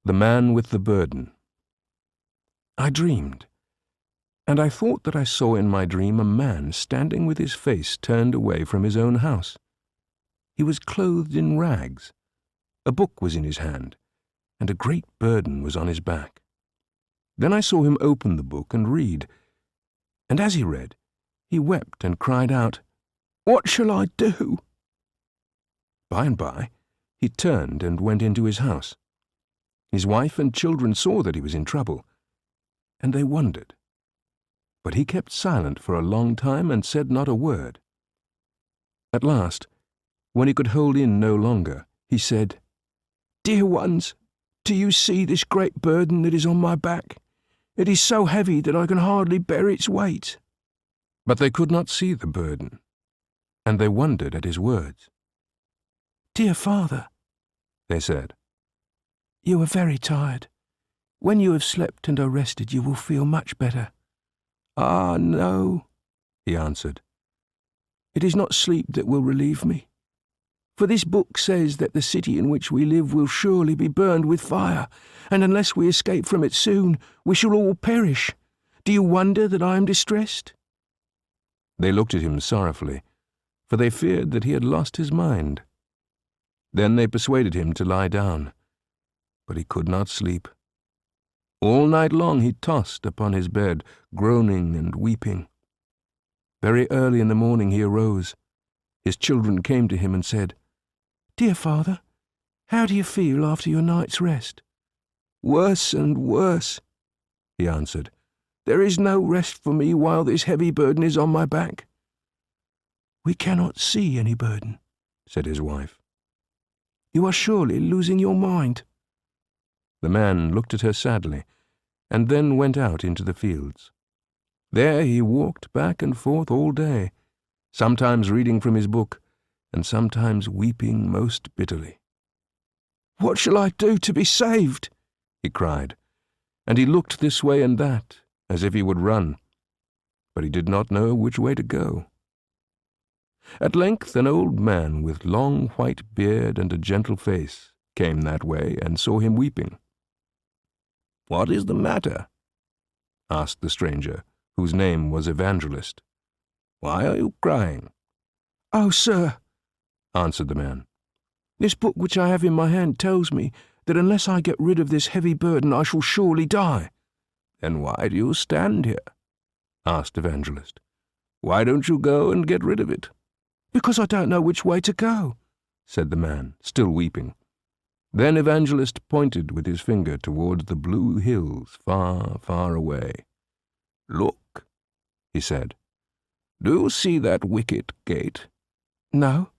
The Man with the Burden. I dreamed, and I thought that I saw in my dream a man standing with his face turned away from his own house. He was clothed in rags. A book was in his hand, and a great burden was on his back. Then I saw him open the book and read, and as he read, he wept and cried out, "What shall I do?" By and by, he turned and went into his house. His wife and children saw that he was in trouble, and they wondered. But he kept silent for a long time and said not a word. At last, when he could hold in no longer, he said, "Dear ones, do you see this great burden that is on my back? It is so heavy that I can hardly bear its weight." But they could not see the burden, and they wondered at his words. "Dear father," they said, "you are very tired. When you have slept and are rested, you will feel much better." "Ah, no," he answered. "It is not sleep that will relieve me. For this book says that the city in which we live will surely be burned with fire, and unless we escape from it soon, we shall all perish. Do you wonder that I am distressed?" They looked at him sorrowfully, for they feared that he had lost his mind. Then they persuaded him to lie down, but he could not sleep. All night long he tossed upon his bed, groaning and weeping. Very early in the morning he arose. His children came to him and said, "Dear father, how do you feel after your night's rest?" "Worse and worse," he answered. "There is no rest for me while this heavy burden is on my back." "We cannot see any burden," said his wife. "You are surely losing your mind." The man looked at her sadly, and then went out into the fields. There he walked back and forth all day, sometimes reading from his book, and sometimes weeping most bitterly. "What shall I do to be saved?" he cried, and he looked this way and that, as if he would run, but he did not know which way to go. At length an old man with long white beard and a gentle face came that way and saw him weeping. "What is the matter?" asked the stranger, whose name was Evangelist. "Why are you crying?" "Oh, sir," answered the man, "this book which I have in my hand tells me that unless I get rid of this heavy burden I shall surely die." "Then why do you stand here?" asked Evangelist. "Why don't you go and get rid of it?" "Because I don't know which way to go," said the man, still weeping. Then Evangelist pointed with his finger towards the blue hills far, far away. "Look," he said. "Do you see that wicket gate?" "No."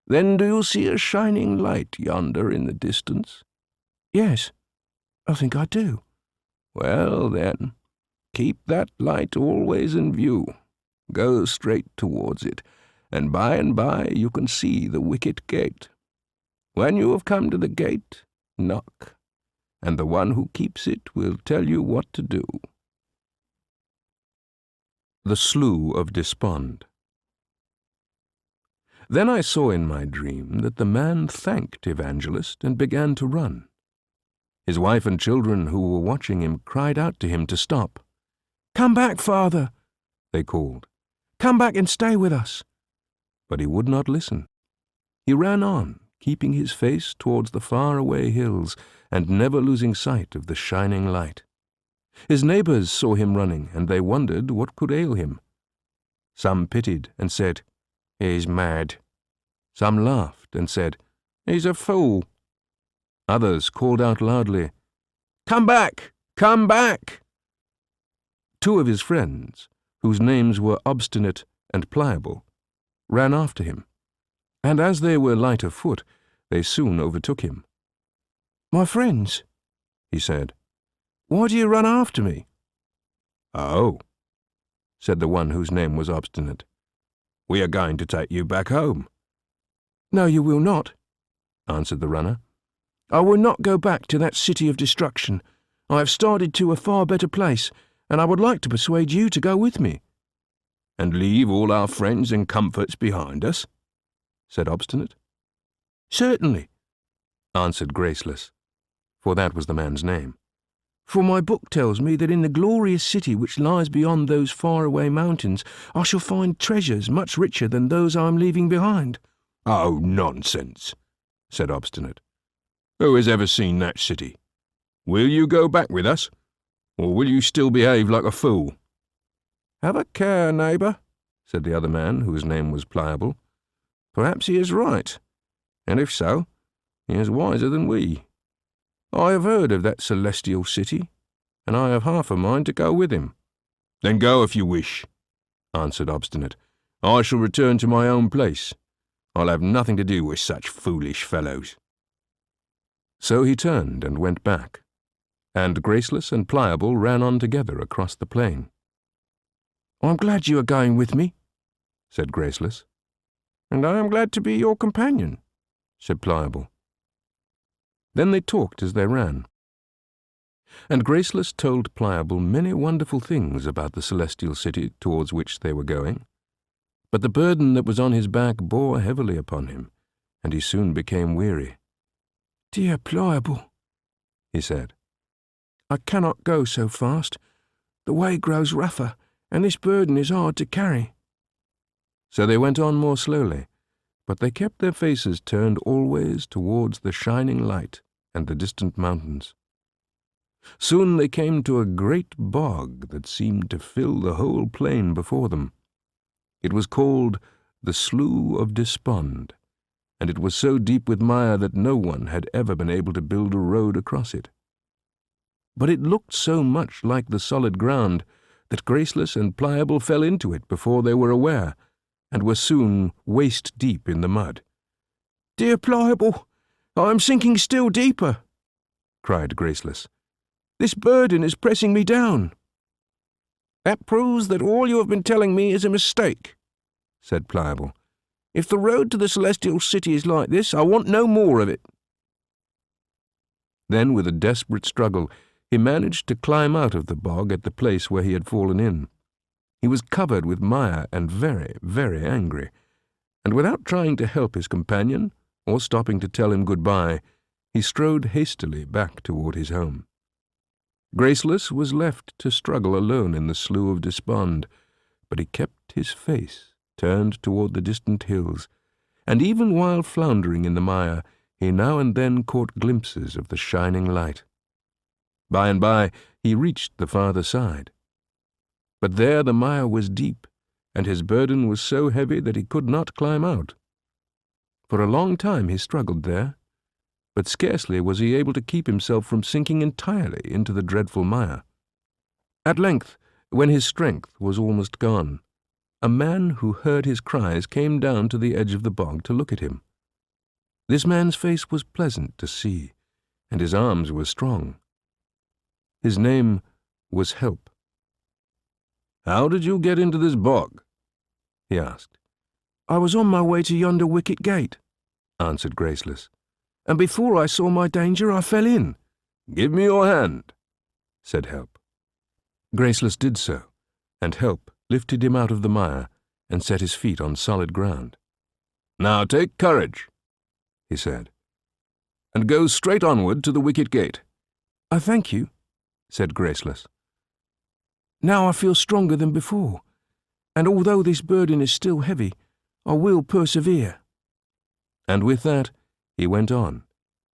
"Then do you see a shining light yonder in the distance?" "Yes, I think I do." "Well, then, keep that light always in view. Go straight towards it, and by you can see the wicket gate. When you have come to the gate, knock, and the one who keeps it will tell you what to do." The Slough of Despond. Then I saw in my dream that the man thanked Evangelist and began to run. His wife and children who were watching him cried out to him to stop. "Come back, father," they called. "Come back and stay with us." But he would not listen. He ran on, keeping his face towards the far-away hills and never losing sight of the shining light. His neighbors saw him running, and they wondered what could ail him. Some pitied and said, "He's mad." Some laughed and said, "He's a fool." Others called out loudly, "Come back! Come back!" Two of his friends, whose names were Obstinate and Pliable, ran after him, and as they were light of foot, they soon overtook him. "My friends," he said, "why do you run after me?" "Oh," said the one whose name was Obstinate, "we are going to take you back home." "No, you will not," answered the runner. "I will not go back to that city of destruction. I have started to a far better place, and I would like to persuade you to go with me." "And leave all our friends and comforts behind us?" said Obstinate. "Certainly," answered Graceless. for that was the man's name. "For my book tells me that in the glorious city which lies beyond those far-away mountains I shall find treasures much richer than those I am leaving behind." "Oh, nonsense," said Obstinate. "Who has ever seen that city? Will you go back with us, or will you still behave like a fool?" "Have a care, neighbour," said the other man, whose name was Pliable. "Perhaps he is right, and if so, he is wiser than we. I have heard of that celestial city, and I have half a mind to go with him." "Then go if you wish," answered Obstinate. "I shall return to my own place. I'll have nothing to do with such foolish fellows." So he turned and went back, and Graceless and Pliable ran on together across the plain. "I'm glad you are going with me," said Graceless. "And I am glad to be your companion," said Pliable. Then they talked as they ran, and Graceless told Pliable many wonderful things about the celestial city towards which they were going. But the burden that was on his back bore heavily upon him, and he soon became weary. "Dear Pliable," he said, "I cannot go so fast. The way grows rougher, and this burden is hard to carry." So they went on more slowly, but they kept their faces turned always towards the shining light and the distant mountains. Soon they came to a great bog that seemed to fill the whole plain before them. It was called the Slough of Despond, and it was so deep with mire that no one had ever been able to build a road across it. But it looked so much like the solid ground that Graceless and Pliable fell into it before they were aware, and were soon waist-deep in the mud. "Dear Pliable, I am sinking still deeper," cried Graceless. "This burden is pressing me down." "That proves that all you have been telling me is a mistake," said Pliable. "If the road to the celestial city is like this, I want no more of it." Then, with a desperate struggle, he managed to climb out of the bog at the place where he had fallen in. He was covered with mire and very, very angry, and without trying to help his companion, or stopping to tell him good-bye, he strode hastily back toward his home. Graceless was left to struggle alone in the Slough of Despond, but he kept his face turned toward the distant hills, and even while floundering in the mire, he now and then caught glimpses of the shining light. By and by he reached the farther side. But there the mire was deep, and his burden was so heavy that he could not climb out. For a long time he struggled there, but scarcely was he able to keep himself from sinking entirely into the dreadful mire. At length, when his strength was almost gone, a man who heard his cries came down to the edge of the bog to look at him. This man's face was pleasant to see, and his arms were strong. His name was Help. "How did you get into this bog?" he asked. "I was on my way to yonder wicket gate," answered Graceless, "and before I saw my danger I fell in." "Give me your hand," said Help. Graceless did so, and Help lifted him out of the mire and set his feet on solid ground. "Now take courage," he said, "and go straight onward to the wicket gate." "I thank you," said Graceless. "Now I feel stronger than before, and although this burden is still heavy, I will persevere." And with that he went on,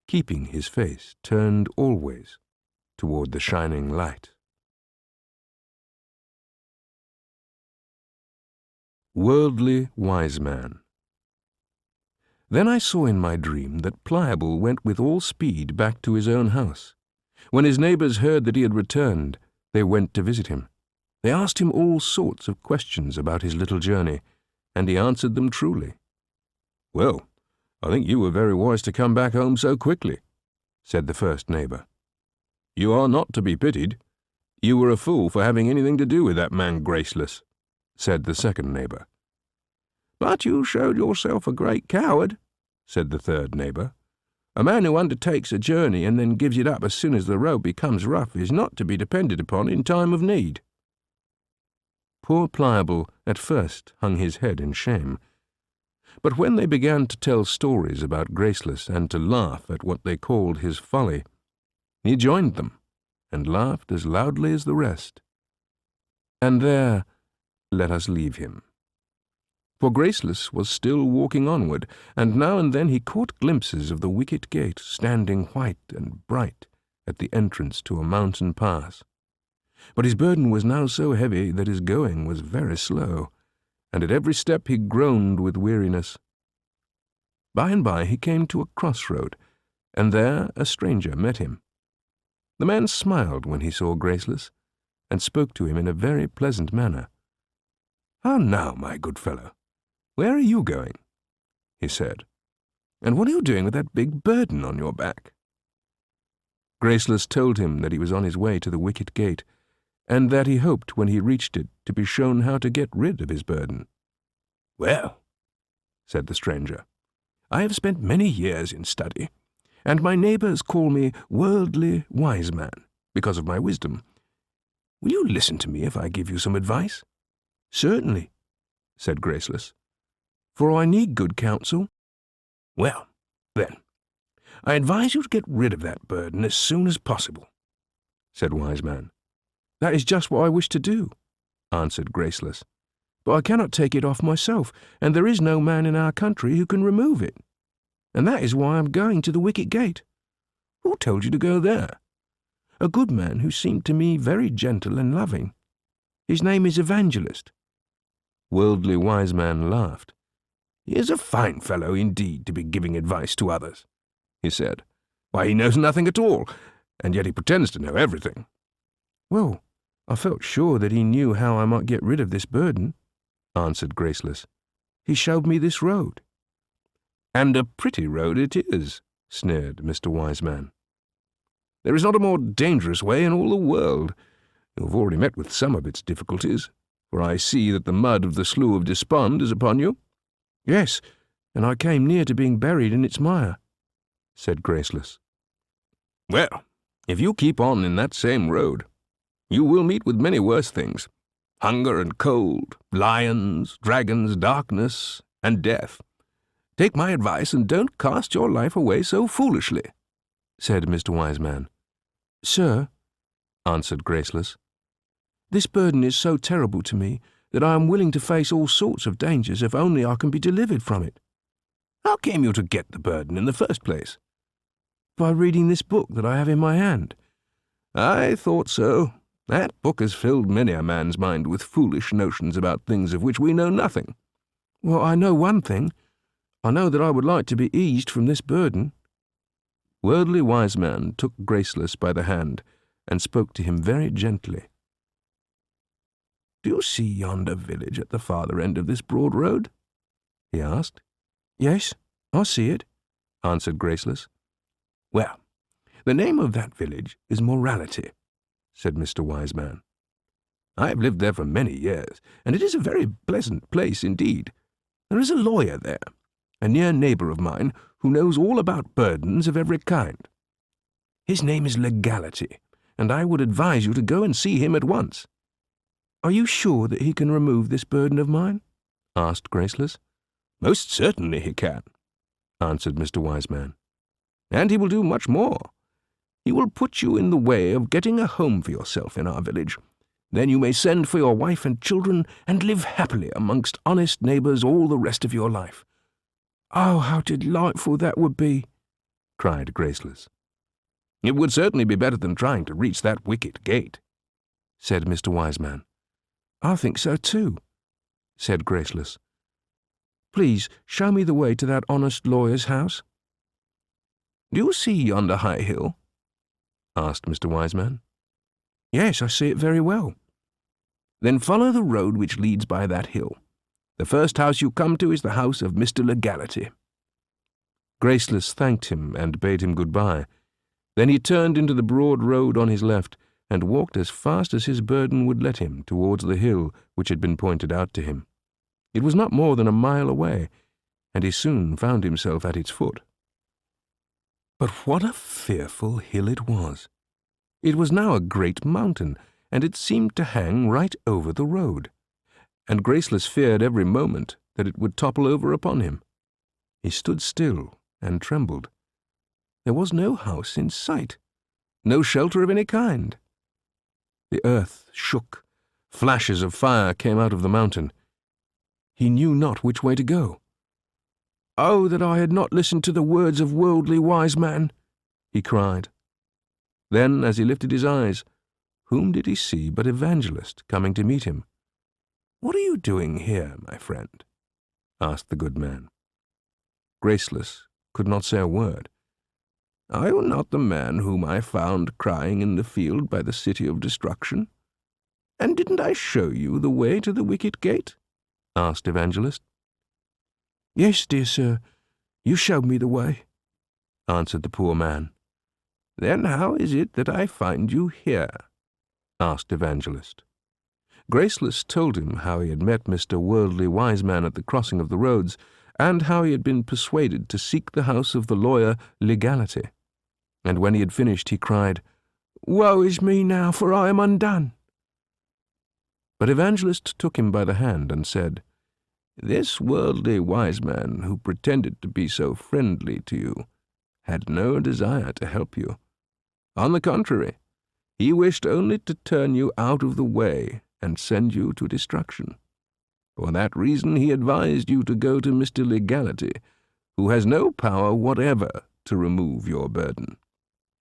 keeping his face turned always toward the shining light. Worldly Wise Man. Then I saw in my dream that Pliable went with all speed back to his own house. When his neighbors heard that he had returned, they went to visit him. They asked him all sorts of questions about his little journey, and he answered them truly. "Well, I think you were very wise to come back home so quickly," said the first neighbor. "You are not to be pitied. You were a fool for having anything to do with that man Graceless," said the second neighbor. "But you showed yourself a great coward," said the third neighbor. "A man who undertakes a journey and then gives it up as soon as the road becomes rough is not to be depended upon in time of need." Poor Pliable at first hung his head in shame, but when they began to tell stories about Graceless and to laugh at what they called his folly, He joined them, and laughed as loudly as the rest. And there let us leave him. For Graceless was still walking onward, and now and then he caught glimpses of the wicket gate standing white and bright at the entrance to a mountain pass. But his burden was now so heavy that his going was very slow, and at every step he groaned with weariness. By and by he came to a crossroad, and there a stranger met him. The man smiled when he saw Graceless, and spoke to him in a very pleasant manner. "How now, my good fellow? Where are you going?" he said. "And what are you doing with that big burden on your back?" Graceless told him that he was on his way to the wicket gate, and that he hoped when he reached it to be shown how to get rid of his burden. "Well," said the stranger, "I have spent many years in study, and my neighbours call me worldly wise man because of my wisdom. Will you listen to me if I give you some advice?" "Certainly," said Graceless, "for I need good counsel." "Well, then, I advise you to get rid of that burden as soon as possible," said Wise Man. "That is just what I wish to do," answered Graceless, "but I cannot take it off myself, and there is no man in our country who can remove it. And that is why I am going to the wicket gate." "Who told you to go there?" "A good man who seemed to me very gentle and loving. His name is Evangelist." Worldly Wise Man laughed. "He is a fine fellow indeed to be giving advice to others," he said. "Why, he knows nothing at all, and yet he pretends to know everything." "Well, I felt sure that he knew how I might get rid of this burden," answered Graceless. "He showed me this road." "And a pretty road it is," sneered Mr. Wise Man. "There is not a more dangerous way in all the world. You have already met with some of its difficulties, for I see that the mud of the Slough of Despond is upon you." "Yes, and I came near to being buried in its mire," said Graceless. "Well, if you keep on in that same road, you will meet with many worse things: hunger and cold, lions, dragons, darkness, and death. Take my advice and don't cast your life away so foolishly," said Mr. Wise Man. "Sir," answered Graceless, "this burden is so terrible to me that I am willing to face all sorts of dangers if only I can be delivered from it." "How came you to get the burden in the first place?" "By reading this book that I have in my hand." "I thought so. That book has filled many a man's mind with foolish notions about things of which we know nothing." "Well, I know one thing. I know that I would like to be eased from this burden." Worldly Wise Man took Graceless by the hand and spoke to him very gently. "Do you see yonder village at the farther end of this broad road?" he asked. "Yes, I see it," answered Graceless. "Well, the name of that village is Morality," said Mr. Wise Man. "I have lived there for many years, and it is a very pleasant place indeed. There is a lawyer there, a near neighbour of mine, who knows all about burdens of every kind. His name is Legality, and I would advise you to go and see him at once." "Are you sure that he can remove this burden of mine?" asked Graceless. "Most certainly he can," answered Mr. Wise Man. "And he will do much more. He will put you in the way of getting a home for yourself in our village. Then you may send for your wife and children and live happily amongst honest neighbours all the rest of your life." "Oh, how delightful that would be!" cried Graceless. "It would certainly be better than trying to reach that wicket gate," said Mr. Wise Man. "I think so too," said Graceless. "Please show me the way to that honest lawyer's house." "Do you see yonder high hill?" asked Mr. Wise Man. "Yes, I see it very well." "Then follow the road which leads by that hill. The first house you come to is the house of Mr. Legality." Graceless thanked him and bade him good-bye. Then he turned into the broad road on his left and walked as fast as his burden would let him towards the hill which had been pointed out to him. It was not more than a mile away, and he soon found himself at its foot. But what a fearful hill it was! It was now a great mountain, and it seemed to hang right over the road, and Graceless feared every moment that it would topple over upon him. He stood still and trembled. There was no house in sight, no shelter of any kind. The earth shook. Flashes of fire came out of the mountain. He knew not which way to go. "Oh, that I had not listened to the words of worldly wise man!" he cried. Then, as he lifted his eyes, whom did he see but Evangelist coming to meet him? "What are you doing here, my friend?" asked the good man. Graceless could not say a word. "Are you not the man whom I found crying in the field by the city of destruction? And didn't I show you the way to the wicket gate?" asked Evangelist. "Yes, dear sir, you showed me the way," answered the poor man. "Then how is it that I find you here?" asked Evangelist. Graceless told him how he had met Mr. Worldly Wiseman at the crossing of the roads, and how he had been persuaded to seek the house of the lawyer Legality. And when he had finished, he cried, "Woe is me now, for I am undone." But Evangelist took him by the hand and said, "This worldly wise man, who pretended to be so friendly to you, had no desire to help you. On the contrary, he wished only to turn you out of the way and send you to destruction. For that reason he advised you to go to Mr. Legality, who has no power whatever to remove your burden."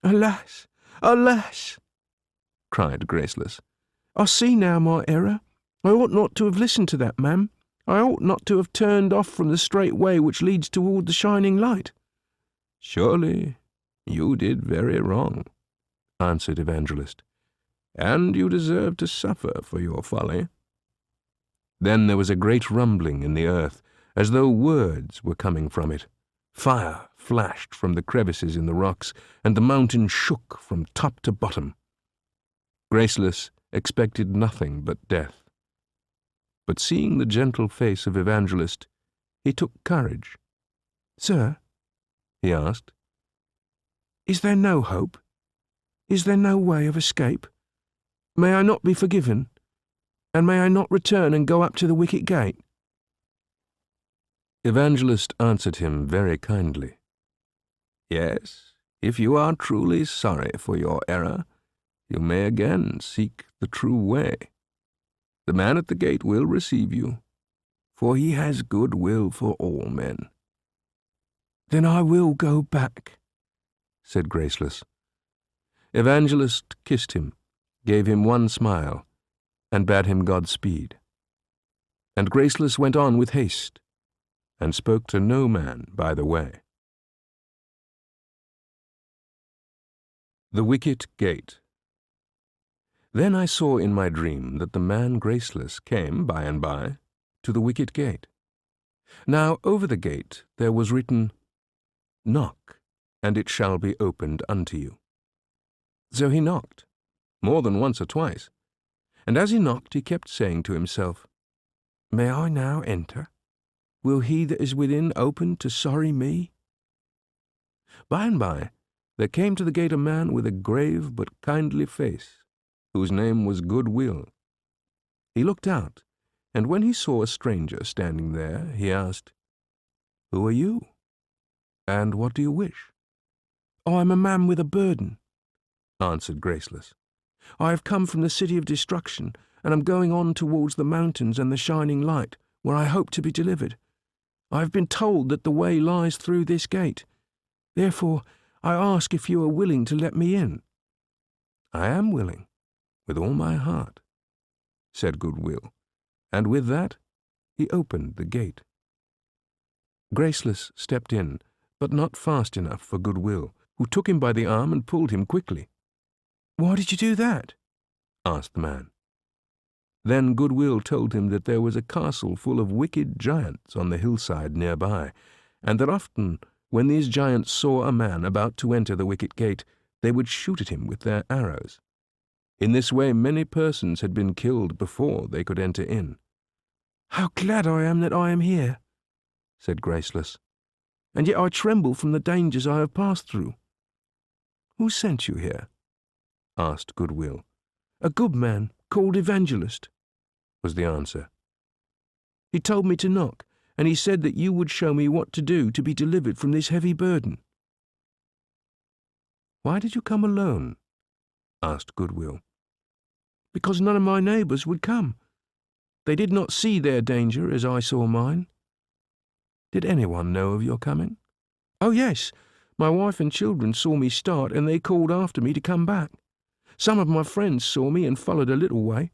"Alas, alas!" cried Graceless. "I see now my error. I ought not to have listened to that man. I ought not to have turned off from the straight way which leads toward the shining light." "Surely you did very wrong," answered Evangelist, "and you deserve to suffer for your folly." Then there was a great rumbling in the earth, as though words were coming from it. Fire flashed from the crevices in the rocks, and the mountain shook from top to bottom. Graceless expected nothing but death. But seeing the gentle face of Evangelist, he took courage. "Sir," he asked, "is there no hope? Is there no way of escape? May I not be forgiven? And may I not return and go up to the wicket gate?" Evangelist answered him very kindly. "Yes, if you are truly sorry for your error, you may again seek the true way. The man at the gate will receive you, for he has good will for all men." "Then I will go back," said Graceless. Evangelist kissed him, gave him one smile, and bade him Godspeed. And Graceless went on with haste, and spoke to no man by the way. The Wicket Gate. Then I saw in my dream that the man Graceless came by and by to the wicket gate. Now over the gate there was written, "Knock, and it shall be opened unto you." So he knocked, more than once or twice, and as he knocked he kept saying to himself, "May I now enter? Will he that is within open to sorry me?" By and by there came to the gate a man with a grave but kindly face, whose name was Good Will. He looked out, and when he saw a stranger standing there, he asked, "Who are you? And what do you wish?" "I am a man with a burden," answered Graceless. "I have come from the city of destruction, and am going on towards the mountains and the shining light, where I hope to be delivered. I have been told that the way lies through this gate. Therefore I ask if you are willing to let me in." "I am willing, with all my heart," said Good Will, and with that he opened the gate. Graceless stepped in, but not fast enough for Good Will, who took him by the arm and pulled him quickly. "Why did you do that?" asked the man. Then Good Will told him that there was a castle full of wicked giants on the hillside near by, and that often, when these giants saw a man about to enter the wicket gate, they would shoot at him with their arrows. In this way many persons had been killed before they could enter in. "How glad I am that I am here," said Graceless, "and yet I tremble from the dangers I have passed through." "Who sent you here?" asked Good Will. "A good man called Evangelist," was the answer. "He told me to knock, and he said that you would show me what to do to be delivered from this heavy burden." "Why did you come alone?" asked Goodwill. Because none of my neighbours would come. They did not see their danger as I saw mine. Did anyone know of your coming? Oh, yes. My wife and children saw me start, and they called after me to come back. Some of my friends saw me and followed a little way.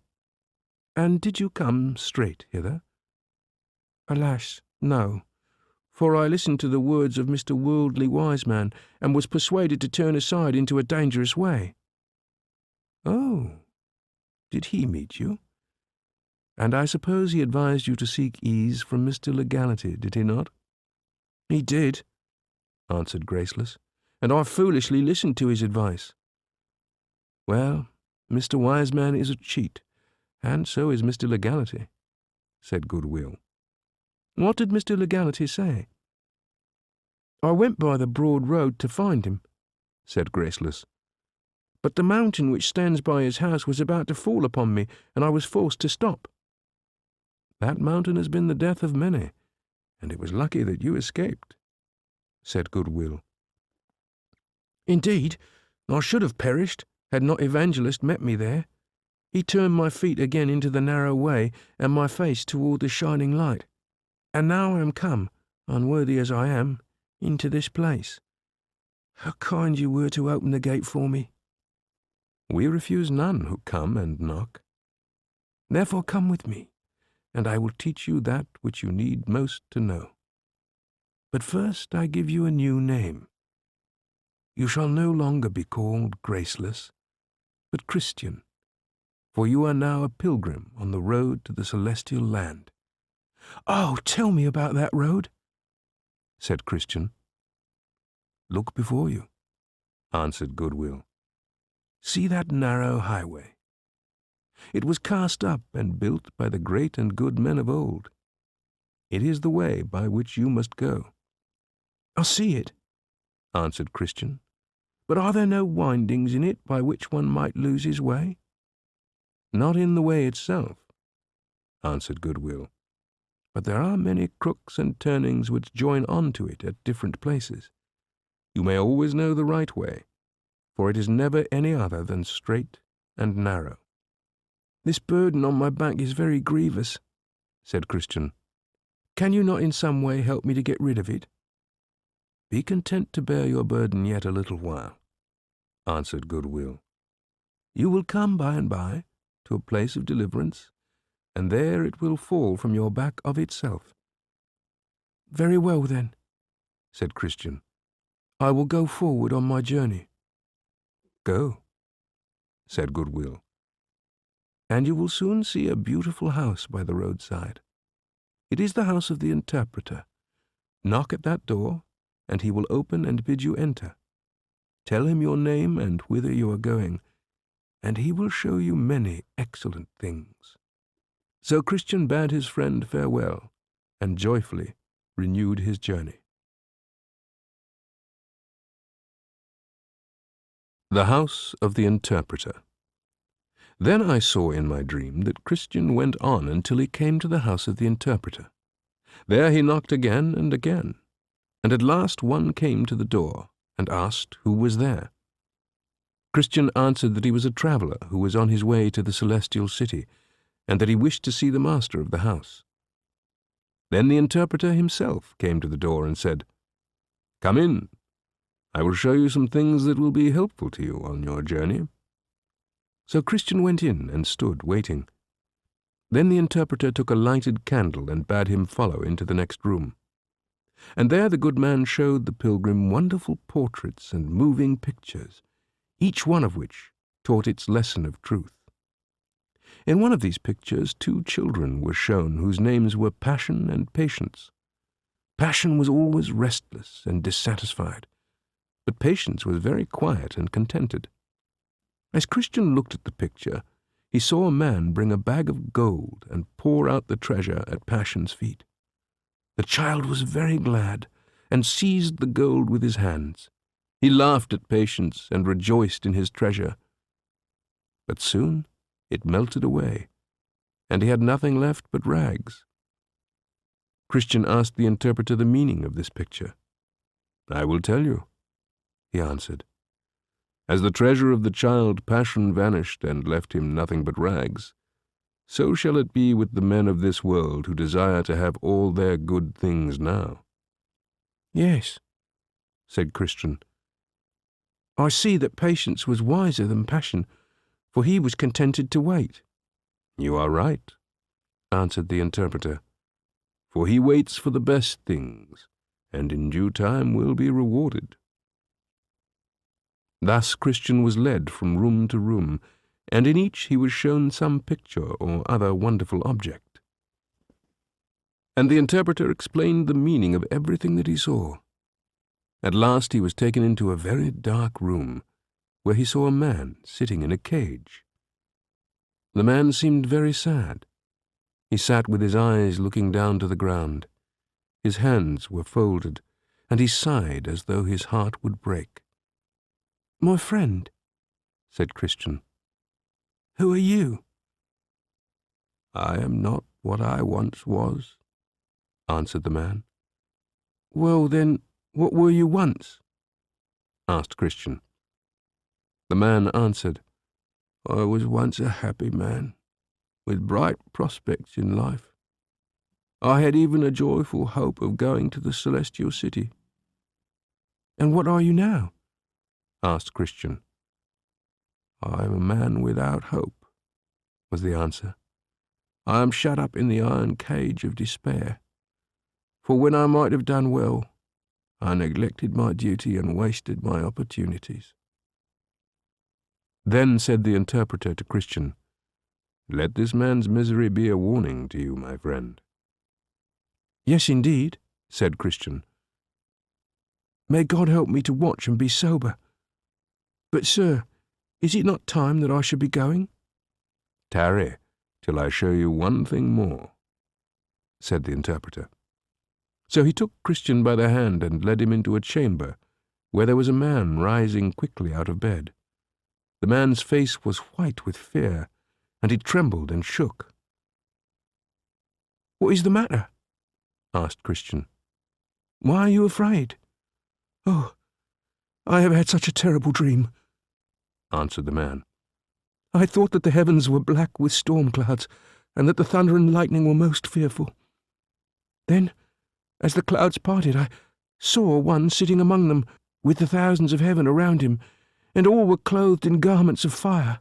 And did you come straight hither? Alas, no. For I listened to the words of Mr. Worldly Wiseman, and was persuaded to turn aside into a dangerous way. Oh, did he meet you? And I suppose he advised you to seek ease from Mr. Legality, did he not? He did, answered Graceless, and I foolishly listened to his advice. Well, Mr. Wiseman is a cheat, and so is Mr. Legality, said Goodwill. What did Mr. Legality say? I went by the broad road to find him, said Graceless. But the mountain which stands by his house was about to fall upon me, and I was forced to stop. That mountain has been the death of many, and it was lucky that you escaped, said Goodwill. Indeed, I should have perished had not Evangelist met me there. He turned my feet again into the narrow way, and my face toward the shining light. And now I am come, unworthy as I am, into this place. How kind you were to open the gate for me. We refuse none who come and knock. Therefore come with me, and I will teach you that which you need most to know. But first I give you a new name. You shall no longer be called Graceless, but Christian, for you are now a pilgrim on the road to the celestial land. Oh, tell me about that road, said Christian. Look before you, answered Goodwill. See that narrow highway. It was cast up and built by the great and good men of old. It is the way by which you must go. I see it, answered Christian. But are there no windings in it by which one might lose his way? Not in the way itself, answered Goodwill. But there are many crooks and turnings which join on to it at different places. You may always know the right way, for it is never any other than straight and narrow. This burden on my back is very grievous, said Christian. Can you not in some way help me to get rid of it? Be content to bear your burden yet a little while, answered Goodwill. You will come by and by to a place of deliverance, and there it will fall from your back of itself. Very well, then, said Christian. I will go forward on my journey. Go, said Goodwill, and you will soon see a beautiful house by the roadside. It is the house of the interpreter. Knock at that door, and he will open and bid you enter. Tell him your name and whither you are going, and he will show you many excellent things. So Christian bade his friend farewell, and joyfully renewed his journey. The House of the Interpreter. Then I saw in my dream that Christian went on until he came to the house of the interpreter. There he knocked again and again, and at last one came to the door and asked who was there. Christian answered that he was a traveller who was on his way to the celestial city, and that he wished to see the master of the house. Then the interpreter himself came to the door and said, Come in. I will show you some things that will be helpful to you on your journey. So Christian went in and stood waiting. Then the interpreter took a lighted candle and bade him follow into the next room. And there the good man showed the pilgrim wonderful portraits and moving pictures, each one of which taught its lesson of truth. In one of these pictures 2 children were shown whose names were Passion and Patience. Passion was always restless and dissatisfied, but Patience was very quiet and contented. As Christian looked at the picture, he saw a man bring a bag of gold and pour out the treasure at Passion's feet. The child was very glad, and seized the gold with his hands. He laughed at Patience and rejoiced in his treasure. But soon it melted away, and he had nothing left but rags. Christian asked the interpreter the meaning of this picture. I will tell you, he answered. As the treasure of the child passion vanished and left him nothing but rags, so shall it be with the men of this world who desire to have all their good things now. Yes, said Christian. I see that patience was wiser than passion, for he was contented to wait. You are right, answered the interpreter, for he waits for the best things, and in due time will be rewarded. Thus Christian was led from room to room, and in each he was shown some picture or other wonderful object. And the interpreter explained the meaning of everything that he saw. At last he was taken into a very dark room, where he saw a man sitting in a cage. The man seemed very sad. He sat with his eyes looking down to the ground. His hands were folded, and he sighed as though his heart would break. My friend, said Christian, who are you? I am not what I once was, answered the man. Well, then, what were you once? asked Christian. The man answered, I was once a happy man, with bright prospects in life. I had even a joyful hope of going to the celestial city. And what are you now? asked Christian. I am a man without hope, was the answer. I am shut up in the iron cage of despair. For when I might have done well, I neglected my duty and wasted my opportunities. Then said the interpreter to Christian, Let this man's misery be a warning to you, my friend. Yes, indeed, said Christian. May God help me to watch and be sober. But, sir, is it not time that I should be going? Tarry, till I show you one thing more, said the interpreter. So he took Christian by the hand and led him into a chamber, where there was a man rising quickly out of bed. The man's face was white with fear, and he trembled and shook. What is the matter? asked Christian. Why are you afraid? Oh, I have had such a terrible dream, answered the man. I thought that the heavens were black with storm clouds, and that the thunder and lightning were most fearful. Then, as the clouds parted, I saw one sitting among them, with the thousands of heaven around him, and all were clothed in garments of fire.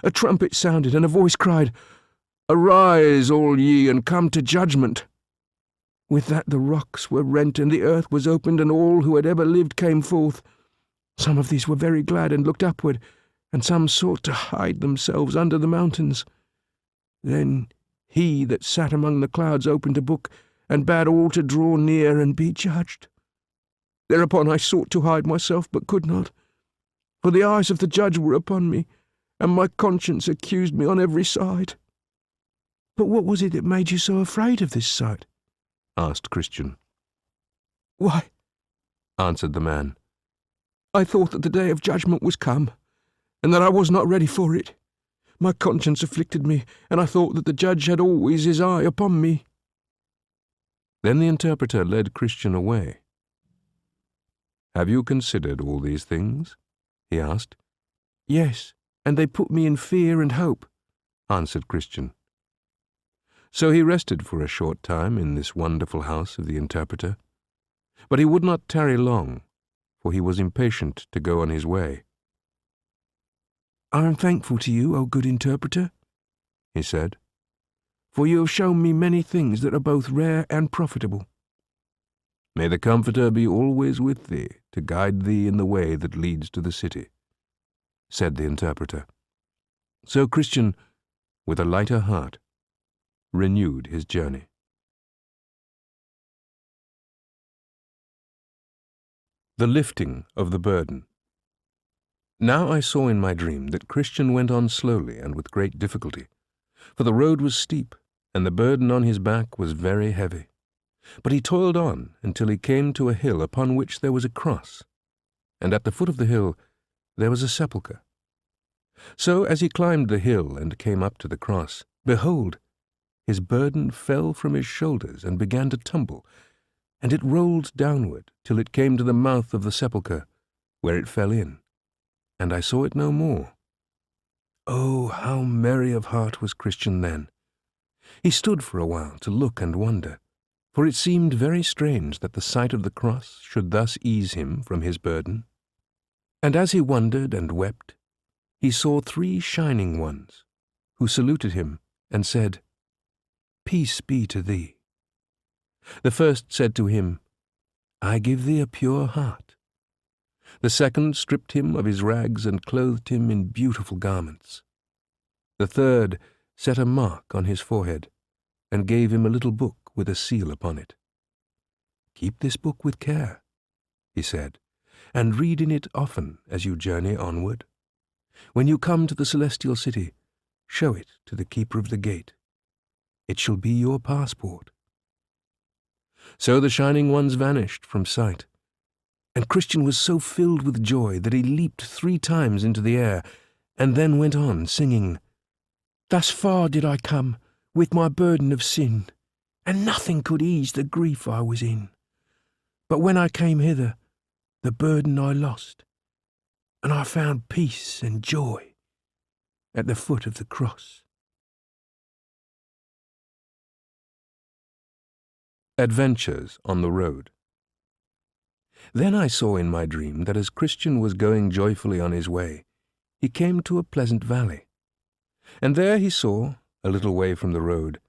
A trumpet sounded, and a voice cried, Arise, all ye, and come to judgment. With that the rocks were rent, and the earth was opened, and all who had ever lived came forth. Some of these were very glad and looked upward, and some sought to hide themselves under the mountains. Then he that sat among the clouds opened a book, and bade all to draw near and be judged. Thereupon I sought to hide myself, but could not, for the eyes of the judge were upon me, and my conscience accused me on every side. But what was it that made you so afraid of this sight? asked Christian. Why, answered the man, I thought that the day of judgment was come, and that I was not ready for it. My conscience afflicted me, and I thought that the judge had always his eye upon me. Then the interpreter led Christian away. Have you considered all these things? He asked. Yes, and they put me in fear and hope, answered Christian. So he rested for a short time in this wonderful house of the interpreter. But he would not tarry long, for he was impatient to go on his way. I am thankful to you, O good interpreter, he said, for you have shown me many things that are both rare and profitable. May the Comforter be always with thee, to guide thee in the way that leads to the city, said the interpreter. So Christian, with a lighter heart, renewed his journey. The lifting of the burden. Now I saw in my dream that Christian went on slowly and with great difficulty, for the road was steep, and the burden on his back was very heavy. But he toiled on until he came to a hill upon which there was a cross, and at the foot of the hill there was a sepulchre. So as he climbed the hill and came up to the cross, behold, his burden fell from his shoulders and began to tumble, and it rolled downward till it came to the mouth of the sepulchre, where it fell in. and I saw it no more. Oh, how merry of heart was Christian then! He stood for a while to look and wonder, for it seemed very strange that the sight of the cross should thus ease him from his burden. And as he wondered and wept, he saw 3 shining ones, who saluted him and said, "Peace be to thee." The first said to him, "I give thee a pure heart." The second stripped him of his rags and clothed him in beautiful garments. The third set a mark on his forehead and gave him a little book with a seal upon it. "Keep this book with care," he said, "and read in it often as you journey onward. When you come to the celestial city, show it to the keeper of the gate. It shall be your passport." So the shining ones vanished from sight, and Christian was so filled with joy that he leaped 3 times into the air, and then went on singing, "Thus far did I come with my burden of sin, and nothing could ease the grief I was in. But when I came hither, the burden I lost, and I found peace and joy at the foot of the cross." Adventures on the Road. Then I saw in my dream that as Christian was going joyfully on his way, he came to a pleasant valley. And there he saw, a little way from the road,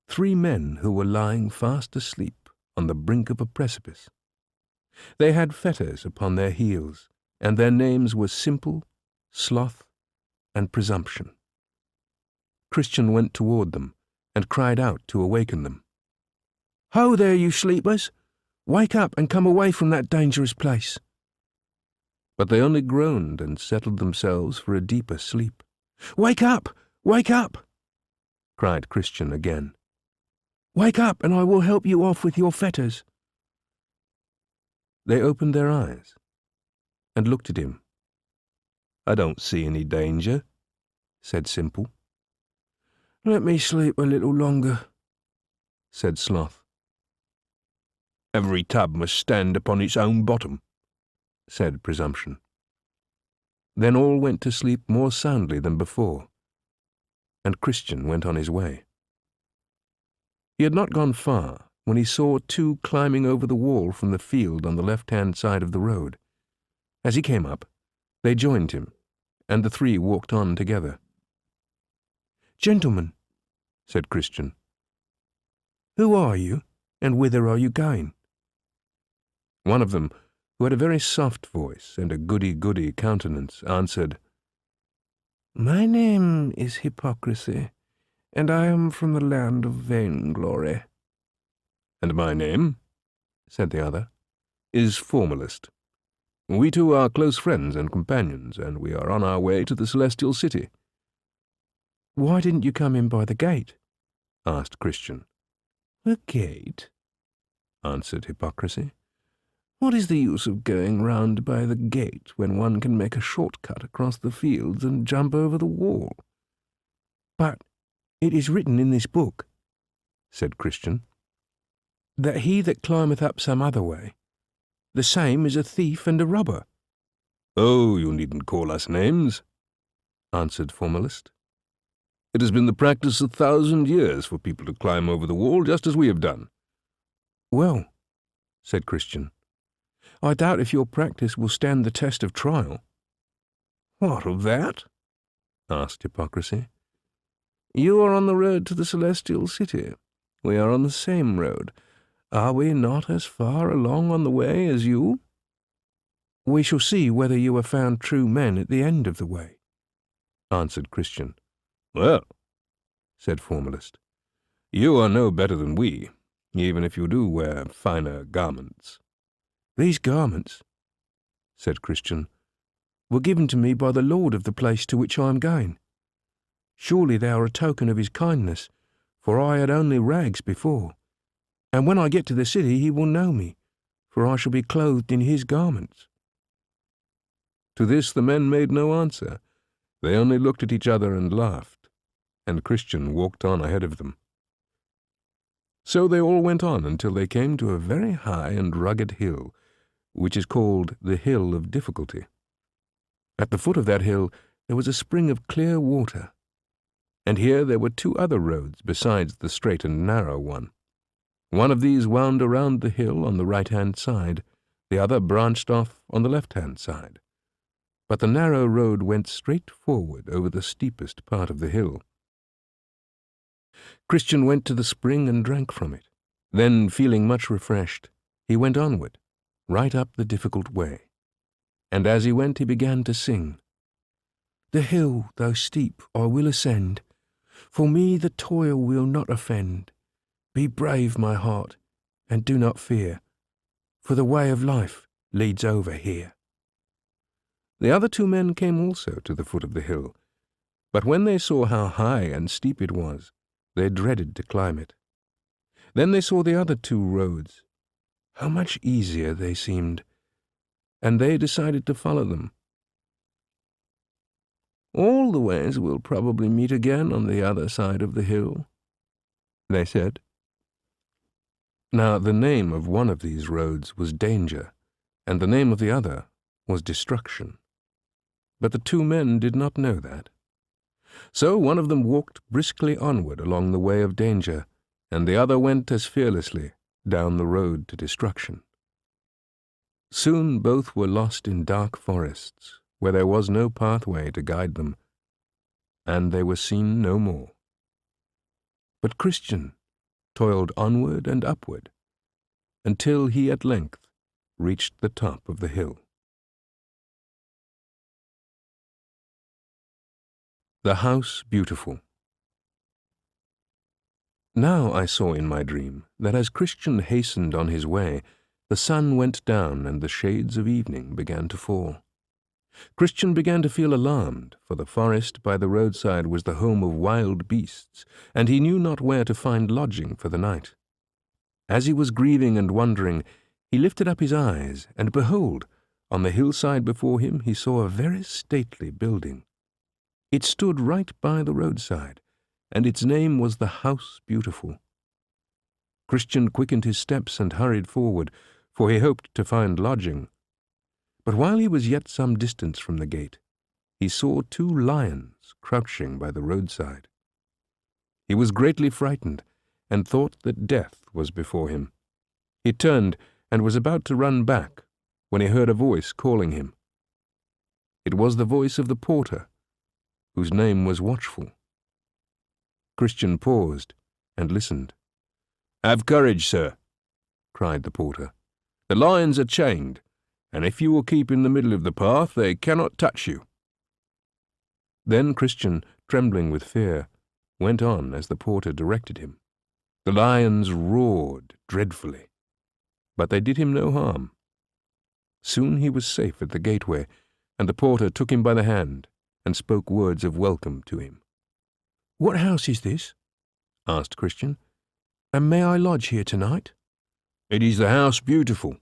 3 men who were lying fast asleep on the brink of a precipice. They had fetters upon their heels, and their names were Simple, Sloth, and Presumption. Christian went toward them and cried out to awaken them. "Ho there, you sleepers! Wake up and come away from that dangerous place." But they only groaned and settled themselves for a deeper sleep. "Wake up! Wake up!" cried Christian again. "Wake up, and I will help you off with your fetters." They opened their eyes and looked at him. "I don't see any danger," said Simple. "Let me sleep a little longer," said Sloth. "Every tub must stand upon its own bottom," said Presumption. Then all went to sleep more soundly than before, and Christian went on his way. He had not gone far when he saw 2 climbing over the wall from the field on the left-hand side of the road. As he came up, they joined him, and the 3 walked on together. "Gentlemen," said Christian, "who are you, and whither are you going?" One of them, who had a very soft voice and a goody-goody countenance, answered, "My name is Hypocrisy, and I am from the land of Vainglory." "And my name," said the other, "is Formalist. We 2 are close friends and companions, and we are on our way to the celestial city." "Why didn't you come in by the gate?" asked Christian. "The gate?" answered Hypocrisy. "What is the use of going round by the gate when one can make a short-cut across the fields and jump over the wall?" "But it is written in this book," said Christian, "that he that climbeth up some other way, the same is a thief and a robber." "Oh, you needn't call us names," answered Formalist. "It has been the practice 1,000 years for people to climb over the wall just as we have done." "Well," said Christian, "I doubt if your practice will stand the test of trial." "What of that?" asked Hypocrisy. "You are on the road to the celestial city. We are on the same road. Are we not as far along on the way as you?" "We shall see whether you are found true men at the end of the way," answered Christian. "Well," said Formalist, "you are no better than we, even if you do wear finer garments." "These garments," said Christian, "were given to me by the lord of the place to which I am going. Surely they are a token of his kindness, for I had only rags before. And when I get to the city he will know me, for I shall be clothed in his garments." To this the men made no answer. They only looked at each other and laughed, and Christian walked on ahead of them. So they all went on until they came to a very high and rugged hill, which is called the Hill of Difficulty. At the foot of that hill there was a spring of clear water, and here there were two other roads besides the straight and narrow one. One of these wound around the hill on the right-hand side, the other branched off on the left-hand side. But the narrow road went straight forward over the steepest part of the hill. Christian went to the spring and drank from it. Then, feeling much refreshed, he went onward, right up the difficult way. And as he went, he began to sing. The hill, though steep, I will ascend. For me the toil will not offend. Be brave, my heart, and do not fear, for the way of life leads over here. The other two men came also to the foot of the hill, but when they saw how high and steep it was, they dreaded to climb it. Then they saw the other two roads. How much easier they seemed, and they decided to follow them. All the ways will probably meet again on the other side of the hill, they said. Now the name of one of these roads was Danger, and the name of the other was Destruction. But the two men did not know that. So one of them walked briskly onward along the way of danger, and the other went as fearlessly down the road to destruction. Soon both were lost in dark forests, where there was no pathway to guide them, and they were seen no more. But Christian toiled onward and upward, until he at length reached the top of the hill. The House Beautiful. Now I saw in my dream that as Christian hastened on his way, the sun went down and the shades of evening began to fall. Christian began to feel alarmed, for the forest by the roadside was the home of wild beasts, and he knew not where to find lodging for the night. As he was grieving and wondering, he lifted up his eyes, and behold, on the hillside before him he saw a very stately building. It stood right by the roadside, and its name was the House Beautiful. Christian quickened his steps and hurried forward, for he hoped to find lodging. But while he was yet some distance from the gate, he saw two lions crouching by the roadside. He was greatly frightened, and thought that death was before him. He turned and was about to run back, when he heard a voice calling him. It was the voice of the porter, whose name was Watchful. Christian paused and listened. "Have courage, sir," cried the porter. "The lions are chained, and if you will keep in the middle of the path, they cannot touch you." Then Christian, trembling with fear, went on as the porter directed him. The lions roared dreadfully, but they did him no harm. Soon he was safe at the gateway, and the porter took him by the hand and spoke words of welcome to him. "What house is this?" asked Christian, "and may I lodge here tonight?" "It is the House Beautiful,"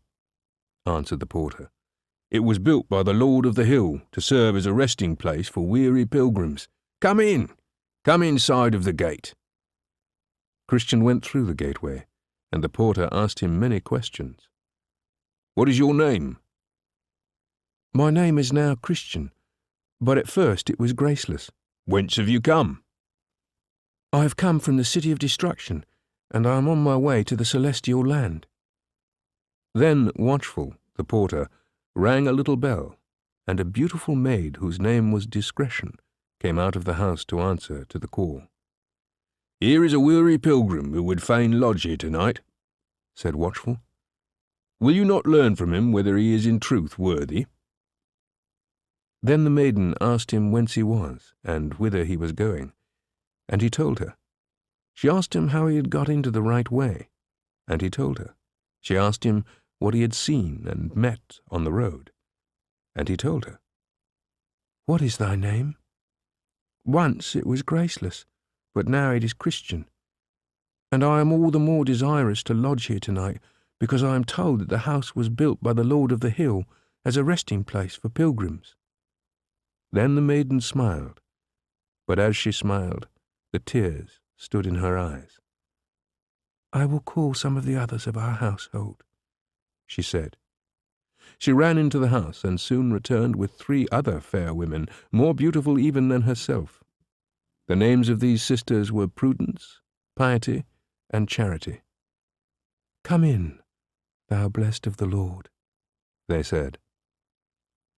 answered the porter. "It was built by the Lord of the Hill to serve as a resting place for weary pilgrims. Come in! Come inside of the gate." Christian went through the gateway, and the porter asked him many questions. "What is your name?" "My name is now Christian, but at first it was Graceless." "Whence have you come?" "I have come from the city of destruction, and I am on my way to the celestial land." Then Watchful, the porter, rang a little bell, and a beautiful maid whose name was Discretion came out of the house to answer to the call. "Here is a weary pilgrim who would fain lodge here tonight," said Watchful. "Will you not learn from him whether he is in truth worthy?" Then the maiden asked him whence he was, and whither he was going, and he told her. She asked him how he had got into the right way, and he told her. She asked him what he had seen and met on the road, and he told her. "What is thy name?" "Once it was Graceless, but now it is Christian. And I am all the more desirous to lodge here tonight, because I am told that the house was built by the Lord of the Hill as a resting place for pilgrims." Then the maiden smiled, but as she smiled, the tears stood in her eyes. "I will call some of the others of our household," she said. She ran into the house and soon returned with 3 other fair women, more beautiful even than herself. The names of these sisters were Prudence, Piety, and Charity. "Come in, thou blessed of the Lord," they said.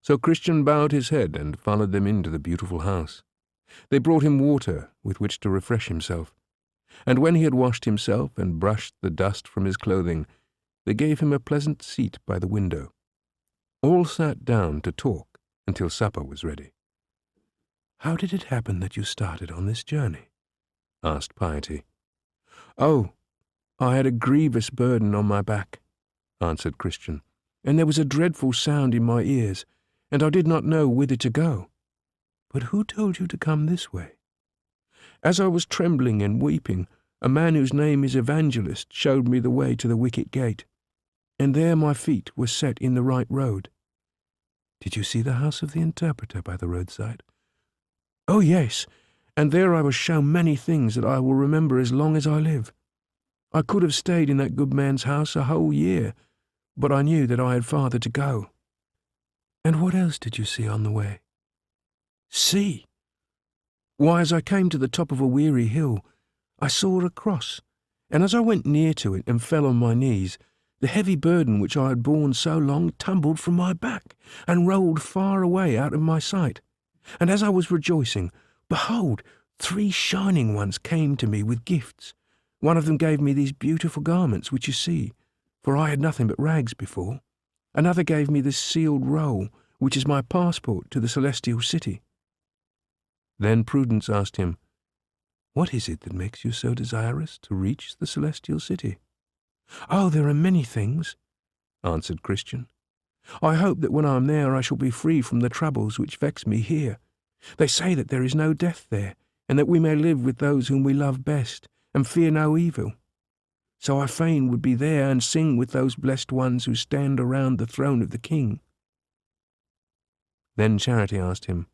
So Christian bowed his head and followed them into the beautiful house. They brought him water with which to refresh himself, and when he had washed himself and brushed the dust from his clothing, they gave him a pleasant seat by the window. All sat down to talk until supper was ready. "How did it happen that you started on this journey?" asked Piety. "Oh, I had a grievous burden on my back," answered Christian, "and there was a dreadful sound in my ears, and I did not know whither to go." "But who told you to come this way?" "As I was trembling and weeping, a man whose name is Evangelist showed me the way to the wicket gate, and there my feet were set in the right road." "Did you see the house of the interpreter by the roadside?" "Oh, yes, and there I was shown many things that I will remember as long as I live. I could have stayed in that good man's house a whole year, but I knew that I had farther to go." "And what else did you see on the way?" "See? Why, as I came to the top of a weary hill, I saw a cross, and as I went near to it and fell on my knees, the heavy burden which I had borne so long tumbled from my back and rolled far away out of my sight. And as I was rejoicing, behold, 3 shining ones came to me with gifts. One of them gave me these beautiful garments which you see, for I had nothing but rags before. Another gave me this sealed roll, which is my passport to the celestial city." Then Prudence asked him, "What is it that makes you so desirous to reach the celestial city?" "Oh, there are many things," answered Christian. "I hope that when I am there I shall be free from the troubles which vex me here. They say that there is no death there, and that we may live with those whom we love best, and fear no evil. So I fain would be there and sing with those blessed ones who stand around the throne of the King." Then Charity asked him,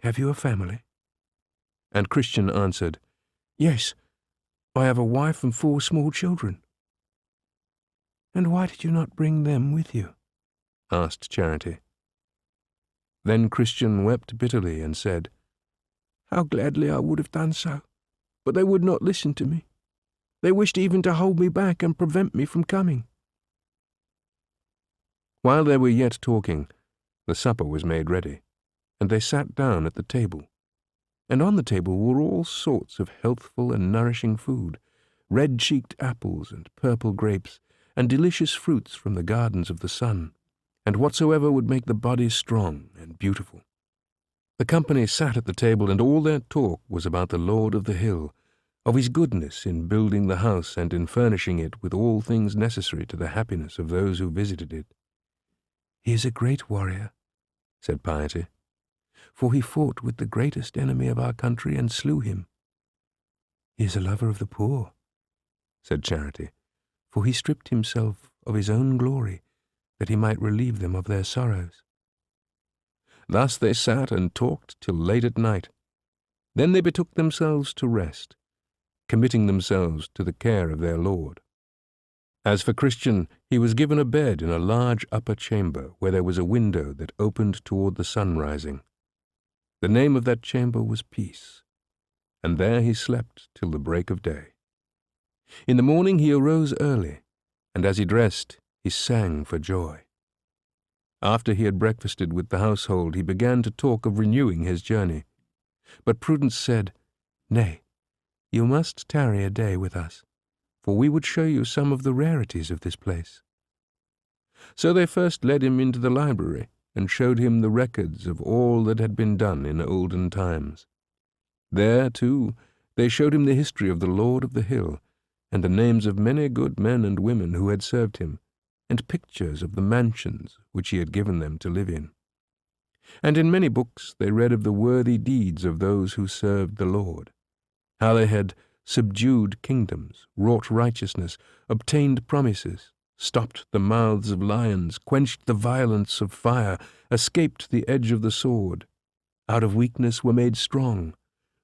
"Have you a family?" And Christian answered, "Yes, I have a wife and 4 small children." "And why did you not bring them with you?" asked Charity. Then Christian wept bitterly and said, "How gladly I would have done so, but they would not listen to me. They wished even to hold me back and prevent me from coming." While they were yet talking, the supper was made ready, and they sat down at the table. And on the table were all sorts of healthful and nourishing food, red-cheeked apples and purple grapes, and delicious fruits from the gardens of the sun, and whatsoever would make the body strong and beautiful. The company sat at the table, and all their talk was about the Lord of the hill, of his goodness in building the house and in furnishing it with all things necessary to the happiness of those who visited it. "He is a great warrior," said Piety, "for he fought with the greatest enemy of our country and slew him." "He is a lover of the poor," said Charity, "for he stripped himself of his own glory, that he might relieve them of their sorrows." Thus they sat and talked till late at night. Then they betook themselves to rest, committing themselves to the care of their Lord. As for Christian, he was given a bed in a large upper chamber, where there was a window that opened toward the sun rising. The name of that chamber was Peace, and there he slept till the break of day. In the morning he arose early, and as he dressed, he sang for joy. After he had breakfasted with the household, he began to talk of renewing his journey. But Prudence said, "Nay, you must tarry a day with us, for we would show you some of the rarities of this place." So they first led him into the library, and showed him the records of all that had been done in olden times. There, too, they showed him the history of the Lord of the Hill, and the names of many good men and women who had served him, and pictures of the mansions which he had given them to live in. And in many books they read of the worthy deeds of those who served the Lord, how they had subdued kingdoms, wrought righteousness, obtained promises, stopped the mouths of lions, quenched the violence of fire, escaped the edge of the sword, out of weakness were made strong,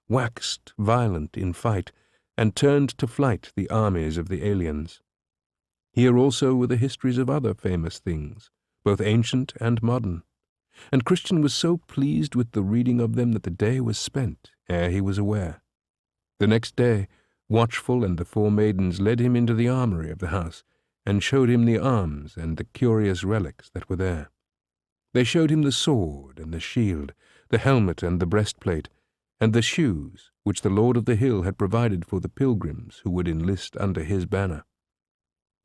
waxed violent in fight, and turned to flight the armies of the aliens. Here also were the histories of other famous things, both ancient and modern, and Christian was so pleased with the reading of them that the day was spent ere he was aware. The next day, Watchful and the 4 maidens led him into the armoury of the house, and showed him the arms and the curious relics that were there. They showed him the sword and the shield, the helmet and the breastplate, and the shoes which the Lord of the Hill had provided for the pilgrims who would enlist under his banner.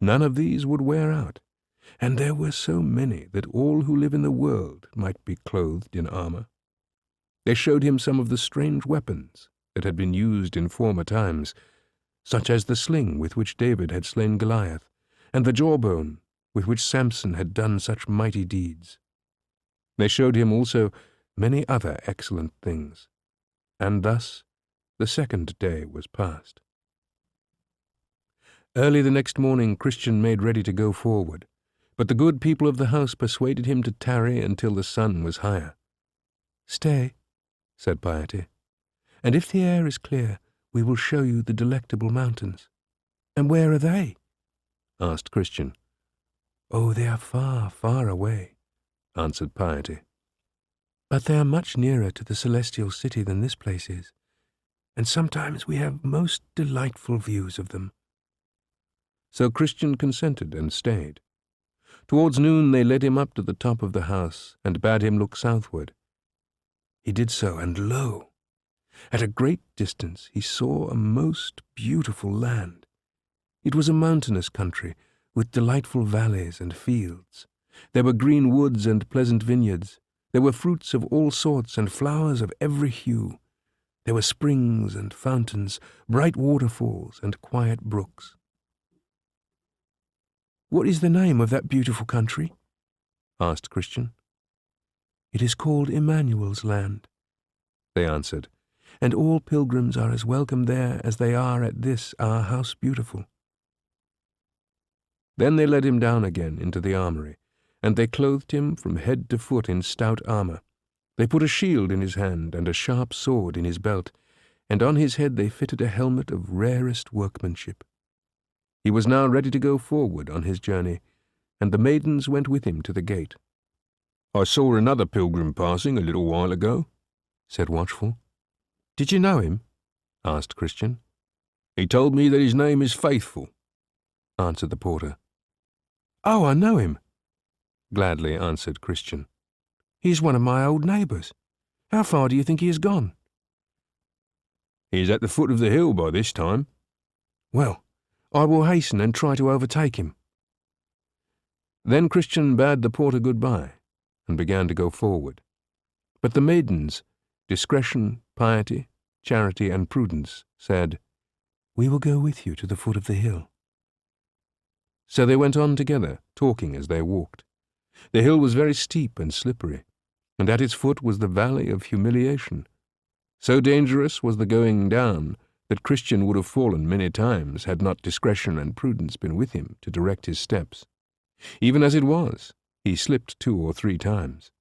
None of these would wear out, and there were so many that all who live in the world might be clothed in armour. They showed him some of the strange weapons that had been used in former times, such as the sling with which David had slain Goliath, and the jawbone with which Samson had done such mighty deeds. They showed him also many other excellent things, and thus the 2nd day was passed. Early the next morning Christian made ready to go forward, but the good people of the house persuaded him to tarry until the sun was higher. "Stay," said Piety, "and if the air is clear, we will show you the Delectable Mountains." "And where are they?" asked Christian. "Oh, they are far, far away," answered Piety. "But they are much nearer to the celestial city than this place is, and sometimes we have most delightful views of them." So Christian consented and stayed. Towards noon they led him up to the top of the house and bade him look southward. He did so, and lo! At a great distance he saw a most beautiful land. It was a mountainous country, with delightful valleys and fields. There were green woods and pleasant vineyards. There were fruits of all sorts and flowers of every hue. There were springs and fountains, bright waterfalls and quiet brooks. "What is the name of that beautiful country?" asked Christian. "It is called Emmanuel's Land," they answered, "and all pilgrims are as welcome there as they are at this our House Beautiful." Then they led him down again into the armoury, and they clothed him from head to foot in stout armour. They put a shield in his hand and a sharp sword in his belt, and on his head they fitted a helmet of rarest workmanship. He was now ready to go forward on his journey, and the maidens went with him to the gate. "I saw another pilgrim passing a little while ago," said Watchful. "Did you know him?" asked Christian. "He told me that his name is Faithful," answered the porter. "Oh, I know him," gladly answered Christian. "He is one of my old neighbours. How far do you think he has gone?" "He is at the foot of the hill by this time." "Well, I will hasten and try to overtake him." Then Christian bade the porter good-bye, and began to go forward. But the maidens, Discretion, Piety, Charity, and Prudence, said, "We will go with you to the foot of the hill." So they went on together, talking as they walked. The hill was very steep and slippery, and at its foot was the Valley of Humiliation. So dangerous was the going down that Christian would have fallen many times had not Discretion and Prudence been with him to direct his steps. Even as it was, he slipped 2 or 3 times.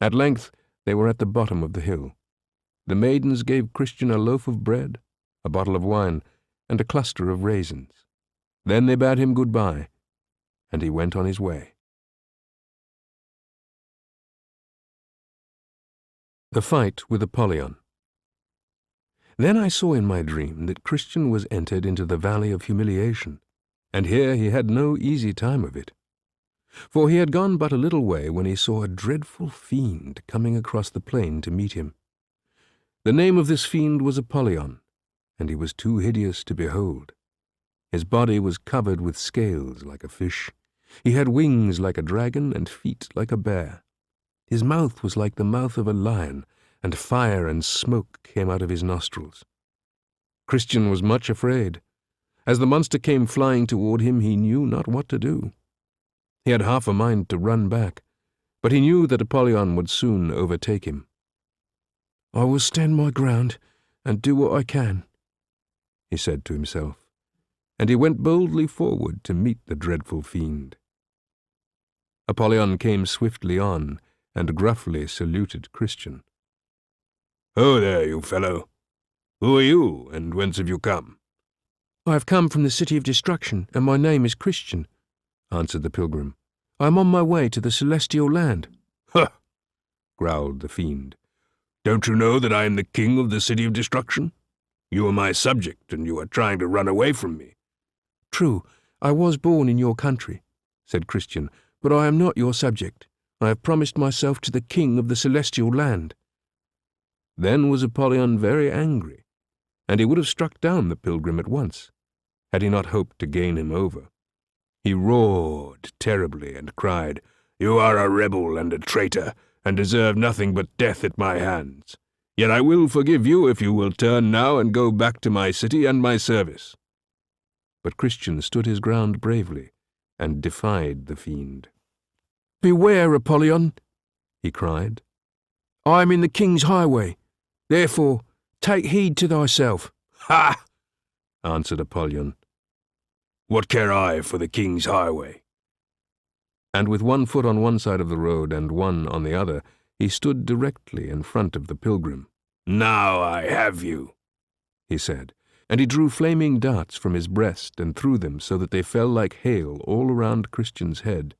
At length they were at the bottom of the hill. The maidens gave Christian a loaf of bread, a bottle of wine, and a cluster of raisins. Then they bade him good-bye, and he went on his way. The fight with Apollyon. Then I saw in my dream that Christian was entered into the Valley of Humiliation, and here he had no easy time of it. For he had gone but a little way when he saw a dreadful fiend coming across the plain to meet him. The name of this fiend was Apollyon, and he was too hideous to behold. His body was covered with scales like a fish. He had wings like a dragon and feet like a bear. His mouth was like the mouth of a lion, and fire and smoke came out of his nostrils. Christian was much afraid. As the monster came flying toward him, he knew not what to do. He had half a mind to run back, but he knew that Apollyon would soon overtake him. "I will stand my ground and do what I can," he said to himself, and he went boldly forward to meet the dreadful fiend. Apollyon came swiftly on and gruffly saluted Christian. "Ho there, you fellow! Who are you, and whence have you come?" "I have come from the city of destruction, and my name is Christian," answered the pilgrim. I am on my way to the celestial land." "Huh!" growled the fiend. "Don't you know that I am the king of the city of destruction? You are my subject, and you are trying to run away from me." "True, I was born in your country," said Christian, "but I am not your subject. I have promised myself to the king of the celestial land." Then was Apollyon very angry, and he would have struck down the pilgrim at once, had he not hoped to gain him over. He roared terribly and cried, "You are a rebel and a traitor, and deserve nothing but death at my hands. Yet I will forgive you if you will turn now and go back to my city and my service." But Christian stood his ground bravely and defied the fiend. "Beware, Apollyon," he cried. "I am in the king's highway. Therefore, take heed to thyself." "Ha!" answered Apollyon. "What care I for the king's highway?" And with one foot on one side of the road and one on the other, he stood directly in front of the pilgrim. "Now I have you," he said, and he drew flaming darts from his breast and threw them so that they fell like hail all around Christian's head.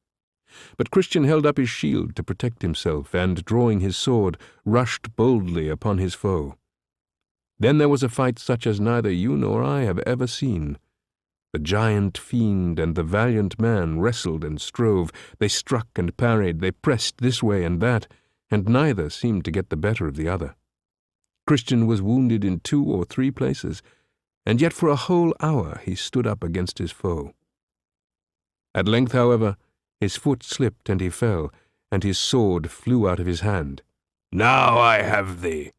But Christian held up his shield to protect himself, and, drawing his sword, rushed boldly upon his foe. Then there was a fight such as neither you nor I have ever seen. The giant fiend and the valiant man wrestled and strove. They struck and parried, they pressed this way and that, and neither seemed to get the better of the other. Christian was wounded in 2 or 3 places, and yet for a whole hour he stood up against his foe. At length, however, his foot slipped and he fell, and his sword flew out of his hand. "Now I have thee,"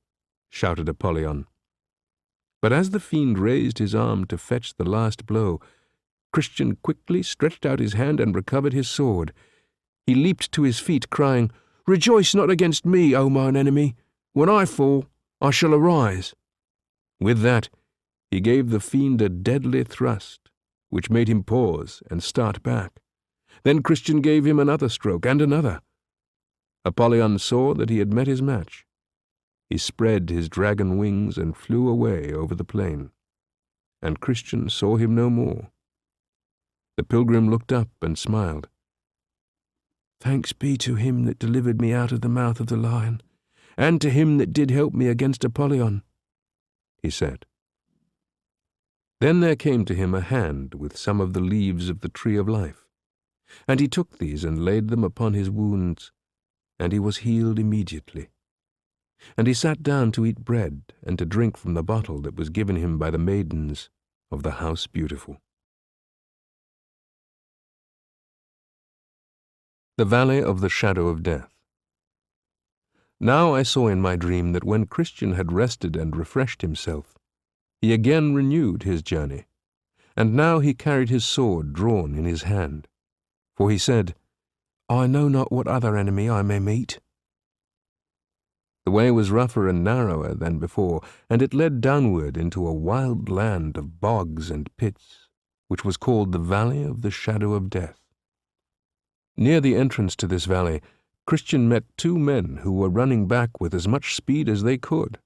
shouted Apollyon. But as the fiend raised his arm to fetch the last blow, Christian quickly stretched out his hand and recovered his sword. He leaped to his feet, crying, "Rejoice not against me, O mine enemy. When I fall, I shall arise." With that, he gave the fiend a deadly thrust, which made him pause and start back. Then Christian gave him another stroke and another. Apollyon saw that he had met his match. He spread his dragon wings and flew away over the plain, and Christian saw him no more. The pilgrim looked up and smiled. "Thanks be to him that delivered me out of the mouth of the lion, and to him that did help me against Apollyon," he said. Then there came to him a hand with some of the leaves of the tree of life, and he took these and laid them upon his wounds, and he was healed immediately. And he sat down to eat bread and to drink from the bottle that was given him by the maidens of the House Beautiful. The Valley of the Shadow of Death. Now I saw in my dream that when Christian had rested and refreshed himself, he again renewed his journey, and now he carried his sword drawn in his hand. For he said, "I know not what other enemy I may meet." The way was rougher and narrower than before, and it led downward into a wild land of bogs and pits, which was called the Valley of the Shadow of Death. Near the entrance to this valley, Christian met 2 men who were running back with as much speed as they could.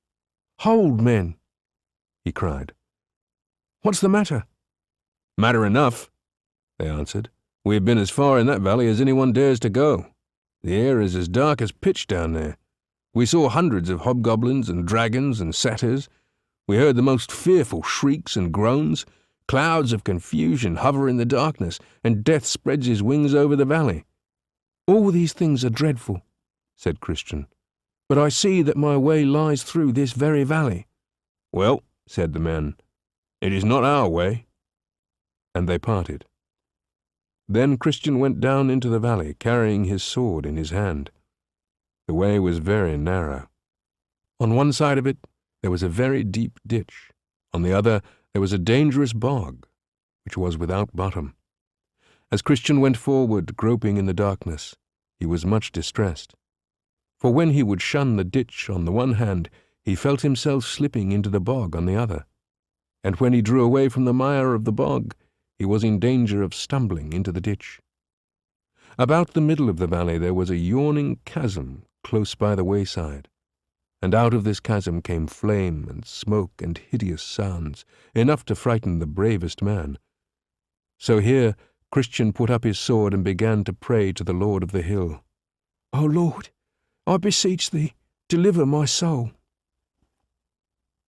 "Hold, men!" he cried. "What's the matter?" "Matter enough," they answered. "We have been as far in that valley as anyone dares to go. The air is as dark as pitch down there. We saw hundreds of hobgoblins and dragons and satyrs. We heard the most fearful shrieks and groans. Clouds of confusion hover in the darkness, and death spreads his wings over the valley." "All these things are dreadful," said Christian, "but I see that my way lies through this very valley." "Well," said the men, "it is not our way." And they parted. Then Christian went down into the valley, carrying his sword in his hand. The way was very narrow. On one side of it there was a very deep ditch. On the other there was a dangerous bog, which was without bottom. As Christian went forward, groping in the darkness, he was much distressed. For when he would shun the ditch on the one hand, he felt himself slipping into the bog on the other. And when he drew away from the mire of the bog, he was in danger of stumbling into the ditch. About the middle of the valley there was a yawning chasm close by the wayside, and out of this chasm came flame and smoke and hideous sounds, enough to frighten the bravest man. So here Christian put up his sword and began to pray to the Lord of the hill. "O Lord, I beseech thee, deliver my soul."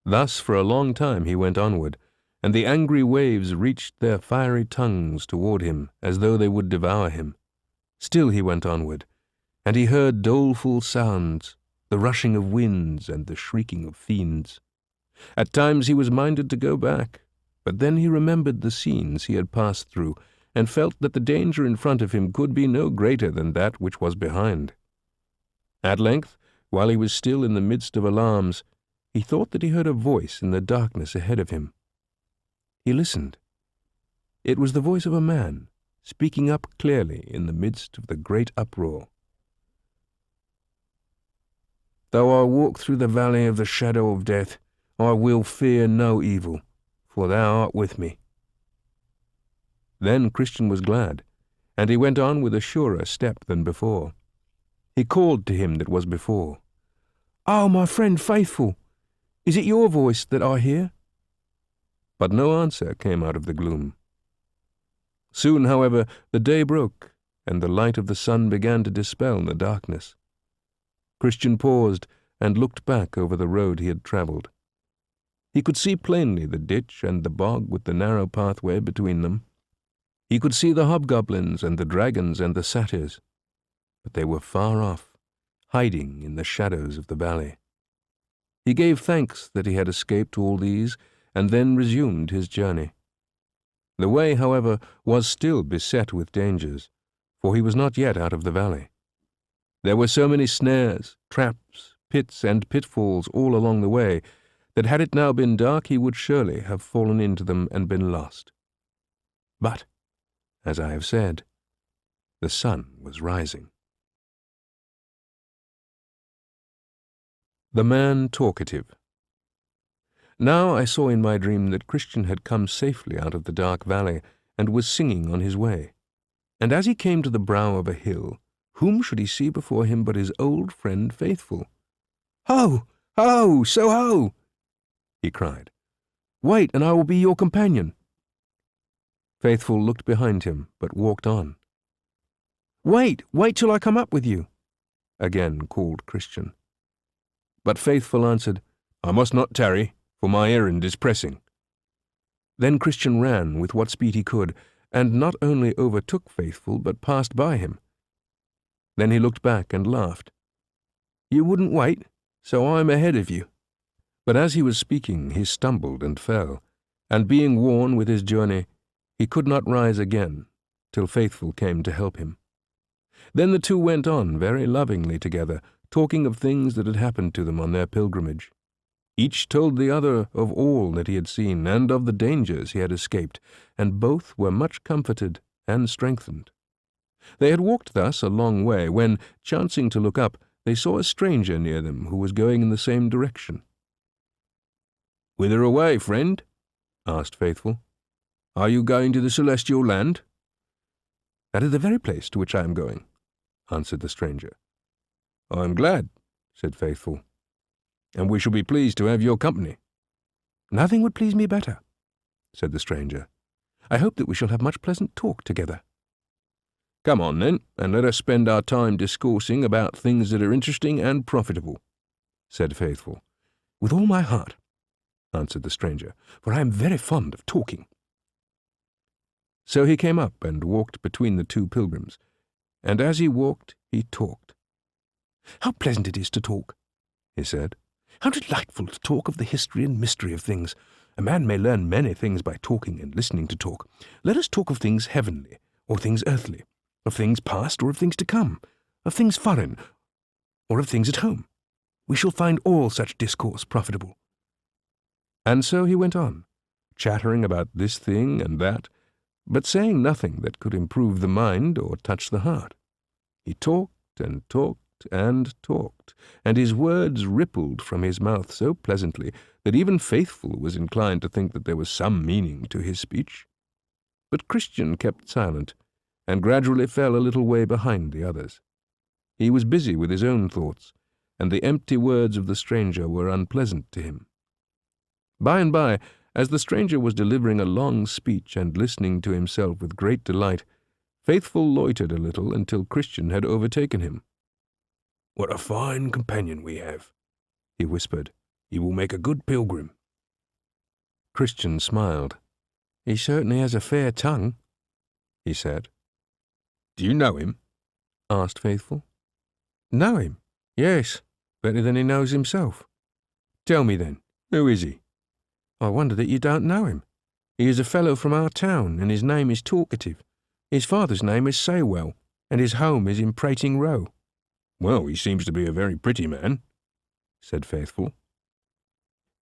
Thus for a long time he went onward, and the angry waves reached their fiery tongues toward him as though they would devour him. Still he went onward, and he heard doleful sounds, the rushing of winds and the shrieking of fiends. At times he was minded to go back, but then he remembered the scenes he had passed through, and felt that the danger in front of him could be no greater than that which was behind. At length, while he was still in the midst of alarms, he thought that he heard a voice in the darkness ahead of him. He listened. It was the voice of a man, speaking up clearly in the midst of the great uproar. "Though I walk through the valley of the shadow of death, I will fear no evil, for thou art with me." Then Christian was glad, and he went on with a surer step than before. He called to him that was before, "Oh, my friend faithful, is it your voice that I hear?" But no answer came out of the gloom. Soon, however, the day broke, and the light of the sun began to dispel the darkness. Christian paused and looked back over the road he had travelled. He could see plainly the ditch and the bog with the narrow pathway between them. He could see the hobgoblins and the dragons and the satyrs, but they were far off, hiding in the shadows of the valley. He gave thanks that he had escaped all these, and then resumed his journey. The way, however, was still beset with dangers, for he was not yet out of the valley. There were so many snares, traps, pits, and pitfalls all along the way, that had it now been dark he would surely have fallen into them and been lost. But, as I have said, the sun was rising. The man talkative. Now I saw in my dream that Christian had come safely out of the dark valley, and was singing on his way. And as he came to the brow of a hill, whom should he see before him but his old friend Faithful? "Ho! Ho! So ho!" he cried. "Wait, and I will be your companion." Faithful looked behind him, but walked on. "Wait till I come up with you," again called Christian. But Faithful answered, "I must not tarry, for my errand is pressing." Then Christian ran with what speed he could, and not only overtook Faithful, but passed by him. Then he looked back and laughed. "You wouldn't wait, so I'm ahead of you." But as he was speaking, he stumbled and fell, and being worn with his journey, he could not rise again, till Faithful came to help him. Then the two went on very lovingly together, talking of things that had happened to them on their pilgrimage. Each told the other of all that he had seen, and of the dangers he had escaped, and both were much comforted and strengthened. They had walked thus a long way, when, chancing to look up, they saw a stranger near them who was going in the same direction. "Whither away, friend?" asked Faithful. "Are you going to the celestial land?" "That is the very place to which I am going," answered the stranger. "I am glad," said Faithful, "and we shall be pleased to have your company." "Nothing would please me better," said the stranger. "I hope that we shall have much pleasant talk together." "Come on, then, and let us spend our time discoursing about things that are interesting and profitable," said Faithful. "With all my heart," answered the stranger, "for I am very fond of talking." So he came up and walked between the two pilgrims, and as he walked he talked. "How pleasant it is to talk," he said. "How delightful to talk of the history and mystery of things. A man may learn many things by talking and listening to talk. Let us talk of things heavenly, or things earthly, of things past or of things to come, of things foreign or of things at home. We shall find all such discourse profitable." And so he went on, chattering about this thing and that, but saying nothing that could improve the mind or touch the heart. He talked and talked and talked, and his words rippled from his mouth so pleasantly that even Faithful was inclined to think that there was some meaning to his speech. But Christian kept silent, and gradually fell a little way behind the others. He was busy with his own thoughts, and the empty words of the stranger were unpleasant to him. By and by, as the stranger was delivering a long speech and listening to himself with great delight, Faithful loitered a little until Christian had overtaken him. "What a fine companion we have," he whispered. "He will make a good pilgrim." Christian smiled. "He certainly has a fair tongue," he said. "Do you know him?" asked Faithful. "Know him? Yes, better than he knows himself." "Tell me then, who is he?" "I wonder that you don't know him. He is a fellow from our town, and his name is Talkative. His father's name is Saywell, and his home is in Prating Row." "Well, he seems to be a very pretty man," said Faithful.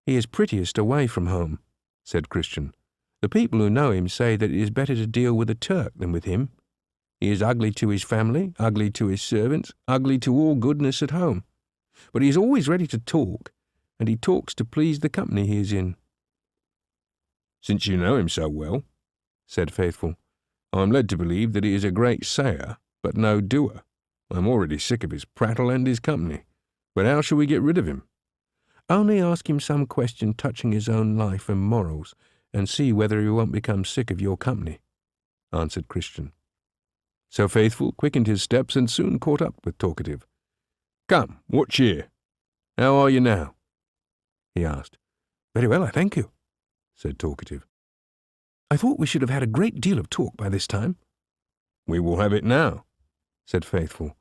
"He is prettiest away from home," said Christian. "The people who know him say that it is better to deal with a Turk than with him. He is ugly to his family, ugly to his servants, ugly to all goodness at home. But he is always ready to talk, and he talks to please the company he is in." "Since you know him so well," said Faithful, "I am led to believe that he is a great sayer, but no doer. I am already sick of his prattle and his company. But how shall we get rid of him?" "Only ask him some question touching his own life and morals, and see whether he won't become sick of your company," answered Christian. So Faithful quickened his steps and soon caught up with Talkative. "Come, what cheer? How are you now?" he asked. "Very well, I thank you," said Talkative. "I thought we should have had a great deal of talk by this time." "We will have it now," said Faithful.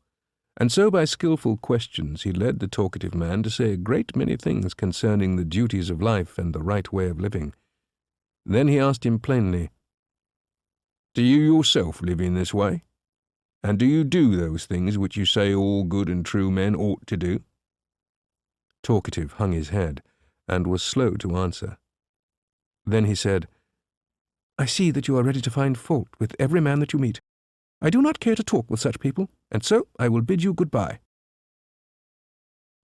And so by skilful questions he led the talkative man to say a great many things concerning the duties of life and the right way of living. Then he asked him plainly, "Do you yourself live in this way? And do you do those things which you say all good and true men ought to do?" Talkative hung his head, and was slow to answer. Then he said, "I see that you are ready to find fault with every man that you meet. I do not care to talk with such people, and so I will bid you good-bye."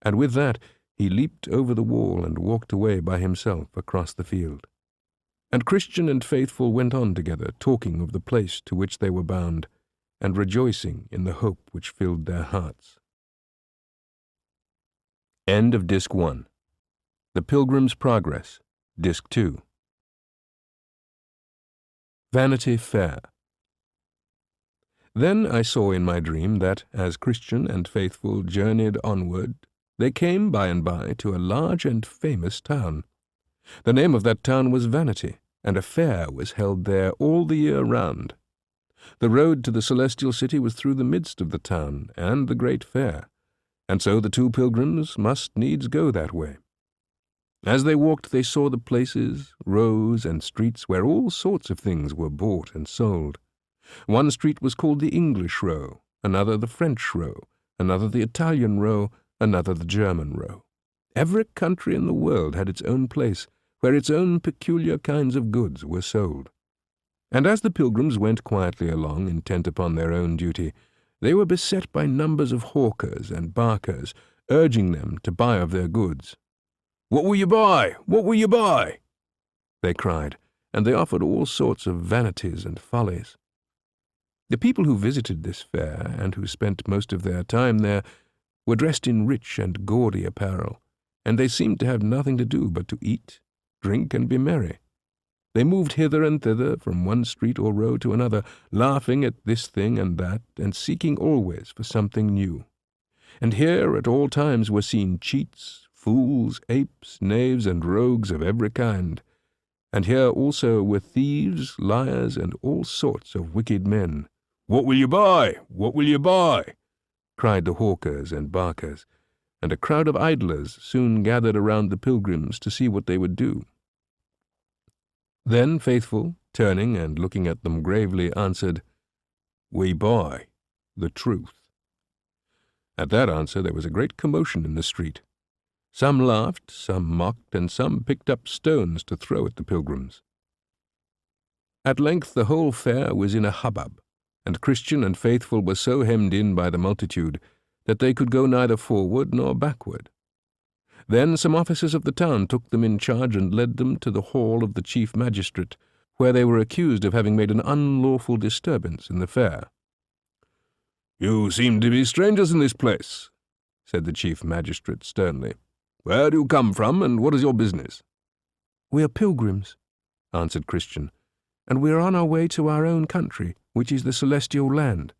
And with that he leaped over the wall and walked away by himself across the field. And Christian and Faithful went on together, talking of the place to which they were bound, and rejoicing in the hope which filled their hearts. End of Disc 1. The Pilgrim's Progress, Disc 2. Vanity Fair. Then I saw in my dream that, as Christian and Faithful journeyed onward, they came by and by to a large and famous town. The name of that town was Vanity, and a fair was held there all the year round. The road to the celestial city was through the midst of the town and the great fair, and so the two pilgrims must needs go that way. As they walked they saw the places, rows, and streets where all sorts of things were bought and sold. One street was called the English Row, another the French Row, another the Italian Row, another the German Row. Every country in the world had its own place, where its own peculiar kinds of goods were sold. And as the pilgrims went quietly along, intent upon their own duty, they were beset by numbers of hawkers and barkers, urging them to buy of their goods. "What will you buy? What will you buy?" they cried, and they offered all sorts of vanities and follies. The people who visited this fair, and who spent most of their time there, were dressed in rich and gaudy apparel, and they seemed to have nothing to do but to eat, drink, and be merry. They moved hither and thither from one street or row to another, laughing at this thing and that, and seeking always for something new. And here at all times were seen cheats, fools, apes, knaves, and rogues of every kind. And here also were thieves, liars, and all sorts of wicked men. "What will you buy? What will you buy?" cried the hawkers and barkers, and a crowd of idlers soon gathered around the pilgrims to see what they would do. Then Faithful, turning and looking at them gravely, answered, "We buy the truth." At that answer there was a great commotion in the street. Some laughed, some mocked, and some picked up stones to throw at the pilgrims. At length the whole fair was in a hubbub, and Christian and Faithful were so hemmed in by the multitude that they could go neither forward nor backward. Then some officers of the town took them in charge and led them to the hall of the chief magistrate, where they were accused of having made an unlawful disturbance in the fair. "You seem to be strangers in this place," said the chief magistrate sternly. "Where do you come from, and what is your business?" "We are pilgrims," answered Christian, and we are on our way to our own country, which is the celestial land."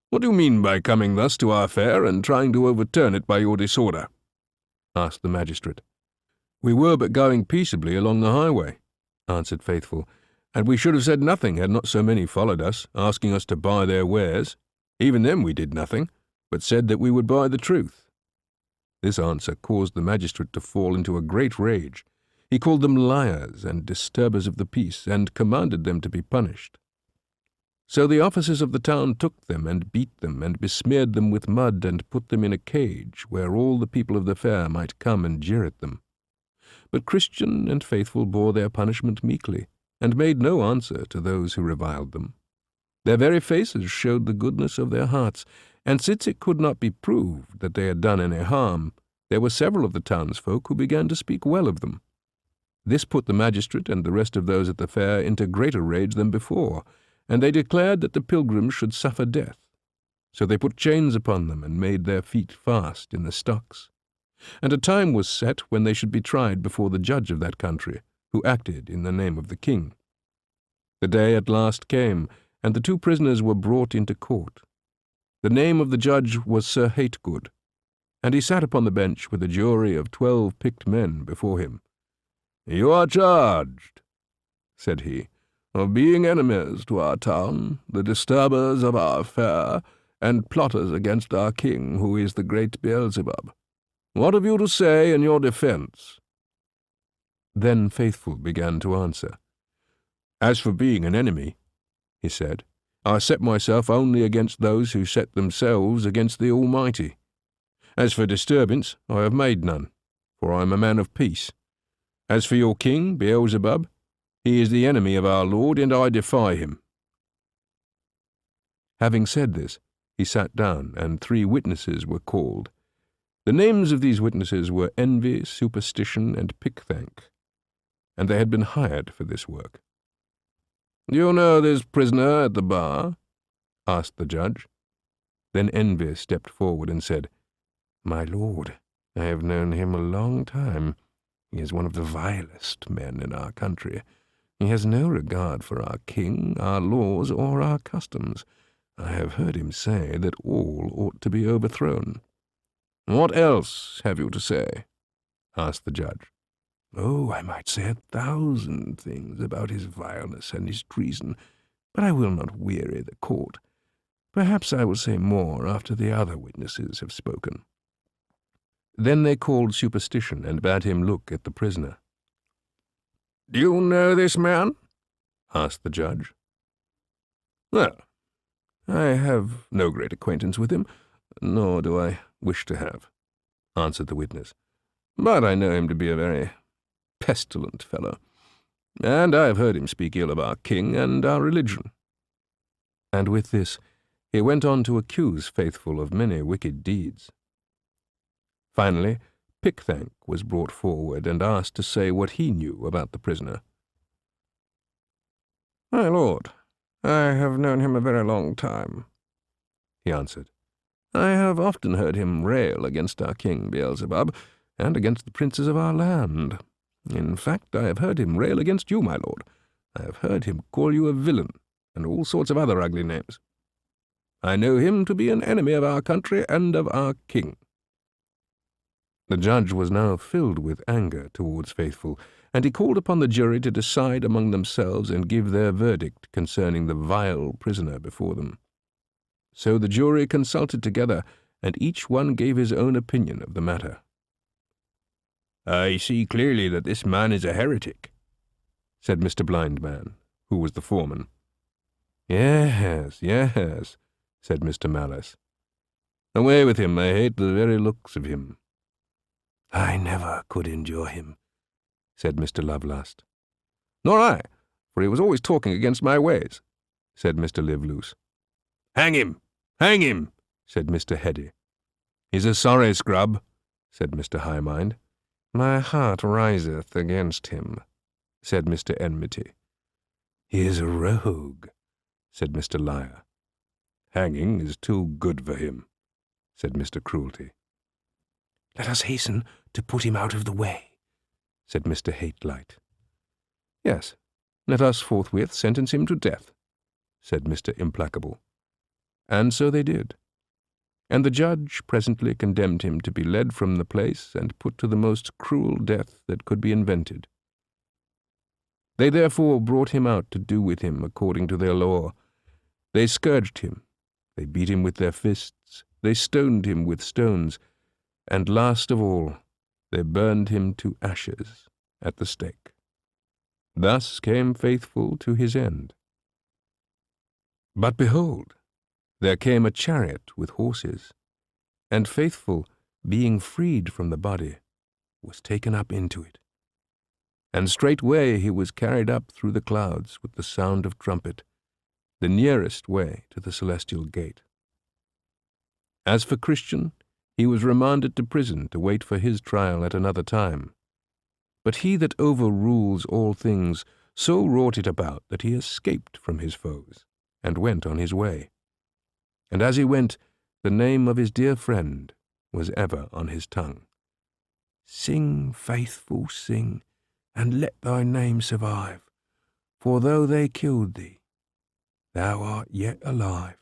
"What do you mean by coming thus to our fair and trying to overturn it by your disorder?" asked the magistrate. "We were but going peaceably along the highway," answered Faithful, "and we should have said nothing had not so many followed us, asking us to buy their wares. Even then we did nothing, but said that we would buy the truth." This answer caused the magistrate to fall into a great rage. He called them liars and disturbers of the peace, and commanded them to be punished. So the officers of the town took them and beat them and besmeared them with mud and put them in a cage where all the people of the fair might come and jeer at them. But Christian and Faithful bore their punishment meekly, and made no answer to those who reviled them. Their very faces showed the goodness of their hearts, and since it could not be proved that they had done any harm, there were several of the townsfolk who began to speak well of them. This put the magistrate and the rest of those at the fair into greater rage than before, and they declared that the pilgrims should suffer death. So they put chains upon them and made their feet fast in the stocks. And a time was set when they should be tried before the judge of that country, who acted in the name of the king. The day at last came, and the two prisoners were brought into court. The name of the judge was Sir Hategood, and he sat upon the bench with a jury of 12 picked men before him. "You are charged," said he, "of being enemies to our town, the disturbers of our fair, and plotters against our king, who is the great Beelzebub. What have you to say in your defence?" Then Faithful began to answer. "As for being an enemy," he said, "I set myself only against those who set themselves against the Almighty. As for disturbance, I have made none, for I am a man of peace. As for your king, Beelzebub, he is the enemy of our Lord, and I defy him." Having said this, he sat down, and 3 witnesses were called. The names of these witnesses were Envy, Superstition, and Pickthank, and they had been hired for this work. "Do you know this prisoner at the bar?" asked the judge. Then Envy stepped forward and said, "My lord, I have known him a long time. He is one of the vilest men in our country. He has no regard for our king, our laws, or our customs. I have heard him say that all ought to be overthrown." "What else have you to say?" asked the judge. "Oh, I might say 1,000 things about his vileness and his treason, but I will not weary the court. Perhaps I will say more after the other witnesses have spoken." Then they called Superstition and bade him look at the prisoner. "Do you know this man?" asked the judge. "Well, I have no great acquaintance with him, nor do I wish to have," answered the witness. "But I know him to be a very pestilent fellow, and I have heard him speak ill of our king and our religion." And with this he went on to accuse Faithful of many wicked deeds. Finally, Pickthank was brought forward and asked to say what he knew about the prisoner. "My lord, I have known him a very long time," he answered. "I have often heard him rail against our king Beelzebub, and against the princes of our land. In fact, I have heard him rail against you, my lord. I have heard him call you a villain, and all sorts of other ugly names. I know him to be an enemy of our country and of our king." The judge was now filled with anger towards Faithful, and he called upon the jury to decide among themselves and give their verdict concerning the vile prisoner before them. So the jury consulted together, and each one gave his own opinion of the matter. "I see clearly that this man is a heretic," said Mr. Blindman, who was the foreman. Yes, said Mr. Malice. "Away with him, I hate the very looks of him." "I never could endure him," said Mr. Lovelust. "Nor I, for he was always talking against my ways," said Mr. Liveloose. "Hang him! Hang him!" said Mr. Heady. "He's a sorry scrub," said Mr. Highmind. "My heart riseth against him," said Mr. Enmity. "He is a rogue," said Mr. Liar. "Hanging is too good for him," said Mr. Cruelty. "Let us hasten to put him out of the way," said Mr. Hatelight. "Yes, Let us forthwith sentence him to death, said Mr. Implacable. And so they did. And the judge presently condemned him to be led from the place and put to the most cruel death that could be invented. They therefore brought him out to do with him according to their law. They scourged him, they beat him with their fists, they stoned him with stones, and last of all, they burned him to ashes at the stake. Thus came Faithful to his end. But behold, there came a chariot with horses, and Faithful, being freed from the body, was taken up into it. And straightway he was carried up through the clouds with the sound of trumpet, the nearest way to the celestial gate. As for Christian, he was remanded to prison to wait for his trial at another time. But he that overrules all things so wrought it about that he escaped from his foes, and went on his way. And as he went, the name of his dear friend was ever on his tongue. Sing, Faithful, sing, and let thy name survive, for though they killed thee, thou art yet alive.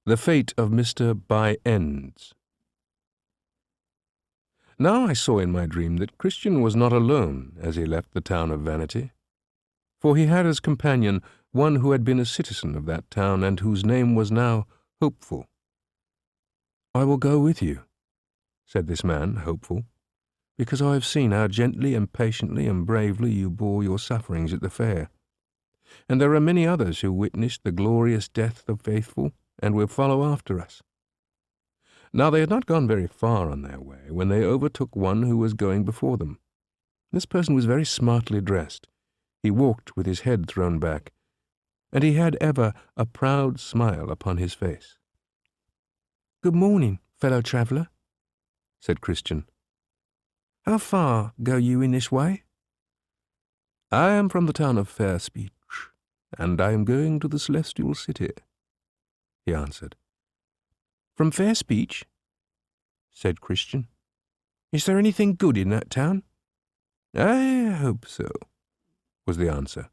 The fate of Mr. By-Ends. Now I saw in my dream that Christian was not alone as he left the town of Vanity, for he had as companion one who had been a citizen of that town and whose name was now Hopeful. I will go with you, said this man, Hopeful, because I have seen how gently and patiently and bravely you bore your sufferings at the fair. And there are many others who witnessed the glorious death of Faithful, and will follow after us. Now they had not gone very far on their way when they overtook one who was going before them. This person was very smartly dressed. He walked with his head thrown back, and he had ever a proud smile upon his face. Good morning, fellow traveller, said Christian. How far go you in this way? I am from the town of Fair Speech, and I am going to the celestial city, he answered. From Fair Speech? Said Christian. Is there anything good in that town? I hope so, was the answer.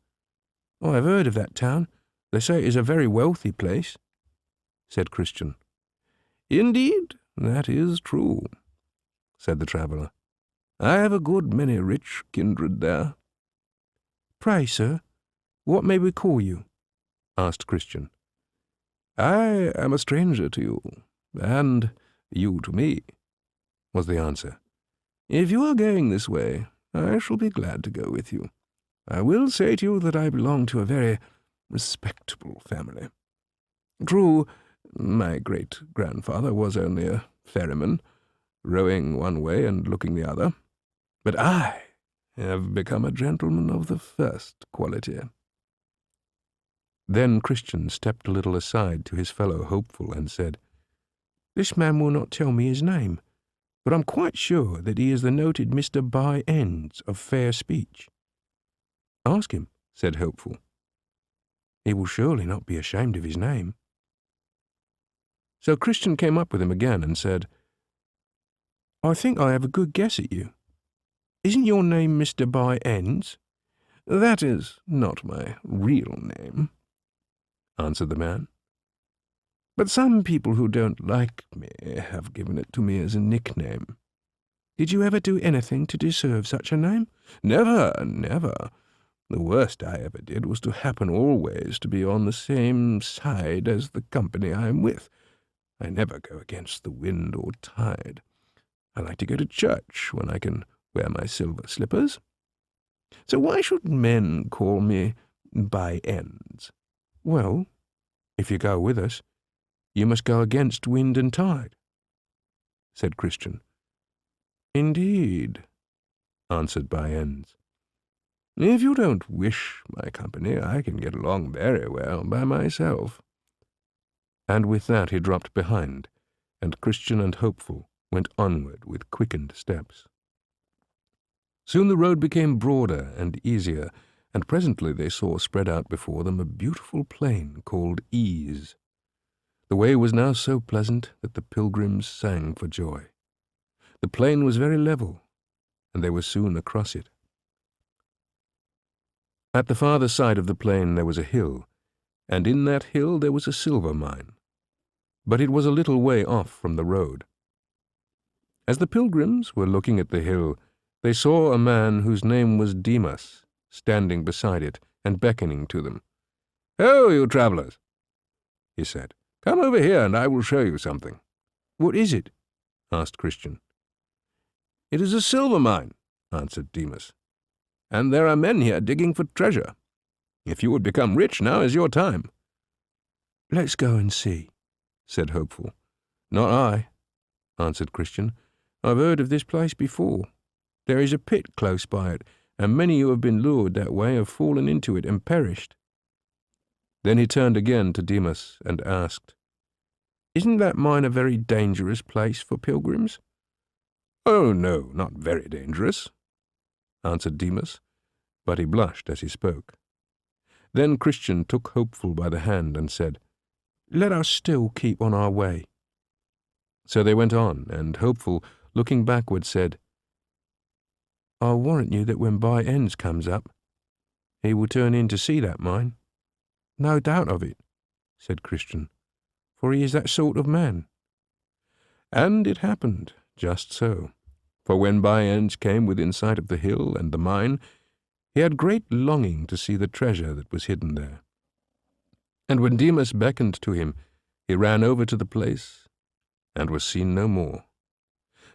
Oh, I've heard of that town. They say it is a very wealthy place, said Christian. Indeed, that is true, said the traveller. I have a good many rich kindred there. Pray, sir, what may we call you? Asked Christian. I am a stranger to you, and you to me, was the answer. If you are going this way, I shall be glad to go with you. I will say to you that I belong to a very respectable family. True, my great-grandfather was only a ferryman, rowing one way and looking the other, but I have become a gentleman of the first quality. Then Christian stepped a little aside to his fellow Hopeful and said, This man will not tell me his name, but I'm quite sure that he is the noted Mr. By-Ends of Fair Speech. Ask him, said Hopeful. He will surely not be ashamed of his name. So Christian came up with him again and said, I think I have a good guess at you. Isn't your name Mr. By-Ends? That is not my real name, answered the man. But some people who don't like me have given it to me as a nickname. Did you ever do anything to deserve such a name? Never, never. The worst I ever did was to happen always to be on the same side as the company I am with. I never go against the wind or tide. I like to go to church when I can wear my silver slippers. So why should men call me By-Ends? Well, if you go with us, you must go against wind and tide, said Christian. Indeed, answered By-Ends. If you don't wish my company, I can get along very well by myself. And with that he dropped behind, and Christian and Hopeful went onward with quickened steps. Soon the road became broader and easier, and presently they saw spread out before them a beautiful plain called Ease. The way was now so pleasant that the pilgrims sang for joy. The plain was very level, and they were soon across it. At the farther side of the plain there was a hill, and in that hill there was a silver mine, but it was a little way off from the road. As the pilgrims were looking at the hill, they saw a man whose name was Demas standing beside it and beckoning to them. "Ho, you travellers," he said. "Come over here and I will show you something." "What is it?" asked Christian. "It is a silver mine," answered Demas, "and there are men here digging for treasure. If you would become rich, now is your time." "Let's go and see," said Hopeful. "Not I," answered Christian. "I've heard of this place before. There is a pit close by it, and many who have been lured that way have fallen into it and perished." Then he turned again to Demas and asked, "Isn't that mine a very dangerous place for pilgrims?" "Oh, no, not very dangerous," answered Demas, but he blushed as he spoke. Then Christian took Hopeful by the hand and said, "Let us still keep on our way." So they went on, and Hopeful, looking backward, said, "I'll warrant you that when By Ends comes up, he will turn in to see that mine." "No doubt of it," said Christian, "for he is that sort of man." And it happened just so, for when By Ends came within sight of the hill and the mine, he had great longing to see the treasure that was hidden there. And when Demas beckoned to him, he ran over to the place and was seen no more.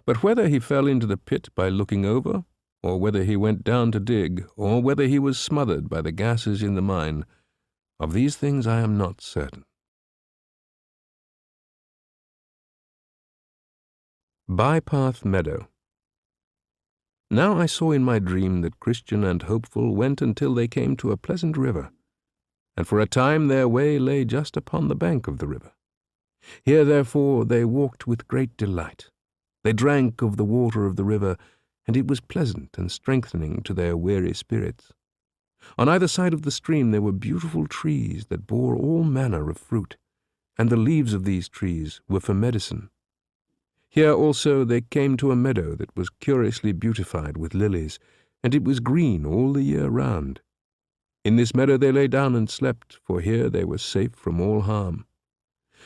But whether he fell into the pit by looking over, or whether he went down to dig, or whether he was smothered by the gases in the mine, of these things I am not certain. Bypath Meadow. Now I saw in my dream that Christian and Hopeful went until they came to a pleasant river, and for a time their way lay just upon the bank of the river. Here, therefore, they walked with great delight. They drank of the water of the river, and it was pleasant and strengthening to their weary spirits. On either side of the stream there were beautiful trees that bore all manner of fruit, and the leaves of these trees were for medicine. Here also they came to a meadow that was curiously beautified with lilies, and it was green all the year round. In this meadow they lay down and slept, for here they were safe from all harm.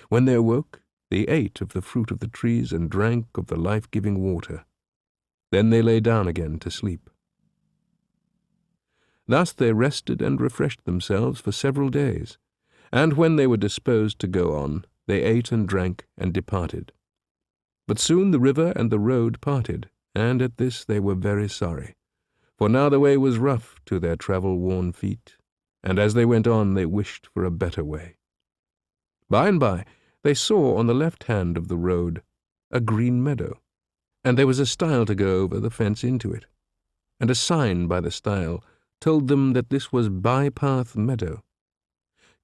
When they awoke, they ate of the fruit of the trees and drank of the life-giving water. Then they lay down again to sleep. Thus they rested and refreshed themselves for several days, and when they were disposed to go on, they ate and drank and departed. But soon the river and the road parted, and at this they were very sorry, for now the way was rough to their travel-worn feet, and as they went on they wished for a better way. By and by they saw on the left hand of the road a green meadow, and there was a stile to go over the fence into it, and a sign by the stile told them that this was Bypath Meadow.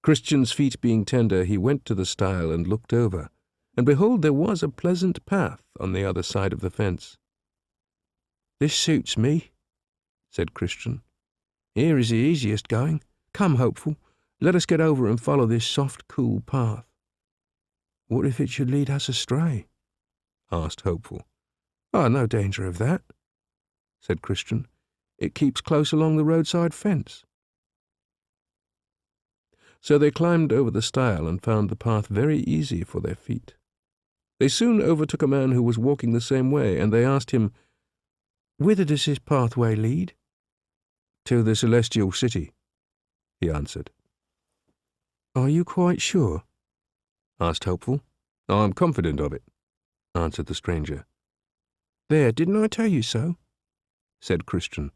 Christian's feet being tender, he went to the stile and looked over, and behold, there was a pleasant path on the other side of the fence. "This suits me," said Christian. "Here is the easiest going. Come, Hopeful, let us get over and follow this soft, cool path." "What if it should lead us astray?" asked Hopeful. "Oh, no danger of that," said Christian. "It keeps close along the roadside fence." So they climbed over the stile and found the path very easy for their feet. They soon overtook a man who was walking the same way, and they asked him, "Whither does this pathway lead?" "To the celestial city," he answered. "Are you quite sure?" asked Hopeful. "I am confident of it," answered the stranger. "There, didn't I tell you so?" said Christian.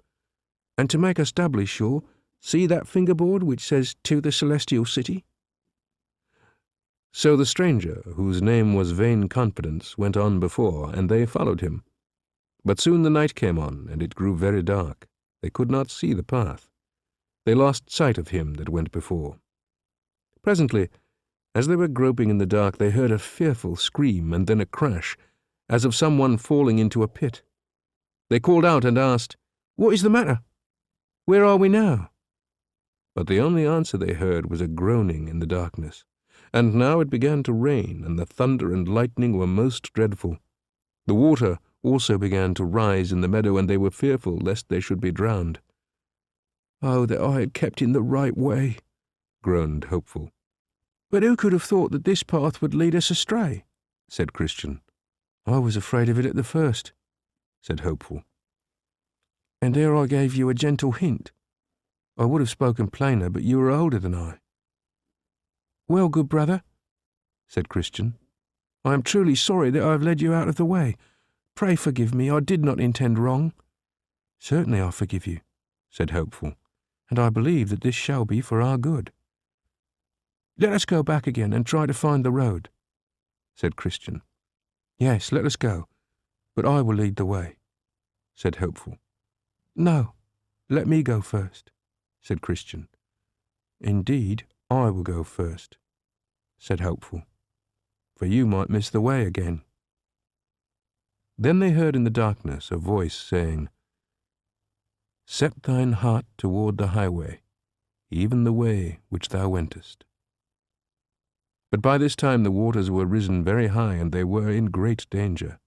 "And to make us doubly sure, see that fingerboard which says 'To the Celestial City'?" So the stranger, whose name was Vain Confidence, went on before, and they followed him. But soon the night came on, and it grew very dark. They could not see the path. They lost sight of him that went before. Presently, as they were groping in the dark, they heard a fearful scream and then a crash, as of someone falling into a pit. They called out and asked, "What is the matter? Where are we now?" But the only answer they heard was a groaning in the darkness. And now it began to rain, and the thunder and lightning were most dreadful. The water also began to rise in the meadow, and they were fearful lest they should be drowned. "Oh, that I had kept in the right way," groaned Hopeful. "But who could have thought that this path would lead us astray?" said Christian. "I was afraid of it at the first," said Hopeful. "And ere I gave you a gentle hint. I would have spoken plainer, but you are older than I." "Well, good brother," said Christian, "I am truly sorry that I have led you out of the way. Pray forgive me, I did not intend wrong." "Certainly I forgive you," said Hopeful, "and I believe that this shall be for our good." "Let us go back again and try to find the road," said Christian. "Yes, let us go, but I will lead the way," said Hopeful. "No, let me go first," said Christian. "Indeed, I will go first," said Hopeful, "for you might miss the way again." Then they heard in the darkness a voice saying, "Set thine heart toward the highway, even the way which thou wentest." But by this time the waters were risen very high, and they were in great danger.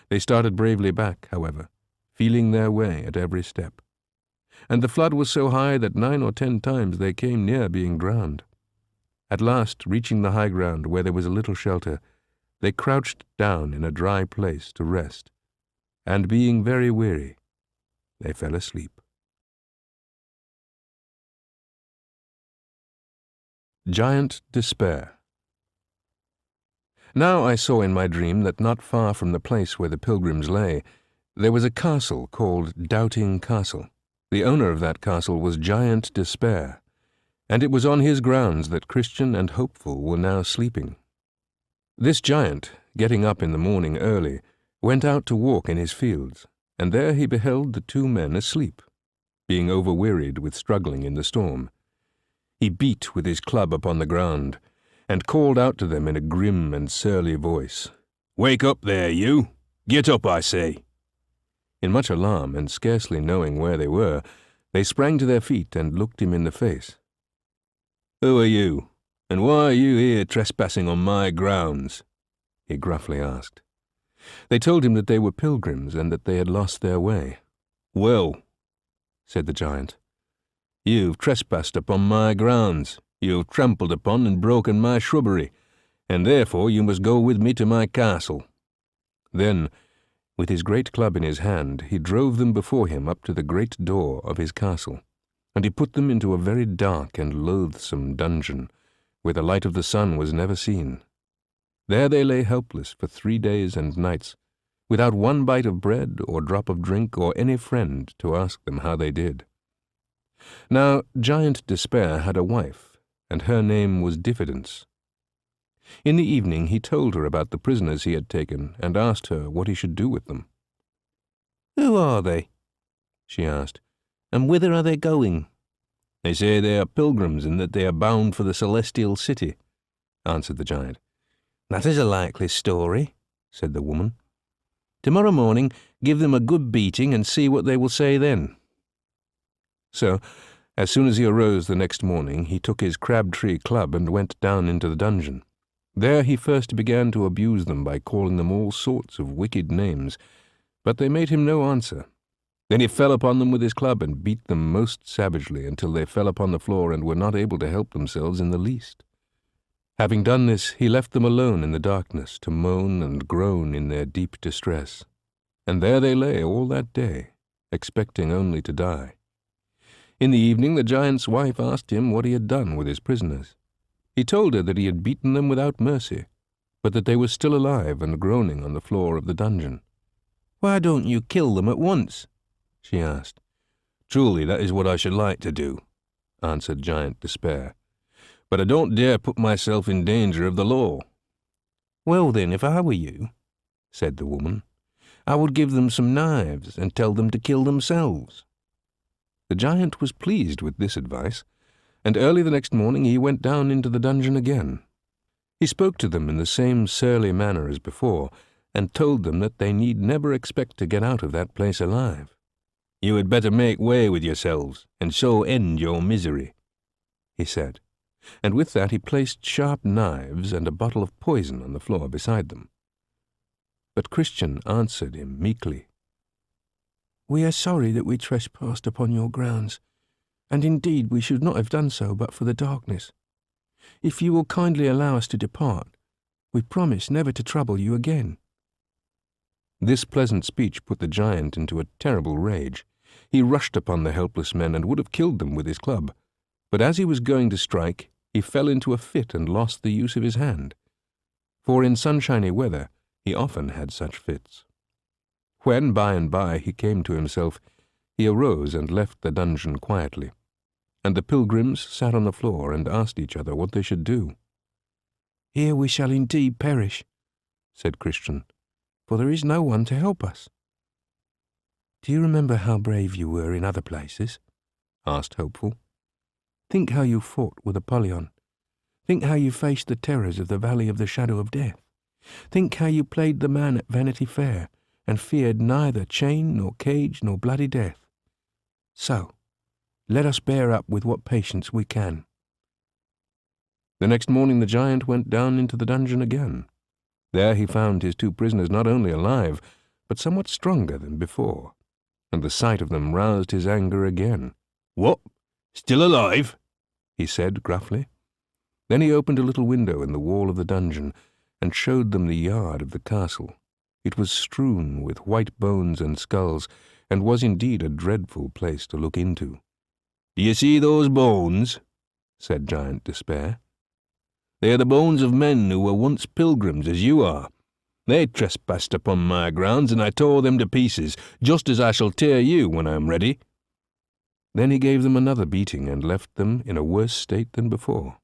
They started bravely back, however, feeling their way at every step. And the flood was so high that 9 or 10 times they came near being drowned. At last, reaching the high ground where there was a little shelter, they crouched down in a dry place to rest, and being very weary, they fell asleep. Giant Despair. Now I saw in my dream that not far from the place where the pilgrims lay, there was a castle called Doubting Castle. The owner of that castle was Giant Despair, and it was on his grounds that Christian and Hopeful were now sleeping. This giant, getting up in the morning early, went out to walk in his fields, and there he beheld the 2 men asleep, being overwearied with struggling in the storm. He beat with his club upon the ground, and called out to them in a grim and surly voice, "Wake up there, you! Get up, I say!" In much alarm, and scarcely knowing where they were, they sprang to their feet and looked him in the face. "Who are you, and why are you here trespassing on my grounds?" he gruffly asked. They told him that they were pilgrims, and that they had lost their way. "Well," said the giant, "you've trespassed upon my grounds. You've trampled upon and broken my shrubbery, and therefore you must go with me to my castle." Then, with his great club in his hand, he drove them before him up to the great door of his castle, and he put them into a very dark and loathsome dungeon, where the light of the sun was never seen. There they lay helpless for 3 days and nights, without one bite of bread or drop of drink or any friend to ask them how they did. Now Giant Despair had a wife, and her name was Diffidence. In the evening he told her about the prisoners he had taken, and asked her what he should do with them. "Who are they?" she asked, "and whither are they going?" "They say they are pilgrims, and that they are bound for the celestial city," answered the giant. "That is a likely story," said the woman. "Tomorrow morning give them a good beating, and see what they will say then." So, as soon as he arose the next morning, he took his crab-tree club and went down into the dungeon. There he first began to abuse them by calling them all sorts of wicked names, but they made him no answer. Then he fell upon them with his club and beat them most savagely until they fell upon the floor and were not able to help themselves in the least. Having done this, he left them alone in the darkness to moan and groan in their deep distress. And there they lay all that day, expecting only to die. In the evening the giant's wife asked him what he had done with his prisoners. He told her that he had beaten them without mercy, but that they were still alive and groaning on the floor of the dungeon. "Why don't you kill them at once?" she asked. "Truly, that is what I should like to do," answered Giant Despair, "but I don't dare put myself in danger of the law." "Well then, if I were you," said the woman, "I would give them some knives and tell them to kill themselves." The giant was pleased with this advice, and early the next morning he went down into the dungeon again. He spoke to them in the same surly manner as before, and told them that they need never expect to get out of that place alive. "You had better make way with yourselves, and so end your misery," he said, and with that he placed sharp knives and a bottle of poison on the floor beside them. But Christian answered him meekly, "We are sorry that we trespassed upon your grounds, and indeed we should not have done so but for the darkness. If you will kindly allow us to depart, we promise never to trouble you again." This pleasant speech put the giant into a terrible rage. He rushed upon the helpless men and would have killed them with his club. But as he was going to strike, he fell into a fit and lost the use of his hand. For in sunshiny weather he often had such fits. When by and by he came to himself, he arose and left the dungeon quietly. And the pilgrims sat on the floor and asked each other what they should do. "Here we shall indeed perish," said Christian, "for there is no one to help us." "Do you remember how brave you were in other places?" asked Hopeful. "Think how you fought with Apollyon. Think how you faced the terrors of the Valley of the Shadow of Death. Think how you played the man at Vanity Fair and feared neither chain nor cage nor bloody death. So, let us bear up with what patience we can." The next morning the giant went down into the dungeon again. There he found his two prisoners not only alive, but somewhat stronger than before, and the sight of them roused his anger again. "What? Still alive?" he said gruffly. Then he opened a little window in the wall of the dungeon and showed them the yard of the castle. It was strewn with white bones and skulls, and was indeed a dreadful place to look into. "Do you see those bones?" said Giant Despair. "They are the bones of men who were once pilgrims as you are. They trespassed upon my grounds, and I tore them to pieces, just as I shall tear you when I am ready." Then he gave them another beating and left them in a worse state than before.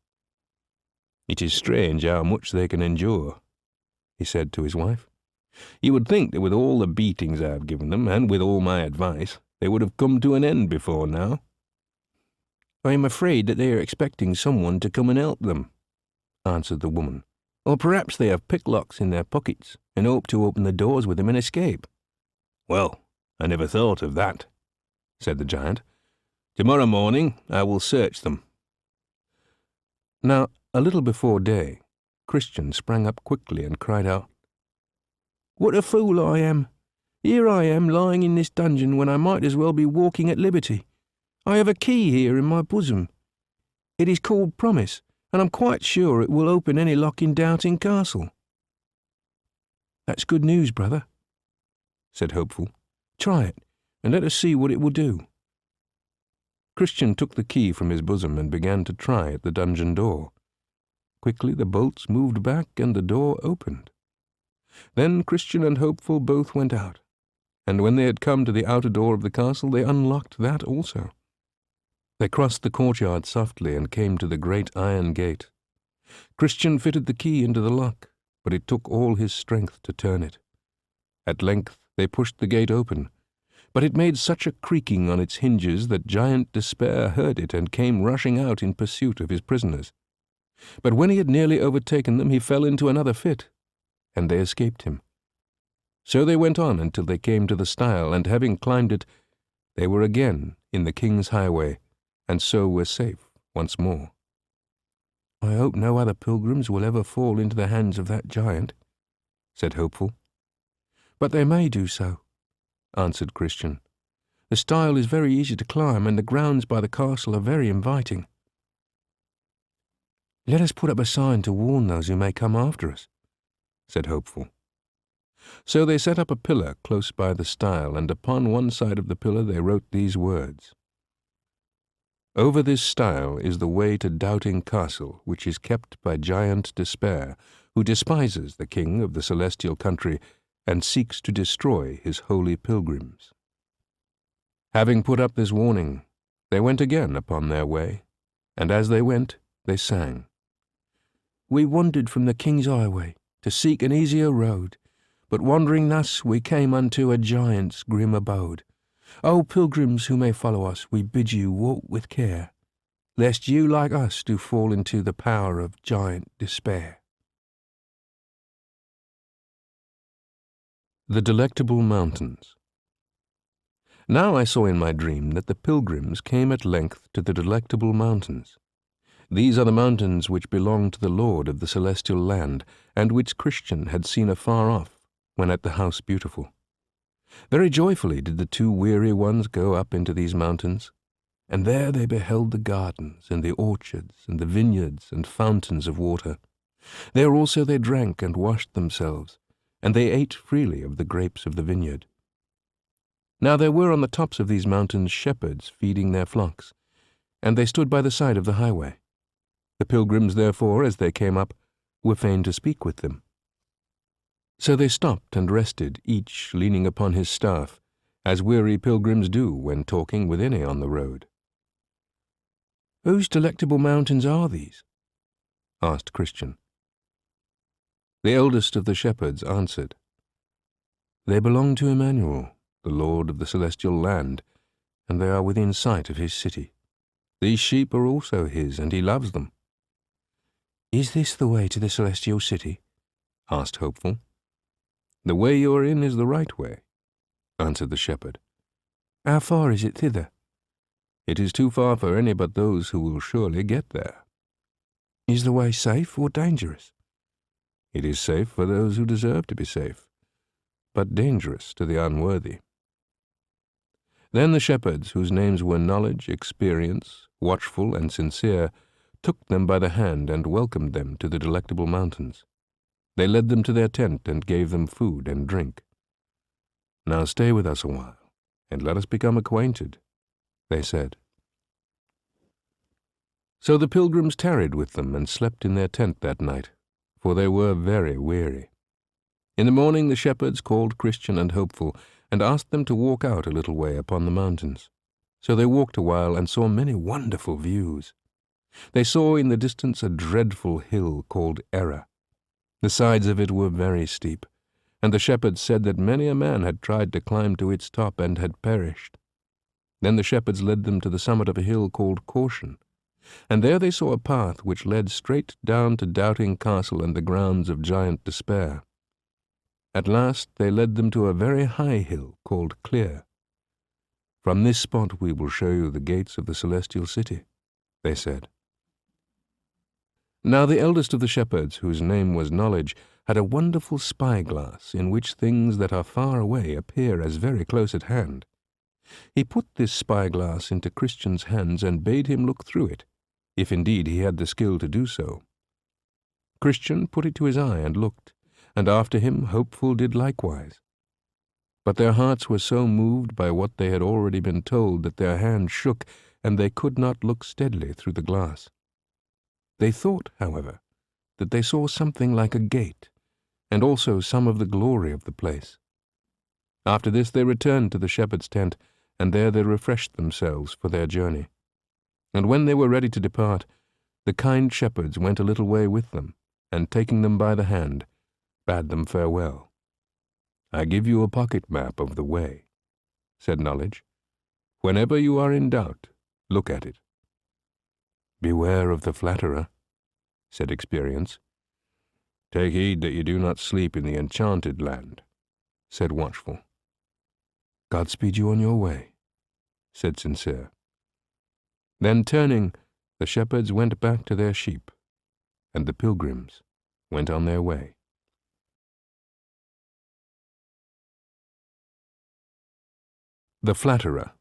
"It is strange how much they can endure," he said to his wife. "You would think that with all the beatings I have given them, and with all my advice, they would have come to an end before now." "I am afraid that they are expecting someone to come and help them," answered the woman. "Or perhaps they have picklocks in their pockets and hope to open the doors with them and escape." "Well, I never thought of that," said the giant. "Tomorrow morning I will search them." Now, a little before day, Christian sprang up quickly and cried out, "What a fool I am! Here I am lying in this dungeon when I might as well be walking at liberty. I have a key here in my bosom. It is called Promise, and I'm quite sure it will open any lock in Doubting Castle." "That's good news, brother," said Hopeful. "Try it, and let us see what it will do." Christian took the key from his bosom and began to try at the dungeon door. Quickly the bolts moved back and the door opened. Then Christian and Hopeful both went out, and when they had come to the outer door of the castle, they unlocked that also. They crossed the courtyard softly and came to the great iron gate. Christian fitted the key into the lock, but it took all his strength to turn it. At length they pushed the gate open, but it made such a creaking on its hinges that Giant Despair heard it and came rushing out in pursuit of his prisoners. But when he had nearly overtaken them, he fell into another fit, and they escaped him. So they went on until they came to the stile, and having climbed it, they were again in the king's highway, and so were safe once more. "I hope no other pilgrims will ever fall into the hands of that giant," said Hopeful. "But they may do so," answered Christian. "The stile is very easy to climb, and the grounds by the castle are very inviting." "Let us put up a sign to warn those who may come after us," said Hopeful. So they set up a pillar close by the stile, and upon one side of the pillar they wrote these words: "Over this stile is the way to Doubting Castle, which is kept by Giant Despair, who despises the king of the celestial country and seeks to destroy his holy pilgrims." Having put up this warning, they went again upon their way, and as they went, they sang: "We wandered from the king's highway to seek an easier road, but wandering thus we came unto a giant's grim abode. O pilgrims who may follow us, we bid you walk with care, lest you like us do fall into the power of Giant Despair." The Delectable Mountains. Now I saw in my dream that the pilgrims came at length to the Delectable Mountains. These are the mountains which belong to the Lord of the celestial land, and which Christian had seen afar off, when at the House Beautiful. Very joyfully did the two weary ones go up into these mountains, and there they beheld the gardens and the orchards and the vineyards and fountains of water. There also they drank and washed themselves, and they ate freely of the grapes of the vineyard. Now there were on the tops of these mountains shepherds feeding their flocks, and they stood by the side of the highway. The pilgrims, therefore, as they came up, were fain to speak with them. So they stopped and rested, each leaning upon his staff, as weary pilgrims do when talking with any on the road. "Whose delectable mountains are these?" asked Christian. The eldest of the shepherds answered, "They belong to Emmanuel, the Lord of the celestial land, and they are within sight of his city. These sheep are also his, and he loves them." "Is this the way to the celestial city?" asked Hopeful. "The way you are in is the right way," answered the shepherd. "How far is it thither?" "It is too far for any but those who will surely get there." "Is the way safe or dangerous?" "It is safe for those who deserve to be safe, but dangerous to the unworthy." Then the shepherds, whose names were Knowledge, Experience, Watchful, and Sincere, took them by the hand and welcomed them to the delectable mountains. They led them to their tent and gave them food and drink. "Now stay with us a while, and let us become acquainted," they said. So the pilgrims tarried with them and slept in their tent that night, for they were very weary. In the morning the shepherds called Christian and Hopeful, and asked them to walk out a little way upon the mountains. So they walked a while and saw many wonderful views. They saw in the distance a dreadful hill called Error. The sides of it were very steep, and the shepherds said that many a man had tried to climb to its top and had perished. Then the shepherds led them to the summit of a hill called Caution, and there they saw a path which led straight down to Doubting Castle and the grounds of Giant Despair. At last they led them to a very high hill called Clear. "From this spot we will show you the gates of the celestial city," they said. Now the eldest of the shepherds, whose name was Knowledge, had a wonderful spyglass in which things that are far away appear as very close at hand. He put this spyglass into Christian's hands and bade him look through it, if indeed he had the skill to do so. Christian put it to his eye and looked, and after him Hopeful did likewise. But their hearts were so moved by what they had already been told that their hands shook, and they could not look steadily through the glass. They thought, however, that they saw something like a gate, and also some of the glory of the place. After this they returned to the shepherd's tent, and there they refreshed themselves for their journey. And when they were ready to depart, the kind shepherds went a little way with them, and taking them by the hand, bade them farewell. "I give you a pocket map of the way," said Knowledge. "Whenever you are in doubt, look at it." "Beware of the flatterer," said Experience. "Take heed that you do not sleep in the enchanted land," said Watchful. "God speed you on your way," said Sincere. Then turning, the shepherds went back to their sheep, and the pilgrims went on their way. The Flatterer.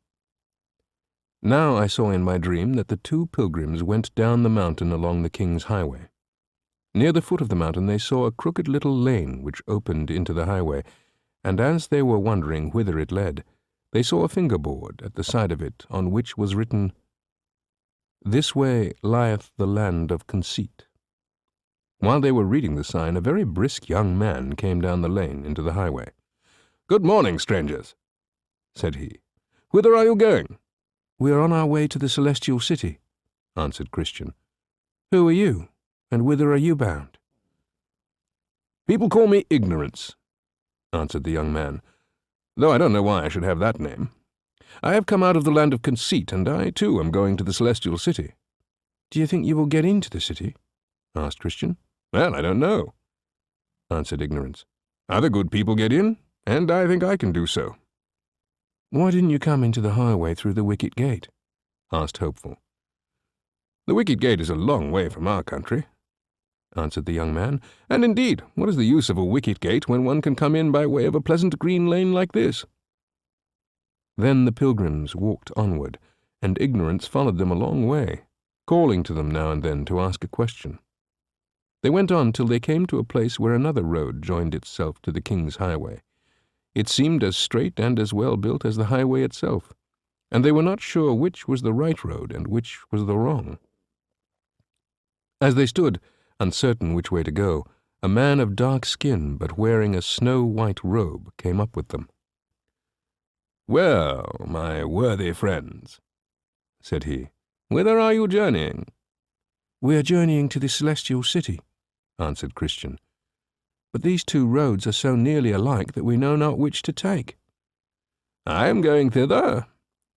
Now I saw in my dream that the two pilgrims went down the mountain along the king's highway. Near the foot of the mountain they saw a crooked little lane which opened into the highway, and as they were wondering whither it led, they saw a fingerboard at the side of it on which was written, "This way lieth the land of conceit." While they were reading the sign, a very brisk young man came down the lane into the highway. "Good morning, strangers," said he. "Whither are you going?" "We are on our way to the celestial city," answered Christian. "Who are you, and whither are you bound?" "People call me Ignorance," answered the young man, "though I don't know why I should have that name. I have come out of the land of conceit, and I, too, am going to the celestial city." "Do you think you will get into the city?" asked Christian. "Well, I don't know," answered Ignorance. "Other good people get in, and I think I can do so." "Why didn't you come into the highway through the wicket gate?" asked Hopeful. "The wicket gate is a long way from our country." answered the young man. "And indeed, what is the use of a wicket gate when one can come in by way of a pleasant green lane like this?" Then the pilgrims walked onward, and ignorance followed them a long way, calling to them now and then to ask a question. They went on till they came to a place where another road joined itself to the king's highway. It seemed as straight and as well built as the highway itself, and they were not sure which was the right road and which was the wrong. As they stood, uncertain which way to go, a man of dark skin but wearing a snow-white robe came up with them. "Well, my worthy friends," said he, "whither are you journeying?" "We are journeying to the celestial city," answered Christian. "But these two roads are so nearly alike that we know not which to take." "I am going thither,"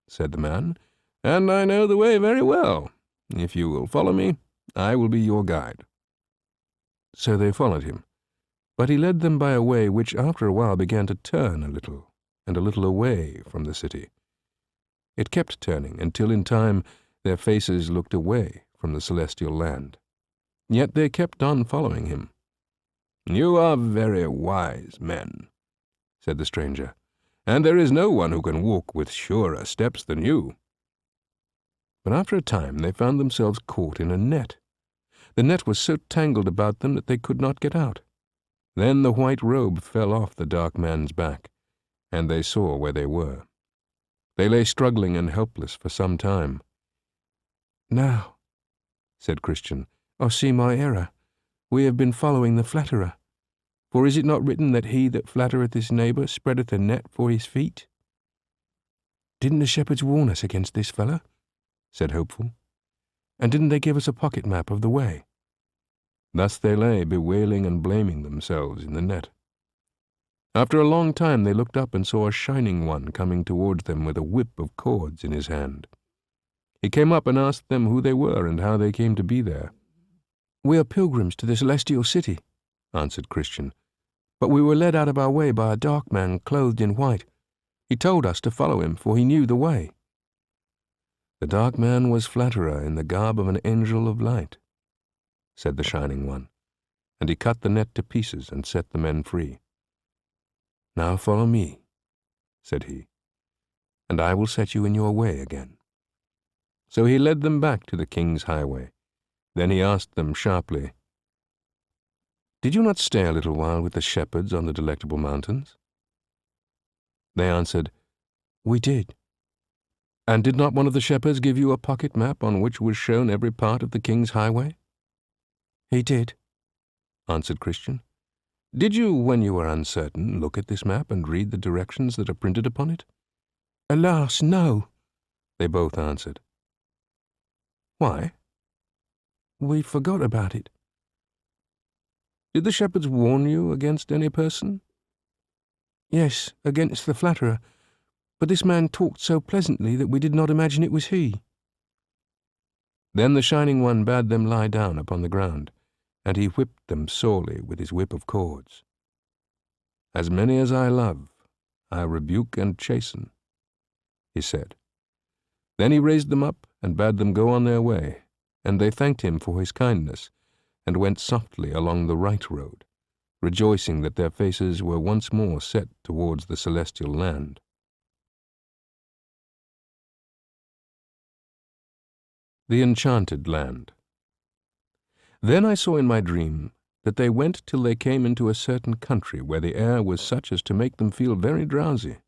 said the man, "and I know the way very well. If you will follow me, I will be your guide." So they followed him, but he led them by a way which after a while began to turn a little and a little away from the city. It kept turning until in time their faces looked away from the celestial land. Yet they kept on following him. "You are very wise men," said the stranger, "and there is no one who can walk with surer steps than you." But after a time they found themselves caught in a net. The net was so tangled about them that they could not get out. Then the white robe fell off the dark man's back, and they saw where they were. They lay struggling and helpless for some time. "Now," said Christian, "I see my error. We have been following the flatterer. For is it not written that he that flattereth his neighbour spreadeth a net for his feet?" "Didn't the shepherds warn us against this fellow?" said Hopeful. "And didn't they give us a pocket map of the way?" Thus they lay, bewailing and blaming themselves in the net. After a long time they looked up and saw a shining one coming towards them with a whip of cords in his hand. He came up and asked them who they were and how they came to be there. "We are pilgrims to the celestial city," answered Christian, "but we were led out of our way by a dark man clothed in white. He told us to follow him, for he knew the way." "The dark man was flatterer in the garb of an angel of light," said the shining one, and he cut the net to pieces and set the men free. "Now follow me," said he, "and I will set you in your way again." So he led them back to the king's highway. Then he asked them sharply, "Did you not stay a little while with the shepherds on the Delectable Mountains?" They answered, "We did." "And did not one of the shepherds give you a pocket map on which was shown every part of the king's highway?" "He did," answered Christian. "Did you, when you were uncertain, look at this map and read the directions that are printed upon it?" "Alas, no," they both answered. "Why?" "We forgot about it." "Did the shepherds warn you against any person?" "Yes, against the flatterer, but this man talked so pleasantly that we did not imagine it was he." Then the Shining One bade them lie down upon the ground, and he whipped them sorely with his whip of cords. "As many as I love, I rebuke and chasten," he said. Then he raised them up and bade them go on their way, and they thanked him for his kindness, and went softly along the right road, rejoicing that their faces were once more set towards the celestial land. The Enchanted Land. Then I saw in my dream that they went till they came into a certain country where the air was such as to make them feel very drowsy.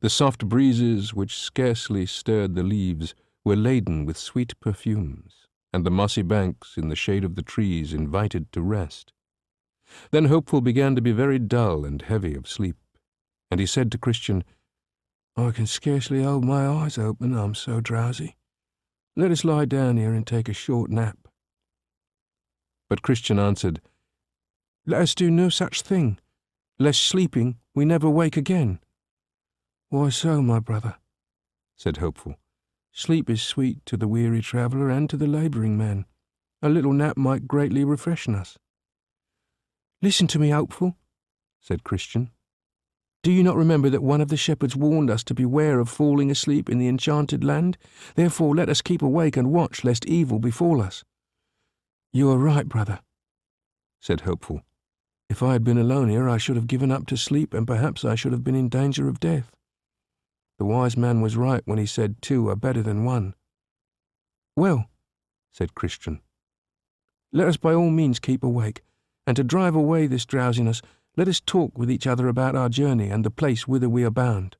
The soft breezes, which scarcely stirred the leaves, were laden with sweet perfumes, and the mossy banks in the shade of the trees invited to rest. Then Hopeful began to be very dull and heavy of sleep, and he said to Christian, "I can scarcely hold my eyes open, I'm so drowsy. Let us lie down here and take a short nap." But Christian answered, "Let us do no such thing, lest sleeping we never wake again." "Why so, my brother?" said Hopeful. "Sleep is sweet to the weary traveller and to the labouring man. A little nap might greatly refresh us." "Listen to me, Hopeful," said Christian. "Do you not remember that one of the shepherds warned us to beware of falling asleep in the enchanted land? Therefore let us keep awake and watch, lest evil befall us." "You are right, brother," said Hopeful. "If I had been alone here, I should have given up to sleep, and perhaps I should have been in danger of death. The wise man was right when he said 2 are better than 1. Well," said Christian, "let us by all means keep awake, and to drive away this drowsiness, let us talk with each other about our journey and the place whither we are bound."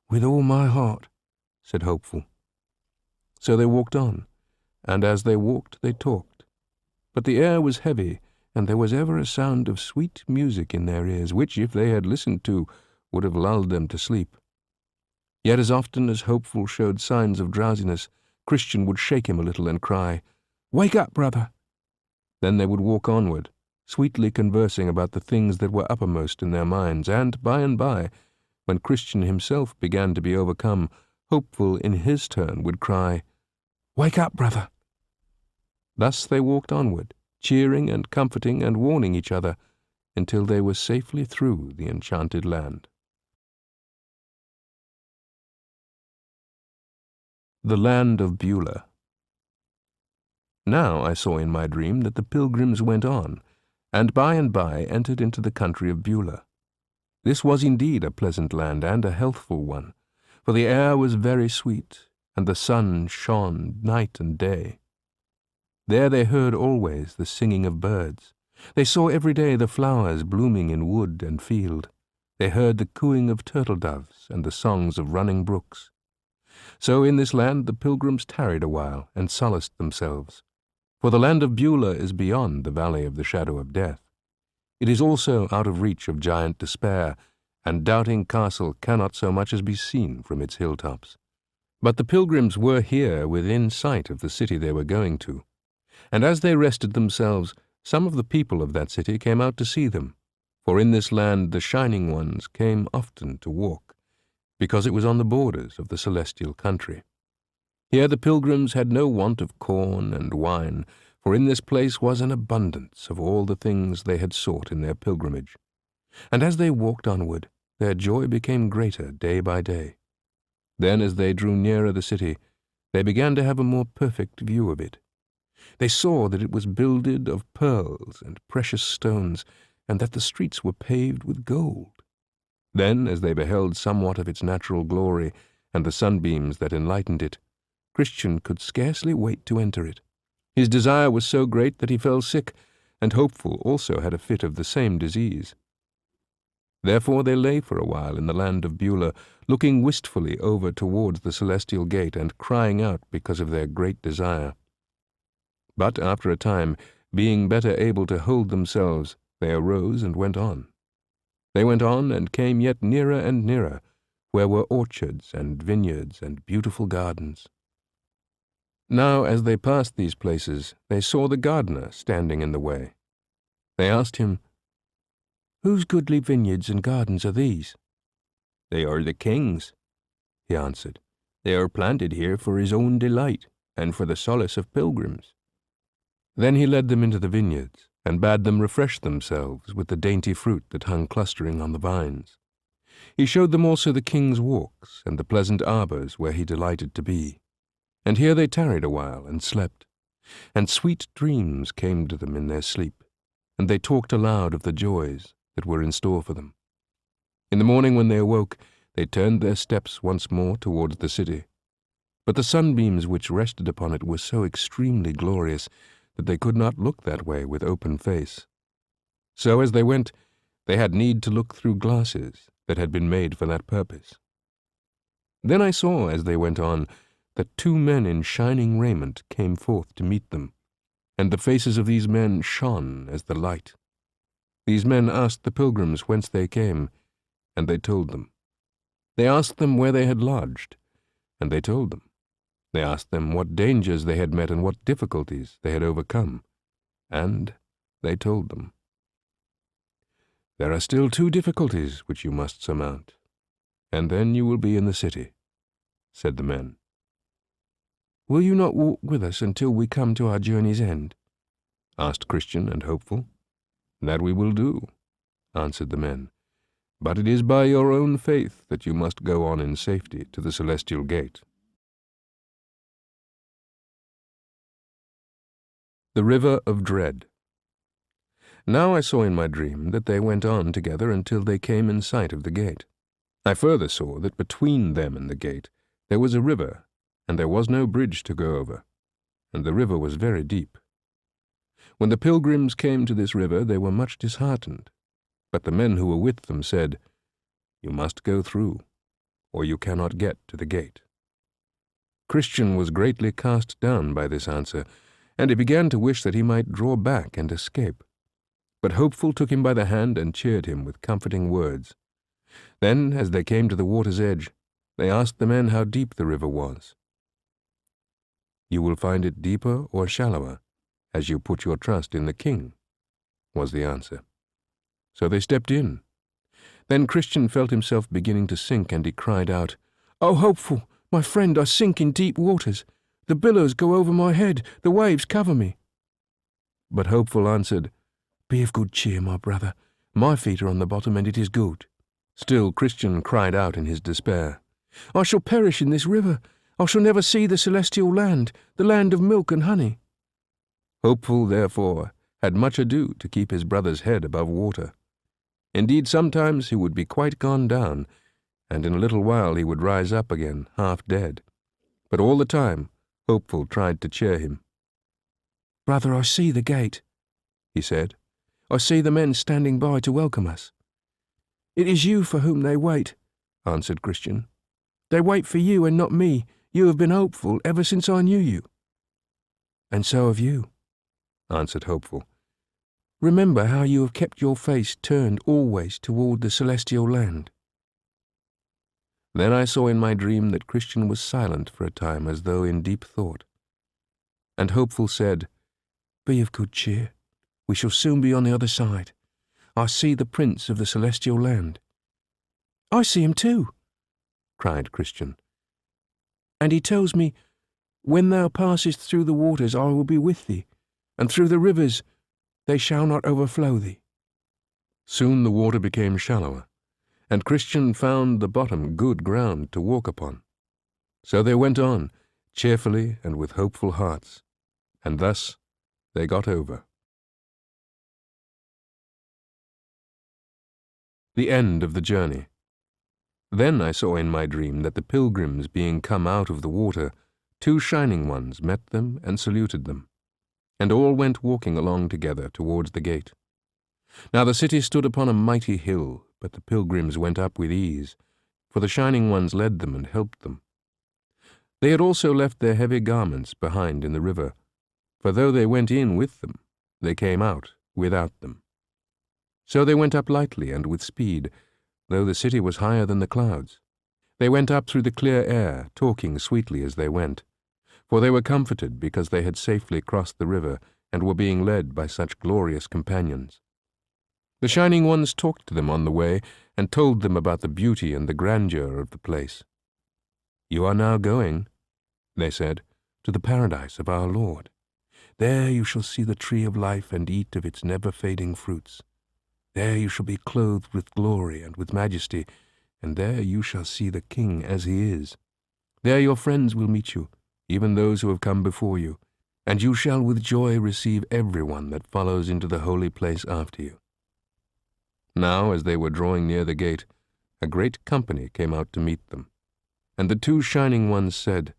"With all my heart," said Hopeful. So they walked on, and as they walked they talked. But the air was heavy, and there was ever a sound of sweet music in their ears, which, if they had listened to, would have lulled them to sleep. Yet as often as Hopeful showed signs of drowsiness, Christian would shake him a little and cry, "Wake up, brother!" Then they would walk onward, sweetly conversing about the things that were uppermost in their minds, and by, when Christian himself began to be overcome, Hopeful in his turn would cry, "Wake up, brother!" Thus they walked onward, cheering and comforting and warning each other, until they were safely through the enchanted land. The land of Beulah. Now I saw in my dream that the pilgrims went on, and by entered into the country of Beulah. This was indeed a pleasant land and a healthful one, for the air was very sweet, and the sun shone night and day. There they heard always the singing of birds. They saw every day the flowers blooming in wood and field. They heard the cooing of turtle-doves and the songs of running brooks. So in this land the pilgrims tarried a while and solaced themselves. For the land of Beulah is beyond the valley of the shadow of death. It is also out of reach of giant despair, and Doubting Castle cannot so much as be seen from its hilltops. But the pilgrims were here within sight of the city they were going to. And as they rested themselves, some of the people of that city came out to see them. For in this land the Shining Ones came often to walk, because it was on the borders of the celestial country. Here the pilgrims had no want of corn and wine, for in this place was an abundance of all the things they had sought in their pilgrimage. And as they walked onward, their joy became greater day by day. Then as they drew nearer the city, they began to have a more perfect view of it. They saw that it was builded of pearls and precious stones, and that the streets were paved with gold. Then, as they beheld somewhat of its natural glory and the sunbeams that enlightened it, Christian could scarcely wait to enter it. His desire was so great that he fell sick, and Hopeful also had a fit of the same disease. Therefore they lay for a while in the land of Beulah, looking wistfully over towards the celestial gate and crying out because of their great desire. But after a time, being better able to hold themselves, they arose and went on. They went on and came yet nearer and nearer, where were orchards and vineyards and beautiful gardens. Now as they passed these places, they saw the gardener standing in the way. They asked him, "Whose goodly vineyards and gardens are these?" "They are the king's," he answered. "They are planted here for his own delight, and for the solace of pilgrims." Then he led them into the vineyards, and bade them refresh themselves with the dainty fruit that hung clustering on the vines. He showed them also the king's walks, and the pleasant arbours where he delighted to be. And here they tarried a while and slept, and sweet dreams came to them in their sleep, and they talked aloud of the joys that were in store for them. In the morning when they awoke, they turned their steps once more towards the city. But the sunbeams which rested upon it were so extremely glorious that they could not look that way with open face. So as they went, they had need to look through glasses that had been made for that purpose. Then I saw, as they went on, that 2 men in shining raiment came forth to meet them, and the faces of these men shone as the light. These men asked the pilgrims whence they came, and they told them. They asked them where they had lodged, and they told them. They asked them what dangers they had met and what difficulties they had overcome, and they told them. "There are still 2 difficulties which you must surmount, and then you will be in the city," said the men. "Will you not walk with us until we come to our journey's end?" asked Christian and Hopeful. "That we will do," answered the men, "but it is by your own faith that you must go on in safety to the celestial gate." The River of Dread. Now I saw in my dream that they went on together until they came in sight of the gate. I further saw that between them and the gate there was a river, and there was no bridge to go over, and the river was very deep. When the pilgrims came to this river, they were much disheartened, but the men who were with them said, "You must go through, or you cannot get to the gate." Christian was greatly cast down by this answer, and he began to wish that he might draw back and escape. But Hopeful took him by the hand and cheered him with comforting words. Then, as they came to the water's edge, they asked the men how deep the river was. "You will find it deeper or shallower, as you put your trust in the king," was the answer. So they stepped in. Then Christian felt himself beginning to sink, and he cried out, "Oh, Hopeful, my friend, I sink in deep waters. The billows go over my head, the waves cover me." But Hopeful answered, "Be of good cheer, my brother. My feet are on the bottom, and it is good." Still Christian cried out in his despair, "I shall perish in this river. I shall never see the celestial land, the land of milk and honey." Hopeful, therefore, had much ado to keep his brother's head above water. Indeed, sometimes he would be quite gone down, and in a little while he would rise up again, half dead. But all the time, Hopeful tried to cheer him. "Brother, I see the gate," he said. "I see the men standing by to welcome us." "It is you for whom they wait," answered Christian. "They wait for you and not me. You have been hopeful ever since I knew you." "And so have you," answered Hopeful. "Remember how you have kept your face turned always toward the celestial land." Then I saw in my dream that Christian was silent for a time as though in deep thought. And Hopeful said, "Be of good cheer. We shall soon be on the other side. I see the Prince of the celestial land." "I see him too," cried Christian. "And he tells me, 'When thou passest through the waters, I will be with thee, and through the rivers, they shall not overflow thee.'" Soon the water became shallower, and Christian found the bottom good ground to walk upon. So they went on, cheerfully and with hopeful hearts, and thus they got over. The end of the journey. Then I saw in my dream that the pilgrims being come out of the water, two shining ones met them and saluted them, and all went walking along together towards the gate. Now the city stood upon a mighty hill, but the pilgrims went up with ease, for the shining ones led them and helped them. They had also left their heavy garments behind in the river, for though they went in with them, they came out without them. So they went up lightly and with speed, though the city was higher than the clouds. They went up through the clear air, talking sweetly as they went, for they were comforted because they had safely crossed the river and were being led by such glorious companions. The shining ones talked to them on the way and told them about the beauty and the grandeur of the place. "You are now going," they said, "to the paradise of our Lord. There you shall see the tree of life and eat of its never-fading fruits. There you shall be clothed with glory and with majesty, and there you shall see the King as he is. There your friends will meet you, even those who have come before you, and you shall with joy receive everyone that follows into the holy place after you." Now, as they were drawing near the gate, a great company came out to meet them. And the two shining ones said,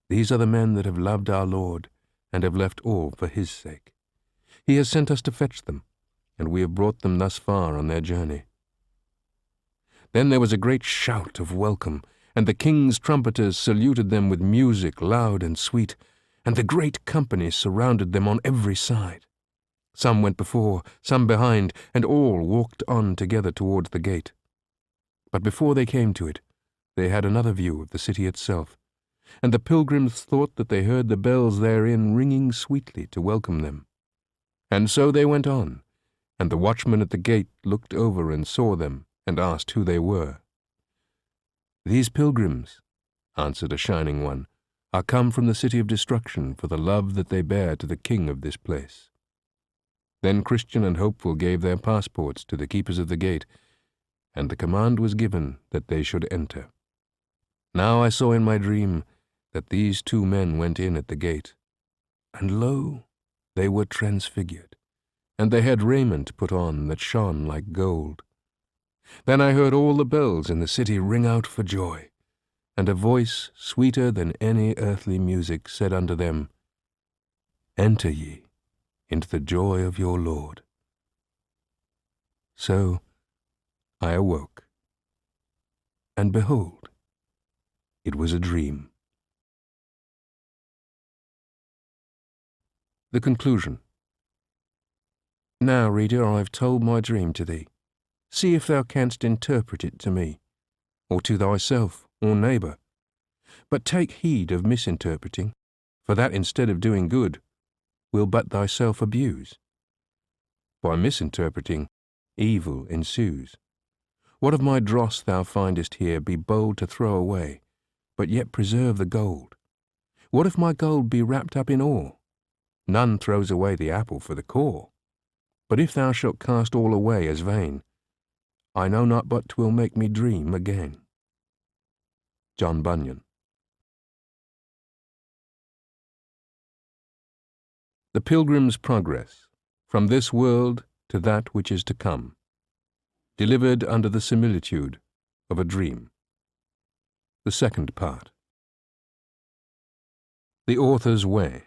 "These are the men that have loved our Lord, and have left all for his sake. He has sent us to fetch them, and we have brought them thus far on their journey." Then there was a great shout of welcome, and the king's trumpeters saluted them with music loud and sweet, and the great company surrounded them on every side. Some went before, some behind, and all walked on together towards the gate. But before they came to it, they had another view of the city itself, and the pilgrims thought that they heard the bells therein ringing sweetly to welcome them. And so they went on, and the watchman at the gate looked over and saw them, and asked who they were. "These pilgrims," answered a shining one, "are come from the city of destruction for the love that they bear to the king of this place." Then Christian and Hopeful gave their passports to the keepers of the gate, and the command was given that they should enter. Now I saw in my dream that these two men went in at the gate, and lo, they were transfigured, and they had raiment put on that shone like gold. Then I heard all the bells in the city ring out for joy, and a voice sweeter than any earthly music said unto them, Enter ye into the joy of your Lord. So I awoke, and behold, it was a dream. The conclusion. Now, reader, I have told my dream to thee. See if thou canst interpret it to me, or to thyself, or neighbour. But take heed of misinterpreting, for that instead of doing good, will but thyself abuse. By misinterpreting, evil ensues. What of my dross thou findest here, be bold to throw away, but yet preserve the gold. What if my gold be wrapped up in ore? None throws away the apple for the core. But if thou shalt cast all away as vain, I know not but 'twill make me dream again. John Bunyan. The Pilgrim's Progress, from this world to that which is to come, delivered under the similitude of a dream. The second part. The author's way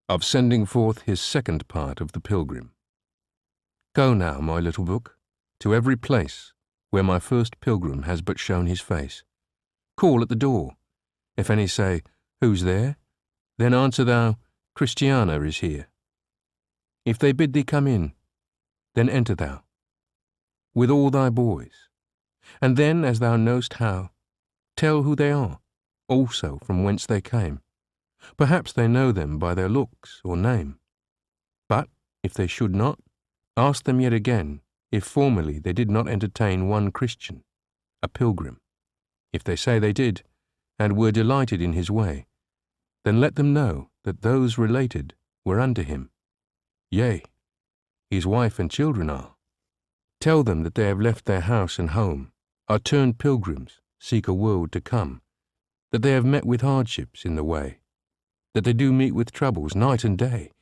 of sending forth his second part of the Pilgrim. Go now, my little book, to every place where my first pilgrim has but shown his face. Call at the door. If any say, Who's there? Then answer thou, Christiana is here. If they bid thee come in, then enter thou, with all thy boys. And then, as thou know'st how, tell who they are, also from whence they came. Perhaps they know them by their looks or name. But, if they should not, ask them yet again, if formerly they did not entertain one Christian, a pilgrim. If they say they did, and were delighted in his way, then let them know that those related were unto him. Yea, his wife and children are. Tell them that they have left their house and home, are turned pilgrims, seek a world to come, that they have met with hardships in the way, that they do meet with troubles night and day.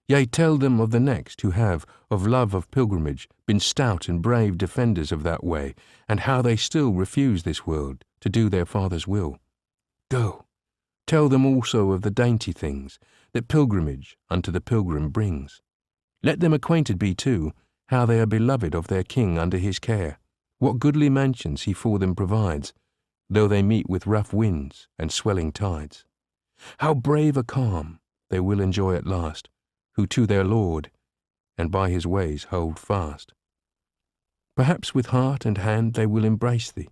Yea, tell them of the next who have, of love of pilgrimage, been stout and brave defenders of that way, and how they still refuse this world to do their Father's will. Go, tell them also of the dainty things that pilgrimage unto the pilgrim brings. Let them acquainted be too, how they are beloved of their King under his care, what goodly mansions he for them provides, though they meet with rough winds and swelling tides. How brave a calm they will enjoy at last, who to their Lord and by his ways hold fast. Perhaps with heart and hand they will embrace thee,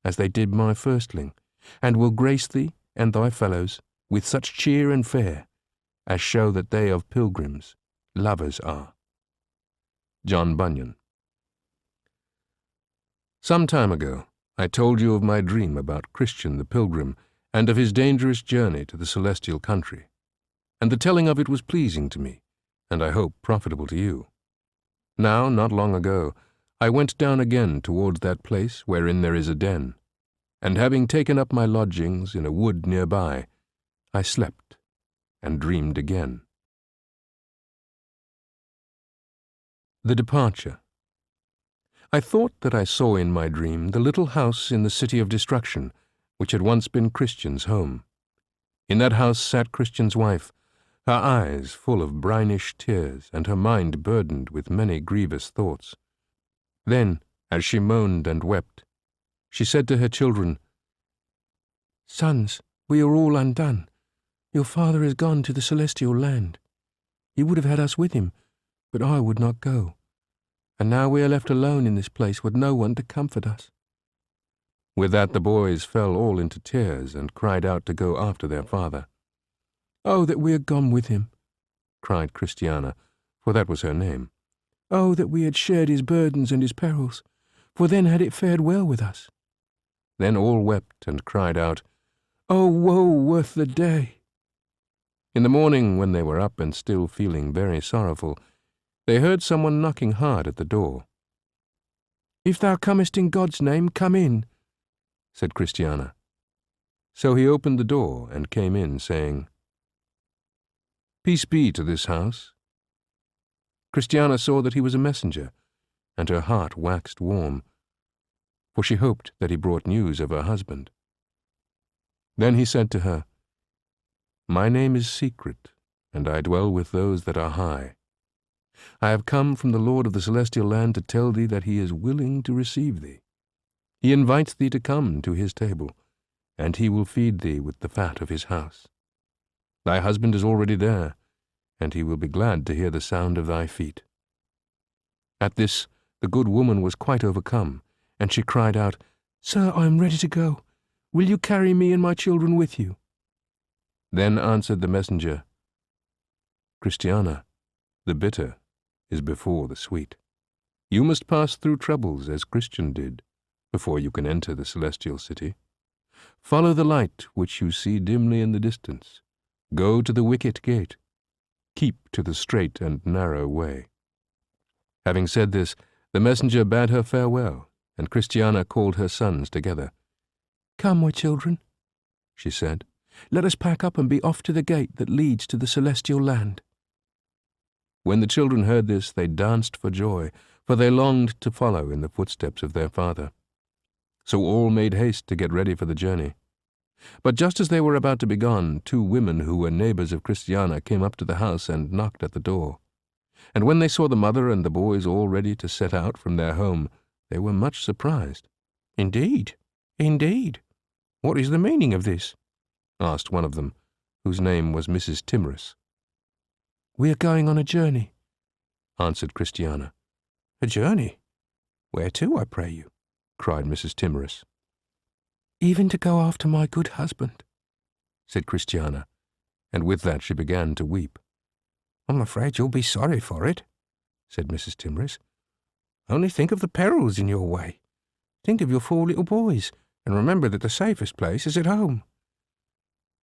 as they did my firstling, and will grace thee and thy fellows with such cheer and fare, as show that they of pilgrims lovers are. John Bunyan. Some time ago I told you of my dream about Christian the Pilgrim, and of his dangerous journey to the celestial country, and the telling of it was pleasing to me, and I hope profitable to you. Now, not long ago, I went down again towards that place wherein there is a den, and having taken up my lodgings in a wood near by, I slept and dreamed again. The Departure. I thought that I saw in my dream the little house in the city of destruction, which had once been Christian's home. In that house sat Christian's wife, her eyes full of brinish tears, and her mind burdened with many grievous thoughts. Then, as she moaned and wept, she said to her children, Sons, we are all undone. Your father is gone to the celestial land. He would have had us with him, but I would not go. And now we are left alone in this place with no one to comfort us. With that the boys fell all into tears and cried out to go after their father. Oh, that we had gone with him, cried Christiana, for that was her name. Oh, that we had shared his burdens and his perils, for then had it fared well with us. Then all wept and cried out, Oh, woe worth the day! In the morning, when they were up and still feeling very sorrowful, they heard someone knocking hard at the door. If thou comest in God's name, come in, said Christiana. So he opened the door and came in, saying, Peace be to this house. Christiana saw that he was a messenger, and her heart waxed warm, for she hoped that he brought news of her husband. Then he said to her, "My name is Secret, and I dwell with those that are high. I have come from the Lord of the celestial land to tell thee that he is willing to receive thee. He invites thee to come to his table, and he will feed thee with the fat of his house. Thy husband is already there, and he will be glad to hear the sound of thy feet." At this the good woman was quite overcome, and she cried out, "Sir, I am ready to go. Will you carry me and my children with you?" Then answered the messenger, "Christiana, the bitter is before the sweet. You must pass through troubles as Christian did, before you can enter the celestial city. Follow the light which you see dimly in the distance. Go to the wicket gate. Keep to the straight and narrow way." Having said this, the messenger bade her farewell, and Christiana called her sons together. "Come, my children," she said, "let us pack up and be off to the gate that leads to the celestial land." When the children heard this, they danced for joy, for they longed to follow in the footsteps of their father. So all made haste to get ready for the journey. But just as they were about to be gone, 2 women who were neighbors of Christiana came up to the house and knocked at the door. And when they saw the mother and the boys all ready to set out from their home, they were much surprised. "Indeed, indeed, what is the meaning of this?" asked one of them, whose name was Mrs. Timorous. "We are going on a journey," answered Christiana. "A journey? Where to, I pray you?" cried Mrs. Timorous. "Even to go after my good husband," said Christiana, and with that she began to weep. "I'm afraid you'll be sorry for it," said Mrs. Timorous. "Only think of the perils in your way. Think of your 4 little boys, and remember that the safest place is at home."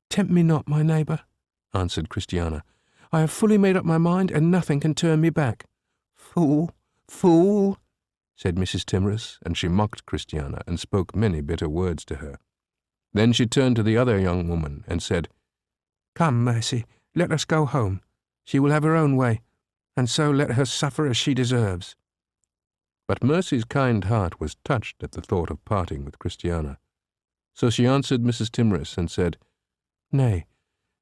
"Tempt me not, my neighbour," answered Christiana. "I have fully made up my mind, and nothing can turn me back." "Fool, fool," said Mrs. Timorous, and she mocked Christiana and spoke many bitter words to her. Then she turned to the other young woman and said, "Come, Mercy, let us go home. She will have her own way, and so let her suffer as she deserves." But Mercy's kind heart was touched at the thought of parting with Christiana. So she answered Mrs. Timorous and said, "Nay,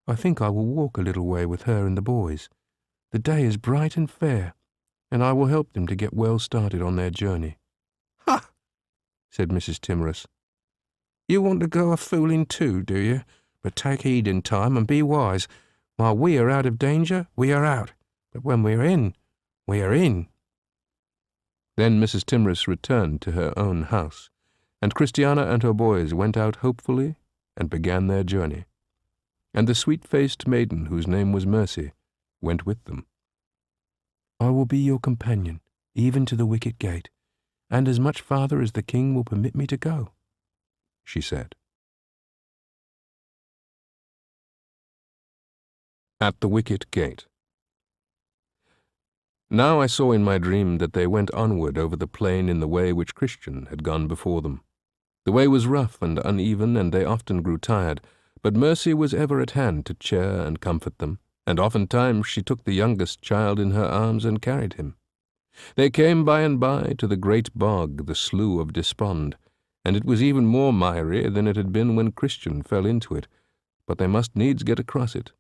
I think I will walk a little way with her and the boys. The day is bright and fair, and I will help them to get well started on their journey." "Ha!" said Mrs. Timorous. "You want to go a-fooling too, do you? But take heed in time and be wise. While we are out of danger, we are out, but when we are in, we are in." Then Mrs. Timorous returned to her own house, and Christiana and her boys went out hopefully and began their journey. And the sweet-faced maiden, whose name was Mercy, went with them. "I will be your companion, even to the wicket gate, and as much farther as the king will permit me to go," she said. At the wicket gate. Now I saw in my dream that they went onward over the plain in the way which Christian had gone before them. The way was rough and uneven, and they often grew tired, but Mercy was ever at hand to cheer and comfort them, and oftentimes she took the youngest child in her arms and carried him. They came by and by to the great bog, the Slough of Despond, and it was even more miry than it had been when Christian fell into it, but they must needs get across it,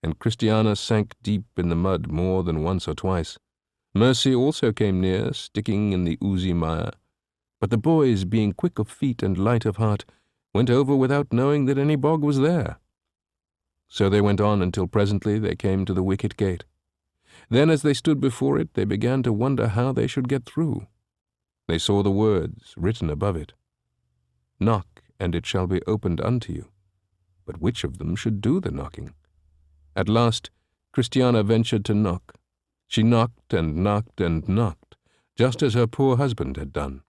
and Christiana sank deep in the mud more than once or twice. Mercy also came near, sticking in the oozy mire, but the boys, being quick of feet and light of heart, went over without knowing that any bog was there. So they went on until presently they came to the wicket gate. Then as they stood before it, they began to wonder how they should get through. They saw the words written above it, "Knock, and it shall be opened unto you." But which of them should do the knocking? At last Christiana ventured to knock. She knocked and knocked and knocked, just as her poor husband had done.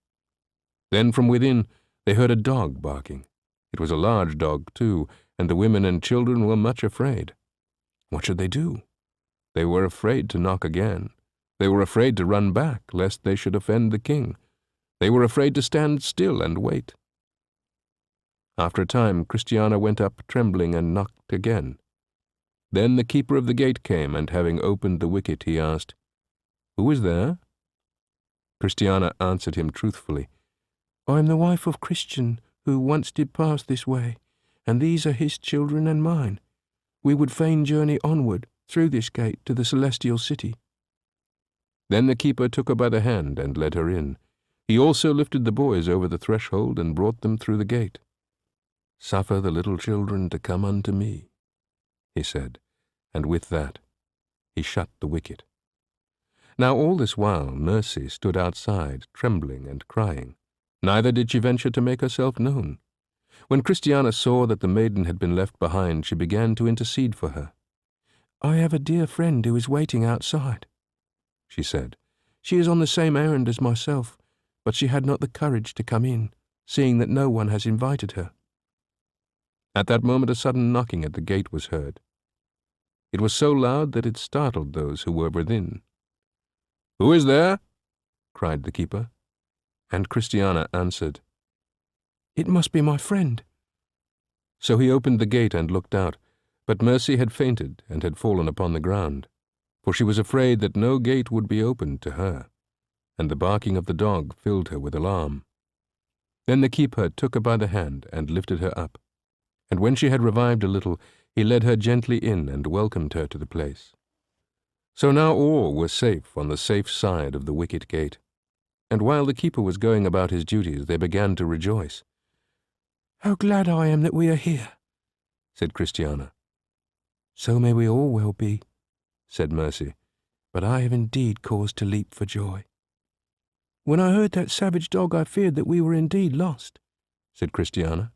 Then from within they heard a dog barking. It was a large dog, too, and the women and children were much afraid. What should they do? They were afraid to knock again. They were afraid to run back, lest they should offend the king. They were afraid to stand still and wait. After a time, Christiana went up trembling and knocked again. Then the keeper of the gate came, and having opened the wicket, he asked, Who is there? Christiana answered him truthfully. I am the wife of Christian, who once did pass this way, and these are his children and mine. We would fain journey onward, through this gate, to the celestial city. Then the keeper took her by the hand and led her in. He also lifted the boys over the threshold and brought them through the gate. Suffer the little children to come unto me, he said, and with that he shut the wicket. Now all this while Mercy stood outside, trembling and crying. Neither did she venture to make herself known. When Christiana saw that the maiden had been left behind, she began to intercede for her. I have a dear friend who is waiting outside, she said. She is on the same errand as myself, but she had not the courage to come in, seeing that no one has invited her. At that moment a sudden knocking at the gate was heard. It was so loud that it startled those who were within. "Who is there?" cried the keeper. And Christiana answered, It must be my friend. So he opened the gate and looked out, but Mercy had fainted and had fallen upon the ground, for she was afraid that no gate would be opened to her, and the barking of the dog filled her with alarm. Then the keeper took her by the hand and lifted her up, and when she had revived a little, he led her gently in and welcomed her to the place. So now all were safe on the safe side of the wicket gate, and while the keeper was going about his duties, they began to rejoice. How glad I am that we are here, said Christiana. So may we all well be, said Mercy, but I have indeed cause to leap for joy. When I heard that savage dog, I feared that we were indeed lost, said Christiana.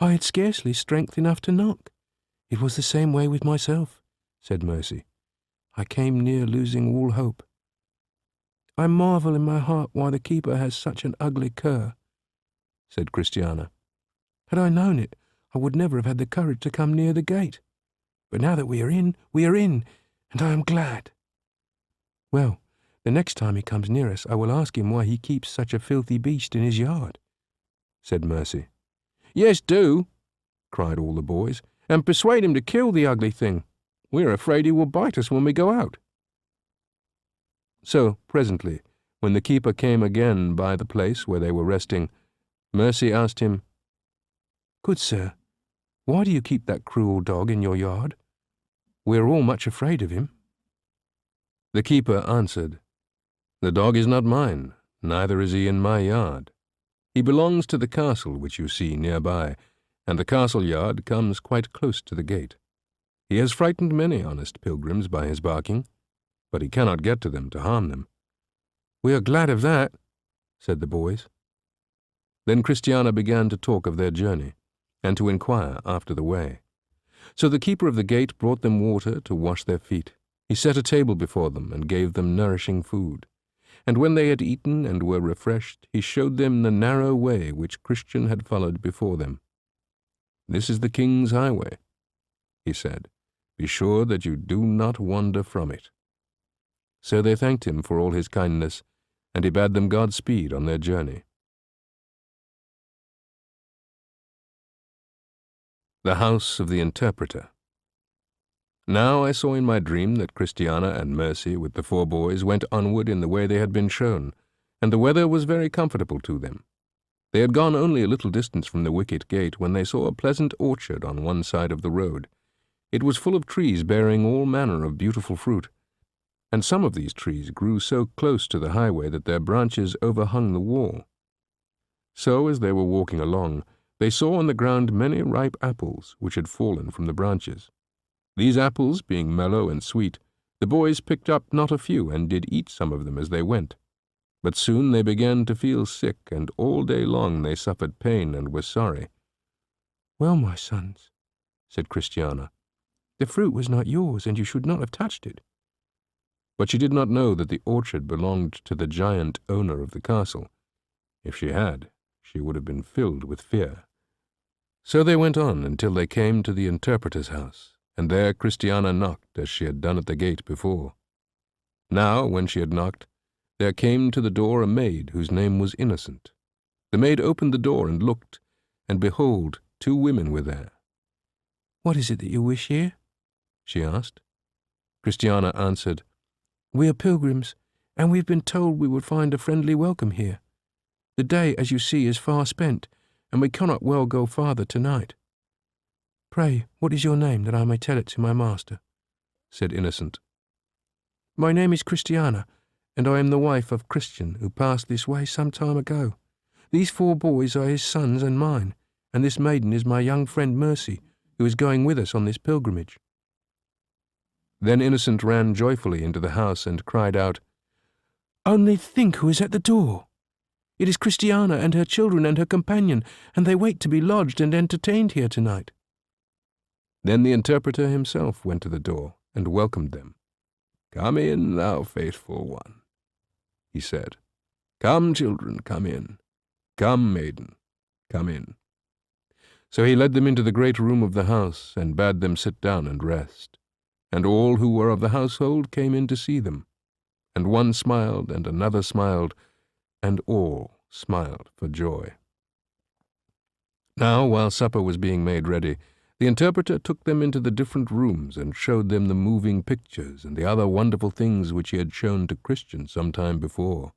I had scarcely strength enough to knock. It was the same way with myself, said Mercy. I came near losing all hope. I marvel in my heart why the keeper has such an ugly cur, said Christiana. Had I known it, I would never have had the courage to come near the gate. But now that we are in, and I am glad. Well, the next time he comes near us, I will ask him why he keeps such a filthy beast in his yard, said Mercy. Yes, do, cried all the boys, and persuade him to kill the ugly thing. We are afraid he will bite us when we go out. So, presently, when the keeper came again by the place where they were resting, Mercy asked him, Good sir, why do you keep that cruel dog in your yard? We are all much afraid of him. The keeper answered, The dog is not mine, neither is he in my yard. He belongs to the castle which you see nearby, and the castle yard comes quite close to the gate. He has frightened many honest pilgrims by his barking, but he cannot get to them to harm them. We are glad of that, said the boys. Then Christiana began to talk of their journey, and to inquire after the way. So the keeper of the gate brought them water to wash their feet. He set a table before them and gave them nourishing food. And when they had eaten and were refreshed, he showed them the narrow way which Christian had followed before them. This is the king's highway, he said. Be sure that you do not wander from it. So they thanked him for all his kindness, and he bade them Godspeed on their journey. The House of the Interpreter. Now I saw in my dream that Christiana and Mercy with the 4 boys went onward in the way they had been shown, and the weather was very comfortable to them. They had gone only a little distance from the wicket gate when they saw a pleasant orchard on one side of the road. It was full of trees bearing all manner of beautiful fruit, and some of these trees grew so close to the highway that their branches overhung the wall. So as they were walking along, they saw on the ground many ripe apples which had fallen from the branches. These apples, being mellow and sweet, the boys picked up not a few and did eat some of them as they went. But soon they began to feel sick, and all day long they suffered pain and were sorry. Well, my sons, said Christiana, the fruit was not yours, and you should not have touched it. But she did not know that the orchard belonged to the giant owner of the castle. If she had, she would have been filled with fear. So they went on until they came to the interpreter's house, and there Christiana knocked as she had done at the gate before. Now, when she had knocked, there came to the door a maid whose name was Innocent. The maid opened the door and looked, and behold, 2 women were there. What is it that you wish here? She asked. Christiana answered, We are pilgrims, and we've been told we would find a friendly welcome here. The day, as you see, is far spent, and we cannot well go farther tonight." "Pray, what is your name, that I may tell it to my master?" said Innocent. "My name is Christiana, and I am the wife of Christian, who passed this way some time ago. These 4 boys are his sons and mine, and this maiden is my young friend Mercy, who is going with us on this pilgrimage." Then Innocent ran joyfully into the house and cried out, "Only think who is at the door! It is Christiana and her children and her companion, and they wait to be lodged and entertained here tonight." Then the interpreter himself went to the door and welcomed them. "Come in, thou faithful one," he said. "Come, children, come in. Come, maiden, come in." So he led them into the great room of the house and bade them sit down and rest. And all who were of the household came in to see them. And one smiled, and another smiled, and all smiled for joy. Now, while supper was being made ready, the interpreter took them into the different rooms and showed them the moving pictures and the other wonderful things which he had shown to Christian some time before.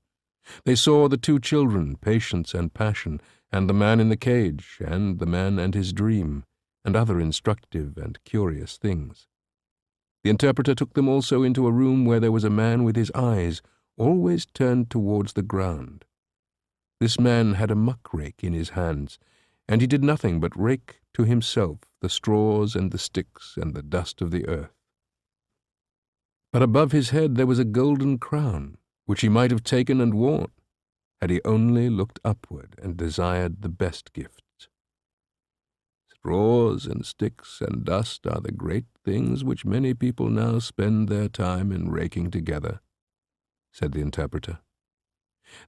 They saw the 2 children, Patience and Passion, and the man in the cage, and the man and his dream, and other instructive and curious things. The interpreter took them also into a room where there was a man with his eyes always turned towards the ground. This man had a muck-rake in his hands, and he did nothing but rake to himself the straws and the sticks and the dust of the earth. But above his head there was a golden crown, which he might have taken and worn, had he only looked upward and desired the best gifts. Straws and sticks and dust are the great things which many people now spend their time in raking together, said the interpreter.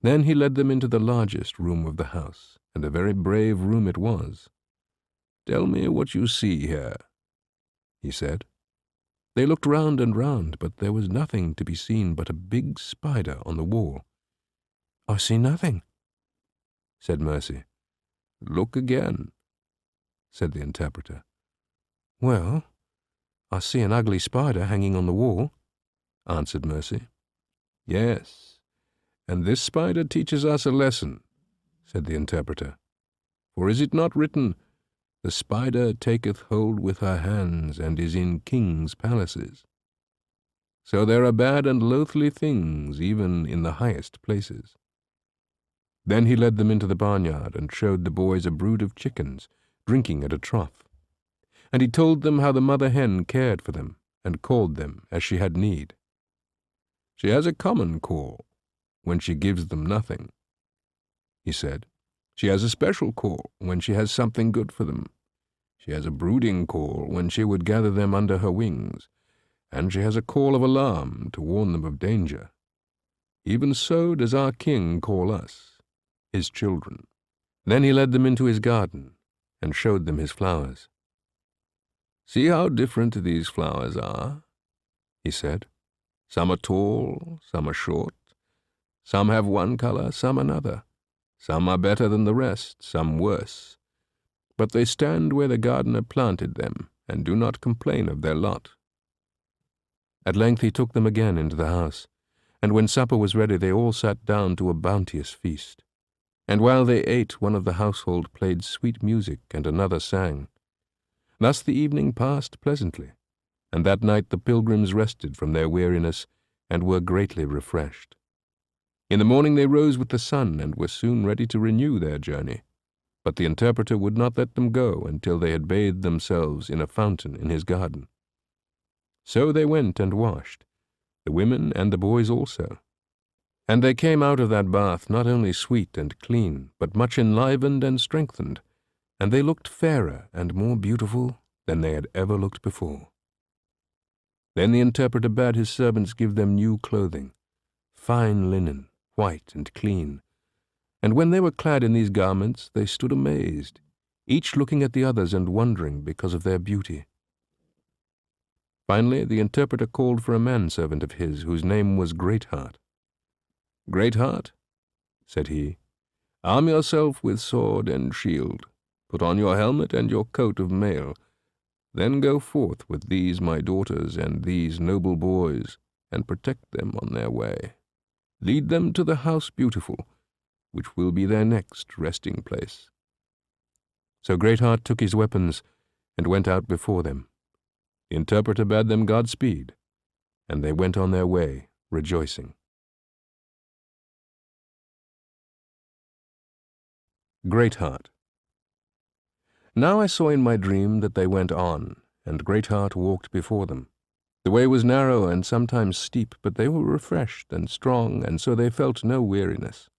Then he led them into the largest room of the house, and a very brave room it was. "Tell me what you see here," he said. They looked round and round, but there was nothing to be seen but a big spider on the wall. "I see nothing," said Mercy. "Look again," said the interpreter. "Well, I see an ugly spider hanging on the wall," answered Mercy. "Yes, and this spider teaches us a lesson," said the interpreter. "For is it not written, 'The spider taketh hold with her hands, and is in kings' palaces'? So there are bad and loathly things even in the highest places." Then he led them into the barnyard and showed the boys a brood of chickens drinking at a trough. And he told them how the mother hen cared for them and called them as she had need. "She has a common call when she gives them nothing," he said. "She has a special call when she has something good for them. She has a brooding call when she would gather them under her wings, and she has a call of alarm to warn them of danger. Even so does our King call us, his children." Then he led them into his garden and showed them his flowers. "See how different these flowers are," he said. "Some are tall, some are short. Some have one color, some another. Some are better than the rest, some worse. But they stand where the gardener planted them, and do not complain of their lot." At length he took them again into the house, and when supper was ready they all sat down to a bounteous feast. And while they ate, one of the household played sweet music, and another sang. Thus the evening passed pleasantly, and that night the pilgrims rested from their weariness, and were greatly refreshed. In the morning they rose with the sun, and were soon ready to renew their journey. But the interpreter would not let them go until they had bathed themselves in a fountain in his garden. So they went and washed, the women and the boys also. And they came out of that bath not only sweet and clean, but much enlivened and strengthened, and they looked fairer and more beautiful than they had ever looked before. Then the interpreter bade his servants give them new clothing, fine linen, white and clean. And when they were clad in these garments, they stood amazed, each looking at the others and wondering because of their beauty. Finally, the interpreter called for a manservant of his, whose name was Greatheart. "Greatheart," said he, "arm yourself with sword and shield, put on your helmet and your coat of mail, then go forth with these my daughters and these noble boys, and protect them on their way." Lead them to the House Beautiful, which will be their next resting place." So Greatheart took his weapons and went out before them. The interpreter bade them Godspeed, and they went on their way, rejoicing. Greatheart. Now I saw in my dream that they went on, and Greatheart walked before them. The way was narrow and sometimes steep, but they were refreshed and strong, and so they felt no weariness.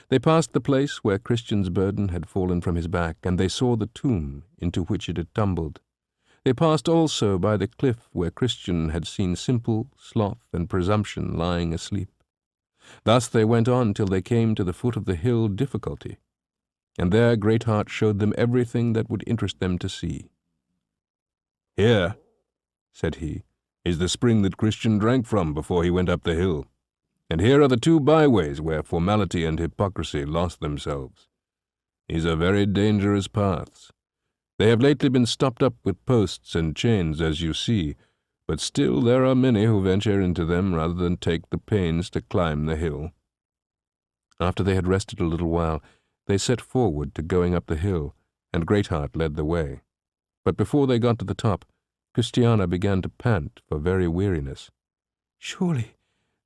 They passed the place where Christian's burden had fallen from his back, and they saw the tomb into which it had tumbled. They passed also by the cliff where Christian had seen simple sloth and presumption lying asleep. Thus they went on till they came to the foot of the hill Difficulty, and there Greatheart showed them everything that would interest them to see. "Here," said he, "is the spring that Christian drank from before he went up the hill, and here are the 2 byways where formality and hypocrisy lost themselves. These are very dangerous paths. They have lately been stopped up with posts and chains, as you see, but still there are many who venture into them rather than take the pains to climb the hill." After they had rested a little while, they set forward to going up the hill, and Greatheart led the way. But before they got to the top, Christiana began to pant for very weariness. "Surely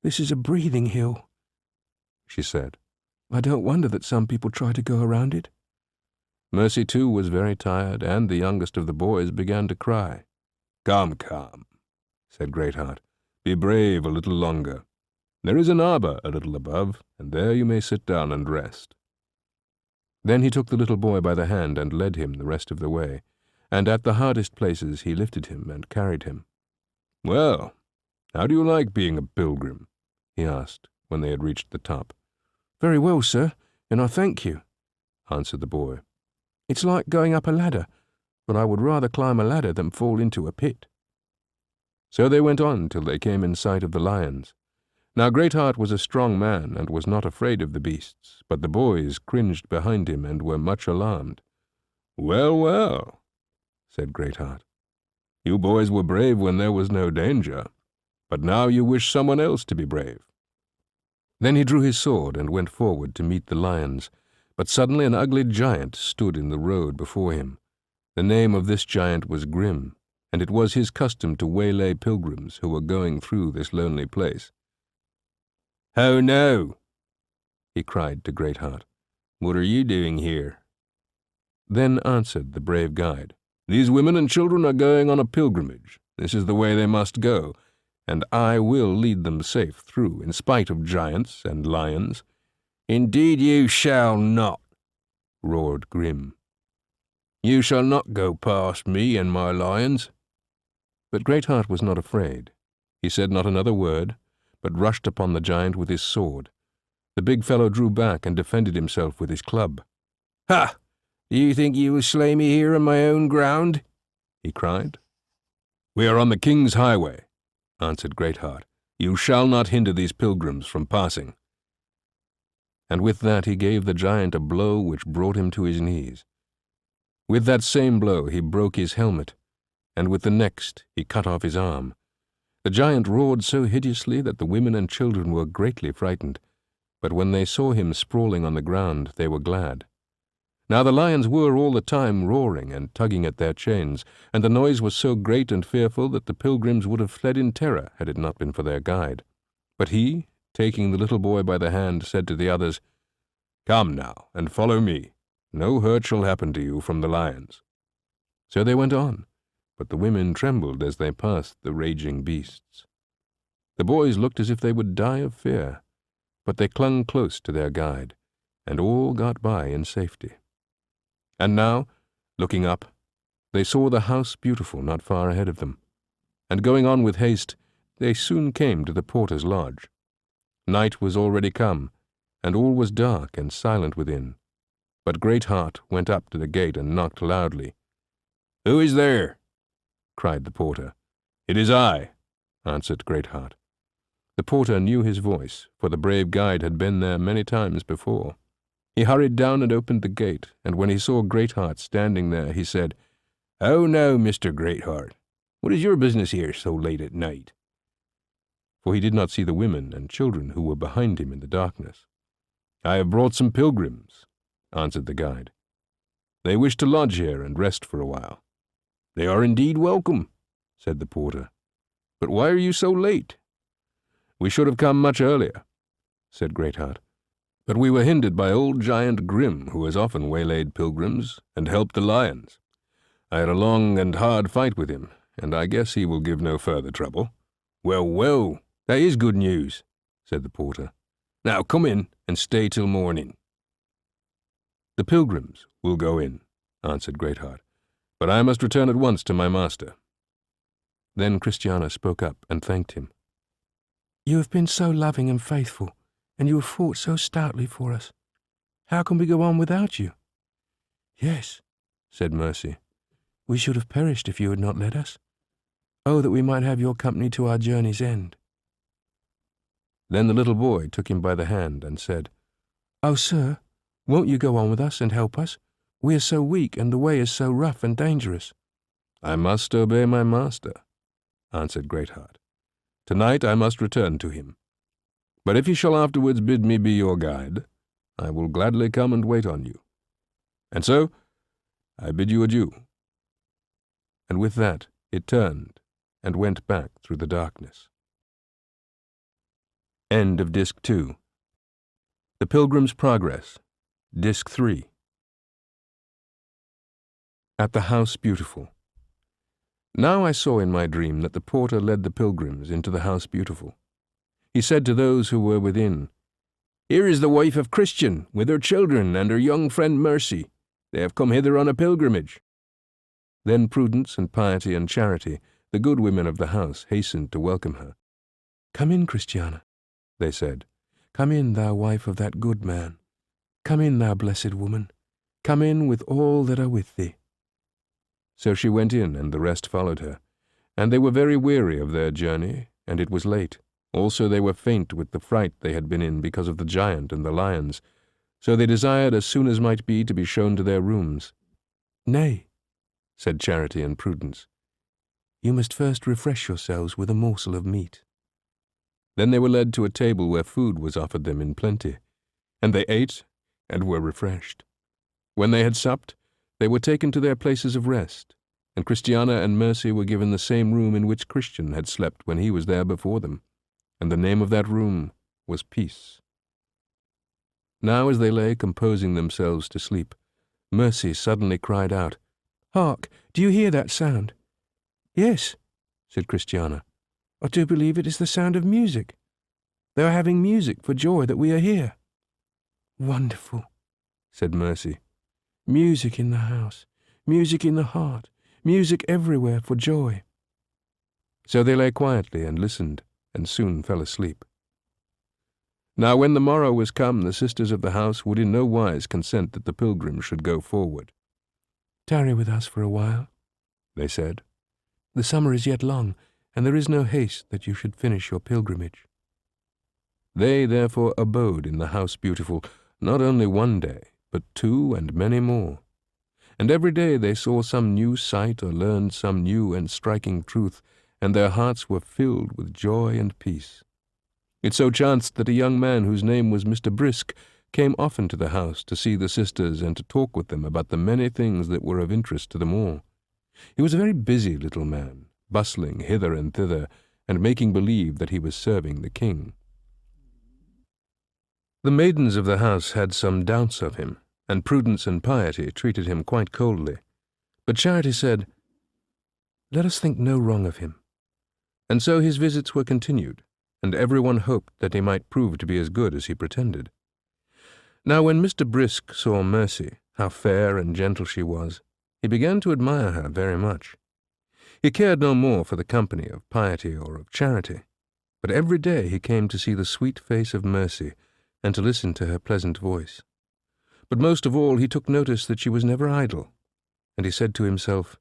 this is a breathing hill," she said. "I don't wonder that some people try to go around it." Mercy, too, was very tired, and the youngest of the boys began to cry. "Come, come," said Greatheart. "Be brave a little longer. There is an arbor a little above, and there you may sit down and rest." Then he took the little boy by the hand and led him the rest of the way, and at the hardest places he lifted him and carried him. "Well, how do you like being a pilgrim?" he asked when they had reached the top. "Very well, sir, and I thank you," answered the boy. "It's like going up a ladder, but I would rather climb a ladder than fall into a pit." So they went on till they came in sight of the lions. Now Greatheart was a strong man and was not afraid of the beasts, but the boys cringed behind him and were much alarmed. "Well, well," said Greatheart, "you boys were brave when there was no danger, but now you wish someone else to be brave." Then he drew his sword and went forward to meet the lions, but suddenly an ugly giant stood in the road before him. The name of this giant was Grim, and it was his custom to waylay pilgrims who were going through this lonely place. "How now?" he cried to Greatheart. "What are you doing here?" Then answered the brave guide, "These women and children are going on a pilgrimage. This is the way they must go, and I will lead them safe through, in spite of giants and lions." "Indeed you shall not," roared Grim. "You shall not go past me and my lions." But Greatheart was not afraid. He said not another word, but rushed upon the giant with his sword. The big fellow drew back and defended himself with his club. "Ha! Do you think you will slay me here on my own ground?" he cried. "We are on the king's highway," answered Greatheart. "You shall not hinder these pilgrims from passing." And with that he gave the giant a blow which brought him to his knees. With that same blow he broke his helmet, and with the next he cut off his arm. The giant roared so hideously that the women and children were greatly frightened, but when they saw him sprawling on the ground they were glad. Now the lions were all the time roaring and tugging at their chains, and the noise was so great and fearful that the pilgrims would have fled in terror had it not been for their guide. But he, taking the little boy by the hand, said to the others, "Come now, and follow me. No hurt shall happen to you from the lions." So they went on, but the women trembled as they passed the raging beasts. The boys looked as if they would die of fear, but they clung close to their guide, and all got by in safety. And now, looking up, they saw the House Beautiful not far ahead of them, and going on with haste, they soon came to the porter's lodge. Night was already come, and all was dark and silent within. But Greatheart went up to the gate and knocked loudly. "Who is there?" cried the porter. "It is I," answered Greatheart. The porter knew his voice, for the brave guide had been there many times before. He hurried down and opened the gate, and when he saw Greatheart standing there, he said, "How now, Mr. Greatheart? What is your business here so late at night?" for he did not see the women and children who were behind him in the darkness. "I have brought some pilgrims," answered the guide. "They wish to lodge here and rest for a while." "They are indeed welcome," said the porter. "But why are you so late?" "We should have come much earlier," said Greatheart, "but we were hindered by old giant Grim, who has often waylaid pilgrims and helped the lions. I had a long and hard fight with him, and I guess he will give no further trouble." "Well, well, that is good news," said the porter. "Now come in and stay till morning." "The pilgrims will go in," answered Greatheart, "but I must return at once to my master." Then Christiana spoke up and thanked him. "You have been so loving and faithful, and you have fought so stoutly for us. How can we go on without you?" "Yes," said Mercy. "We should have perished if you had not led us. Oh, that we might have your company to our journey's end." Then the little boy took him by the hand and said, "Oh, sir, won't you go on with us and help us? We are so weak, and the way is so rough and dangerous." "I must obey my master," answered Greatheart. "Tonight I must return to him. But if you shall afterwards bid me be your guide, I will gladly come and wait on you. And so, I bid you adieu." And with that it turned and went back through the darkness. End of Disc 2. The Pilgrim's Progress, Disc 3. At the House Beautiful. Now I saw in my dream that the porter led the pilgrims into the House Beautiful. He said to those who were within, "Here is the wife of Christian, with her children and her young friend Mercy. They have come hither on a pilgrimage." Then Prudence and Piety and Charity, the good women of the house, hastened to welcome her. "Come in, Christiana," they said. "Come in, thou wife of that good man. Come in, thou blessed woman. Come in with all that are with thee." So she went in, and the rest followed her. And they were very weary of their journey, and it was late. Also they were faint with the fright they had been in because of the giant and the lions. So they desired as soon as might be to be shown to their rooms. "Nay," said Charity and Prudence, "you must first refresh yourselves with a morsel of meat." Then they were led to a table where food was offered them in plenty, and they ate and were refreshed. When they had supped, they were taken to their places of rest, and Christiana and Mercy were given the same room in which Christian had slept when he was there before them, and the name of that room was Peace. Now as they lay composing themselves to sleep, Mercy suddenly cried out, "Hark, do you hear that sound?" "Yes," said Christiana. "I do believe it is the sound of music. They are having music for joy that we are here." "Wonderful," said Mercy. "Music in the house, music in the heart, music everywhere for joy." So they lay quietly and listened, and soon fell asleep. Now when the morrow was come, the sisters of the house would in no wise consent that the pilgrims should go forward. "Tarry with us for a while," they said. "The summer is yet long, and there is no haste that you should finish your pilgrimage." They therefore abode in the House Beautiful, not only one day, but 2 and many more. And every day they saw some new sight or learned some new and striking truth, and their hearts were filled with joy and peace. It so chanced that a young man whose name was Mr. Brisk came often to the house to see the sisters and to talk with them about the many things that were of interest to them all. He was a very busy little man, bustling hither and thither, and making believe that he was serving the king. The maidens of the house had some doubts of him, and Prudence and Piety treated him quite coldly. But Charity said, "Let us think no wrong of him." And so his visits were continued, and everyone hoped that he might prove to be as good as he pretended. Now when Mr. Brisk saw Mercy, how fair and gentle she was, he began to admire her very much. He cared no more for the company of Piety or of Charity, but every day he came to see the sweet face of Mercy, and to listen to her pleasant voice. But most of all he took notice that she was never idle, and he said to himself,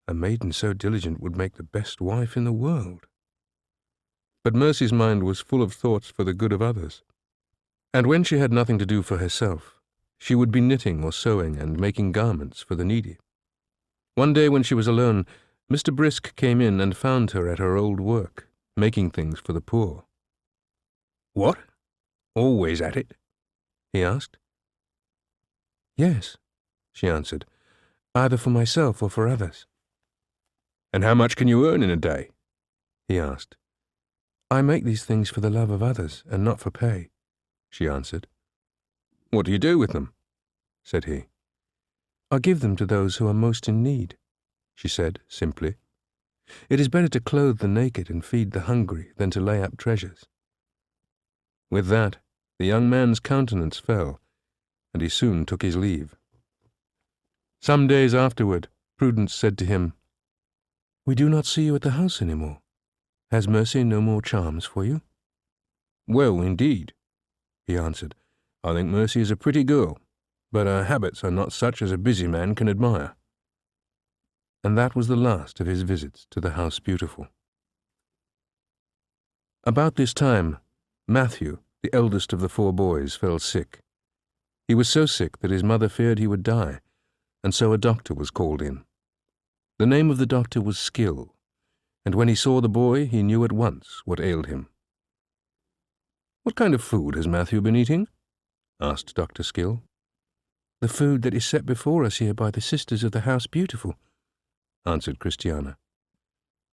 "A maiden so diligent would make the best wife in the world." But Mercy's mind was full of thoughts for the good of others, and when she had nothing to do for herself, she would be knitting or sewing and making garments for the needy. One day when she was alone, Mr. Brisk came in and found her at her old work, making things for the poor. What? Always at it? He asked. Yes, she answered, either for myself or for others. And how much can you earn in a day? He asked. I make these things for the love of others and not for pay, she answered. What do you do with them? Said he. I give them to those who are most in need, she said simply. It is better to clothe the naked and feed the hungry than to lay up treasures. With that, the young man's countenance fell, and he soon took his leave. Some days afterward, Prudence said to him, We do not see you at the house any more. Has Mercy no more charms for you? Well, indeed, he answered. I think Mercy is a pretty girl, but her habits are not such as a busy man can admire. And that was the last of his visits to the House Beautiful. About this time, Matthew, the eldest of the 4 boys, fell sick. He was so sick that his mother feared he would die, and so a doctor was called in. The name of the doctor was Skill, and when he saw the boy, he knew at once what ailed him. What kind of food has Matthew been eating? Asked Dr. Skill. The food that is set before us here by the sisters of the House Beautiful, answered Christiana.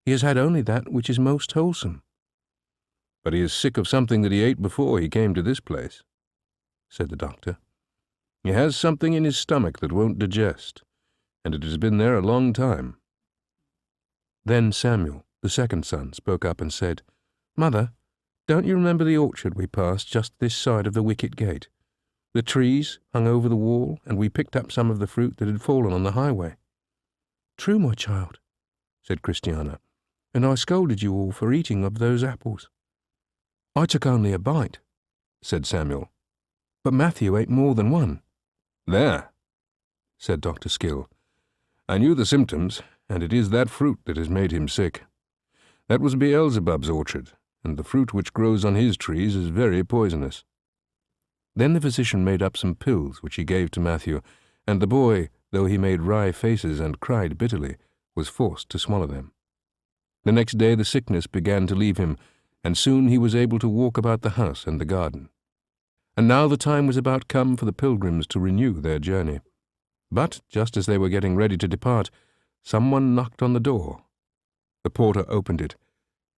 He has had only that which is most wholesome. But he is sick of something that he ate before he came to this place, said the doctor. He has something in his stomach that won't digest, and it has been there a long time. Then Samuel, the 2nd son, spoke up and said, Mother, don't you remember the orchard we passed just this side of the wicket gate? The trees hung over the wall, and we picked up some of the fruit that had fallen on the highway. True, my child, said Christiana, and I scolded you all for eating of those apples. I took only a bite, said Samuel, but Matthew ate more than one. There, said Dr. Skill. I knew the symptoms, and it is that fruit that has made him sick. That was Beelzebub's orchard, and the fruit which grows on his trees is very poisonous. Then the physician made up some pills which he gave to Matthew, and the boy, though he made wry faces and cried bitterly, was forced to swallow them. The next day the sickness began to leave him, and soon he was able to walk about the house and the garden. And now the time was about come for the pilgrims to renew their journey. But just as they were getting ready to depart, someone knocked on the door. The porter opened it,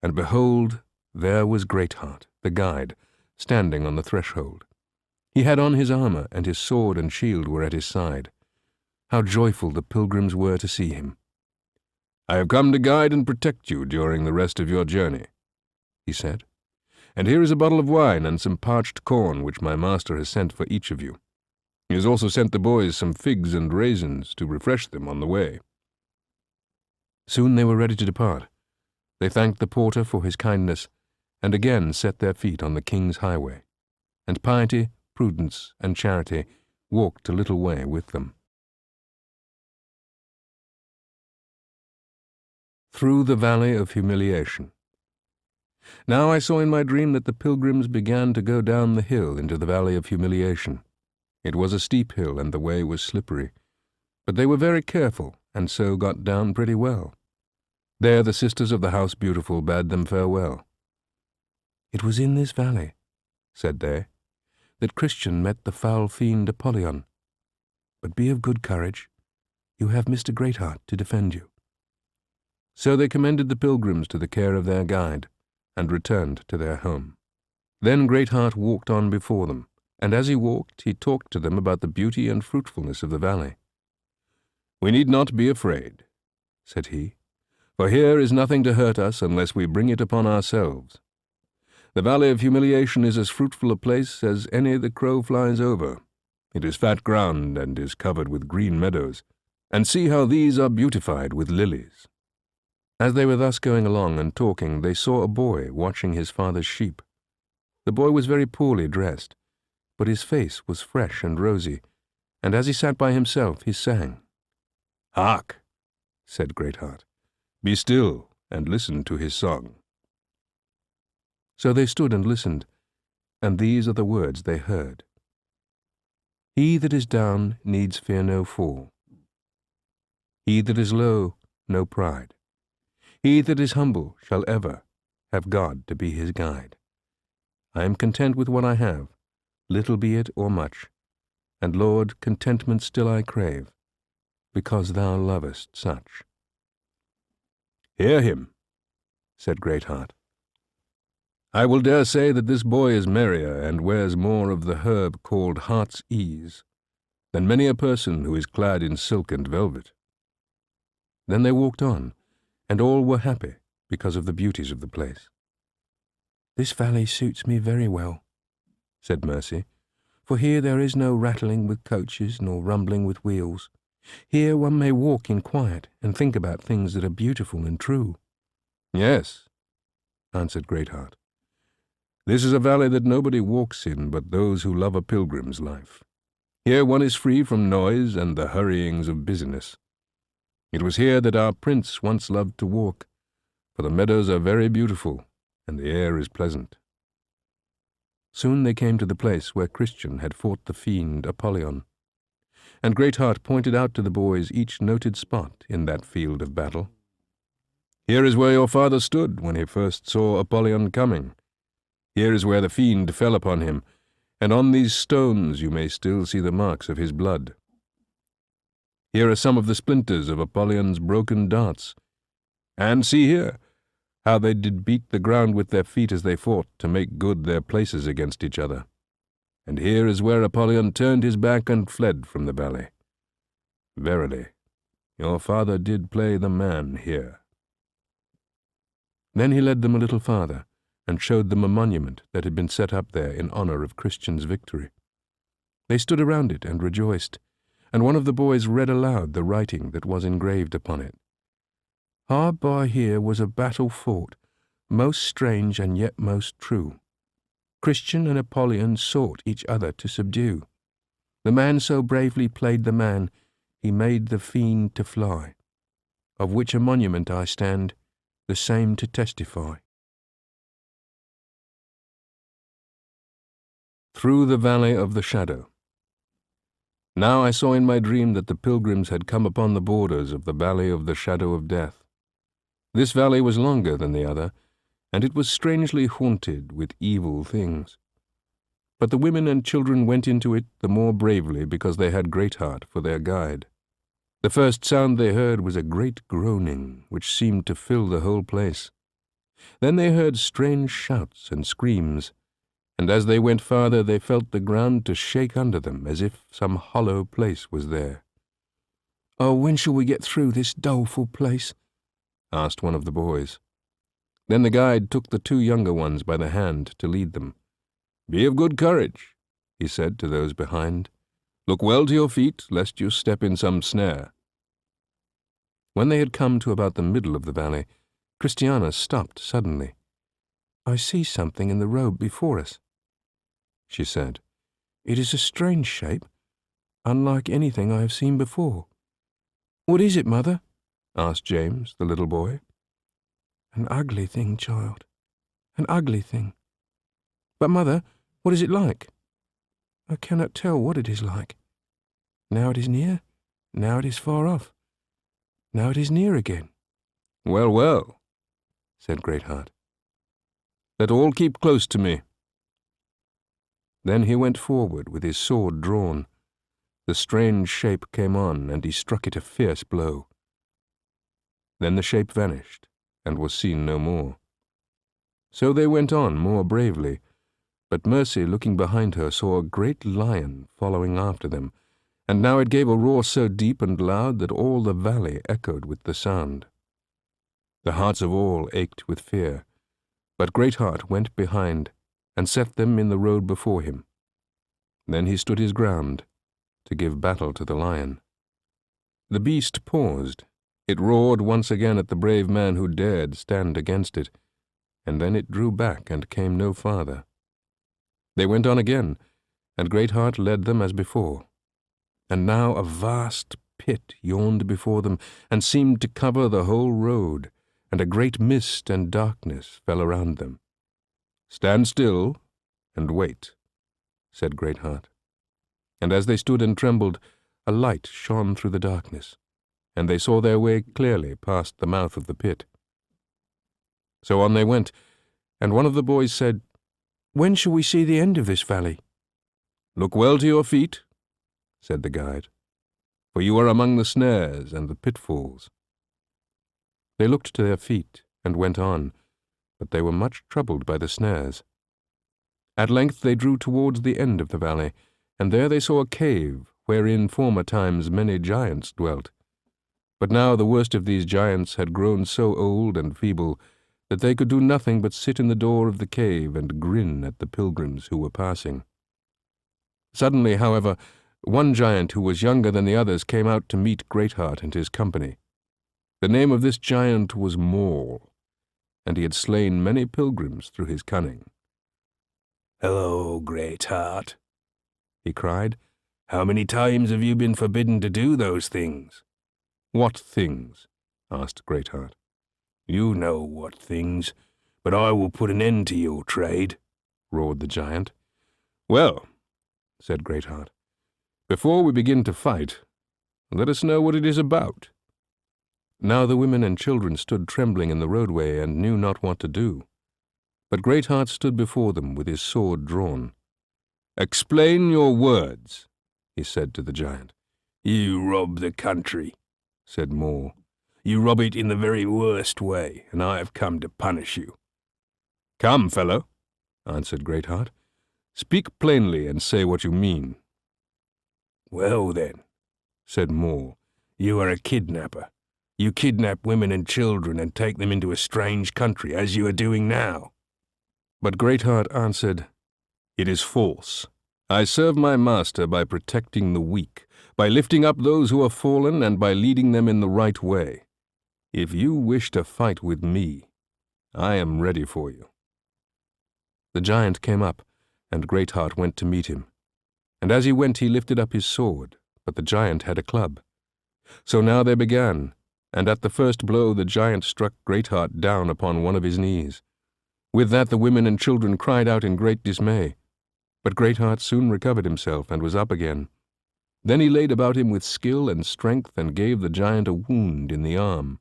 and behold, there was Greatheart, the guide, standing on the threshold. He had on his armor, and his sword and shield were at his side. How joyful the pilgrims were to see him. I have come to guide and protect you during the rest of your journey, he said. And here is a bottle of wine and some parched corn which my master has sent for each of you. He has also sent the boys some figs and raisins to refresh them on the way. Soon they were ready to depart. They thanked the porter for his kindness, and again set their feet on the king's highway. And piety, prudence, and charity walked a little way with them. Through the Valley of Humiliation. Now I saw in my dream that the pilgrims began to go down the hill into the Valley of Humiliation. It was a steep hill, and the way was slippery. But they were very careful, and so got down pretty well. There the sisters of the House Beautiful bade them farewell. It was in this valley, said they, that Christian met the foul fiend Apollyon. But be of good courage. You have Mr. Greatheart to defend you. So they commended the pilgrims to the care of their guide, and returned to their home. Then Greatheart walked on before them, and as he walked he talked to them about the beauty and fruitfulness of the valley. We need not be afraid, said he, for here is nothing to hurt us unless we bring it upon ourselves. The Valley of Humiliation is as fruitful a place as any the crow flies over. It is fat ground and is covered with green meadows, and see how these are beautified with lilies. As they were thus going along and talking, they saw a boy watching his father's sheep. The boy was very poorly dressed, but his face was fresh and rosy, and as he sat by himself he sang. Hark, said Greatheart, be still and listen to his song. So they stood and listened, and these are the words they heard. He that is down needs fear no fall. He that is low, no pride. He that is humble shall ever have God to be his guide. I am content with what I have, little be it or much, and Lord, contentment still I crave, because thou lovest such. Hear him, said Greatheart. I will dare say that this boy is merrier and wears more of the herb called heart's ease than many a person who is clad in silk and velvet. Then they walked on, and all were happy because of the beauties of the place. This valley suits me very well, said Mercy, for here there is no rattling with coaches nor rumbling with wheels. Here one may walk in quiet and think about things that are beautiful and true. Yes, answered Greatheart. This is a valley that nobody walks in but those who love a pilgrim's life. Here one is free from noise and the hurryings of business. It was here that our prince once loved to walk, for the meadows are very beautiful, and the air is pleasant. Soon they came to the place where Christian had fought the fiend Apollyon, and Greatheart pointed out to the boys each noted spot in that field of battle. Here is where your father stood when he first saw Apollyon coming. Here is where the fiend fell upon him, and on these stones you may still see the marks of his blood. Here are some of the splinters of Apollyon's broken darts. And see here, how they did beat the ground with their feet as they fought to make good their places against each other. And here is where Apollyon turned his back and fled from the valley. Verily, your father did play the man here. Then he led them a little farther, and showed them a monument that had been set up there in honor of Christian's victory. They stood around it and rejoiced, and one of the boys read aloud the writing that was engraved upon it. Hard by here was a battle fought, most strange and yet most true. Christian and Apollyon sought each other to subdue. The man so bravely played the man, he made the fiend to fly, of which a monument I stand, the same to testify. Through the valley of the shadow. Now I saw in my dream that the pilgrims had come upon the borders of the valley of the shadow of death. This valley was longer than the other, and it was strangely haunted with evil things. But the women and children went into it the more bravely because they had Greatheart for their guide. The first sound they heard was a great groaning, which seemed to fill the whole place. Then they heard strange shouts and screams, and as they went farther they felt the ground to shake under them as if some hollow place was there. "Oh, when shall we get through this doleful place?" asked one of the boys. Then the guide took the two younger ones by the hand to lead them. "Be of good courage," he said to those behind. "Look well to your feet, lest you step in some snare." When they had come to about the middle of the valley, Christiana stopped suddenly. "I see something in the road before us," she said. "It is a strange shape, unlike anything I have seen before." "What is it, Mother?" asked James, the little boy. "An ugly thing, child, an ugly thing. But, Mother, what is it like?" "I cannot tell what it is like. Now it is near, now it is far off, now it is near again." "Well, well," said Greatheart. "Let all keep close to me." Then he went forward with his sword drawn. The strange shape came on, and he struck it a fierce blow. Then the shape vanished, and was seen no more. So they went on more bravely, but Mercy, looking behind her, saw a great lion following after them, and now it gave a roar so deep and loud that all the valley echoed with the sound. The hearts of all ached with fear, but Greatheart went behind, and set them in the road before him. Then he stood his ground, to give battle to the lion. The beast paused. It roared once again at the brave man who dared stand against it, and then it drew back and came no farther. They went on again, and Greatheart led them as before. And now a vast pit yawned before them, and seemed to cover the whole road, and a great mist and darkness fell around them. "Stand still and wait," said Greatheart. And as they stood and trembled, a light shone through the darkness, and they saw their way clearly past the mouth of the pit. So on they went, And one of the boys said, "When shall we see the end of this valley?" "Look well to your feet," said the guide, "for you are among the snares and the pitfalls." They looked to their feet and went on, but they were much troubled by the snares. At length they drew towards the end of the valley, and there they saw a cave, wherein former times many giants dwelt. But now the worst of these giants had grown so old and feeble that they could do nothing but sit in the door of the cave and grin at the pilgrims who were passing. Suddenly, however, one giant who was younger than the others came out to meet Greatheart and his company. The name of this giant was Maul, and he had slain many pilgrims through his cunning. "Hello, Greatheart," he cried. "How many times have you been forbidden to do those things?" "What things?" asked Greatheart. "You know what things, but I will put an end to your trade," roared the giant. "Well," said Greatheart, "before we begin to fight, let us know what it is about." Now the women and children stood trembling in the roadway and knew not what to do. But Greatheart stood before them with his sword drawn. "Explain your words," he said to the giant. "You rob the country," said Maul. "You rob it in the very worst way, and I have come to punish you." "Come, fellow," answered Greatheart. "Speak plainly and say what you mean." "Well, then," said Maul, "you are a kidnapper. You kidnap women and children and take them into a strange country, as you are doing now." But Greatheart answered, "It is false. I serve my master by protecting the weak, by lifting up those who are fallen, and by leading them in the right way. If you wish to fight with me, I am ready for you." The giant came up, and Greatheart went to meet him. And as he went he lifted up his sword, but the giant had a club. So now they began, and at the first blow the giant struck Greatheart down upon one of his knees. With that the women and children cried out in great dismay. But Greatheart soon recovered himself and was up again. Then he laid about him with skill and strength and gave the giant a wound in the arm.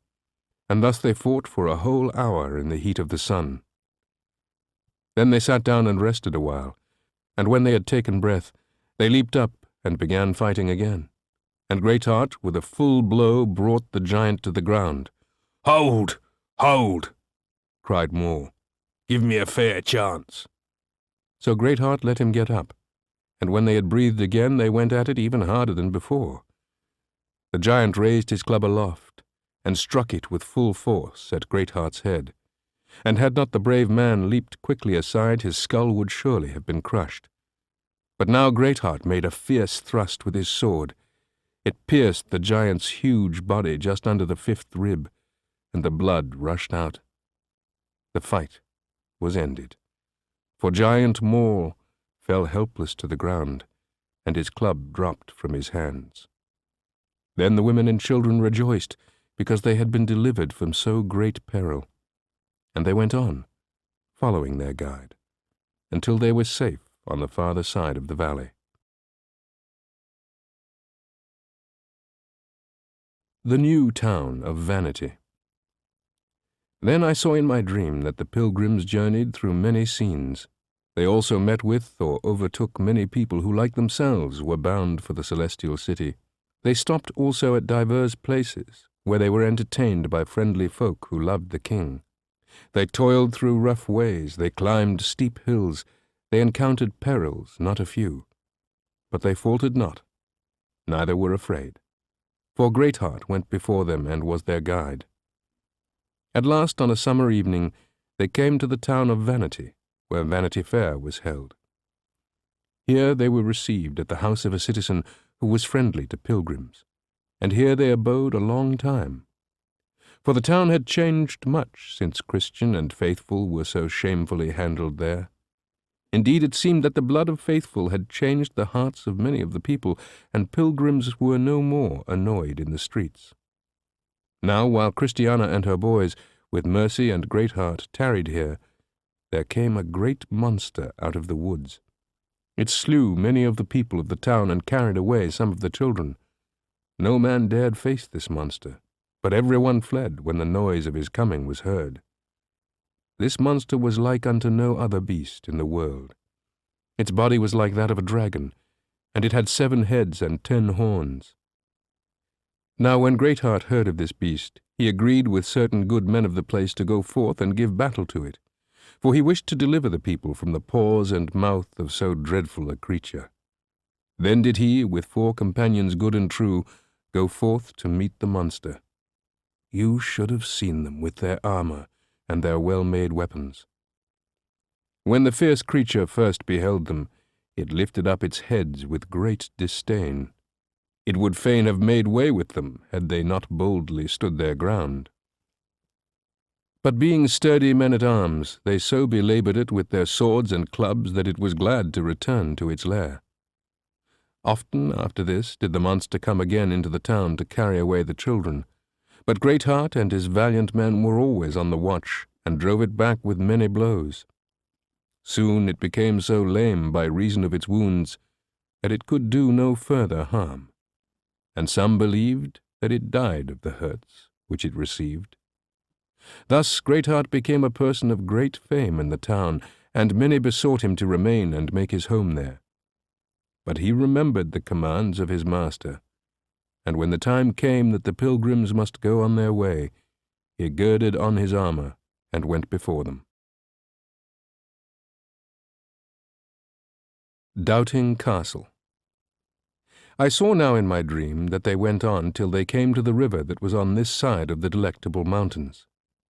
And thus they fought for a whole hour in the heat of the sun. Then they sat down and rested a while, and when they had taken breath, they leaped up and began fighting again. And Greatheart, with a full blow, brought the giant to the ground. "Hold! Hold!" cried Maul. "Give me a fair chance." So Greatheart let him get up, and when they had breathed again, they went at it even harder than before. The giant raised his club aloft, and struck it with full force at Greatheart's head. And had not the brave man leaped quickly aside, his skull would surely have been crushed. But now Greatheart made a fierce thrust with his sword. It pierced the giant's huge body just under the fifth rib, and the blood rushed out. The fight was ended, for giant Maul fell helpless to the ground, and his club dropped from his hands. Then the women and children rejoiced, because they had been delivered from so great peril. And they went on, following their guide, until they were safe on the farther side of the valley. The new town of Vanity. Then I saw in my dream that the pilgrims journeyed through many scenes. They also met with or overtook many people who, like themselves, were bound for the celestial city. They stopped also at divers places, where they were entertained by friendly folk who loved the king. They toiled through rough ways, they climbed steep hills, they encountered perils, not a few. But they faltered not, neither were afraid. For Greatheart went before them and was their guide. At last, on a summer evening, they came to the town of Vanity, where Vanity Fair was held. Here they were received at the house of a citizen who was friendly to pilgrims, and here they abode a long time. For the town had changed much since Christian and faithful were so shamefully handled there. Indeed, it seemed that the blood of faithful had changed the hearts of many of the people, and pilgrims were no more annoyed in the streets. Now, while Christiana and her boys, with Mercy and Greatheart, tarried here, there came a great monster out of the woods. It slew many of the people of the town and carried away some of the children. No man dared face this monster, but everyone fled when the noise of his coming was heard. This monster was like unto no other beast in the world. Its body was like that of a dragon, and it had 7 heads and 10 horns. Now when Greatheart heard of this beast, he agreed with certain good men of the place to go forth and give battle to it, for he wished to deliver the people from the paws and mouth of so dreadful a creature. Then did he, with 4 companions good and true, go forth to meet the monster. You should have seen them with their armor and their well-made weapons. When the fierce creature first beheld them, it lifted up its heads with great disdain. It would fain have made way with them, had they not boldly stood their ground. But being sturdy men-at-arms, they so belaboured it with their swords and clubs that it was glad to return to its lair. Often after this did the monster come again into the town to carry away the children, but Greatheart and his valiant men were always on the watch, and drove it back with many blows. Soon it became so lame by reason of its wounds that it could do no further harm, and some believed that it died of the hurts which it received. Thus Greatheart became a person of great fame in the town, and many besought him to remain and make his home there. But he remembered the commands of his master, and when the time came that the pilgrims must go on their way, he girded on his armor and went before them. Doubting Castle. I saw now in my dream that they went on till they came to the river that was on this side of the Delectable Mountains.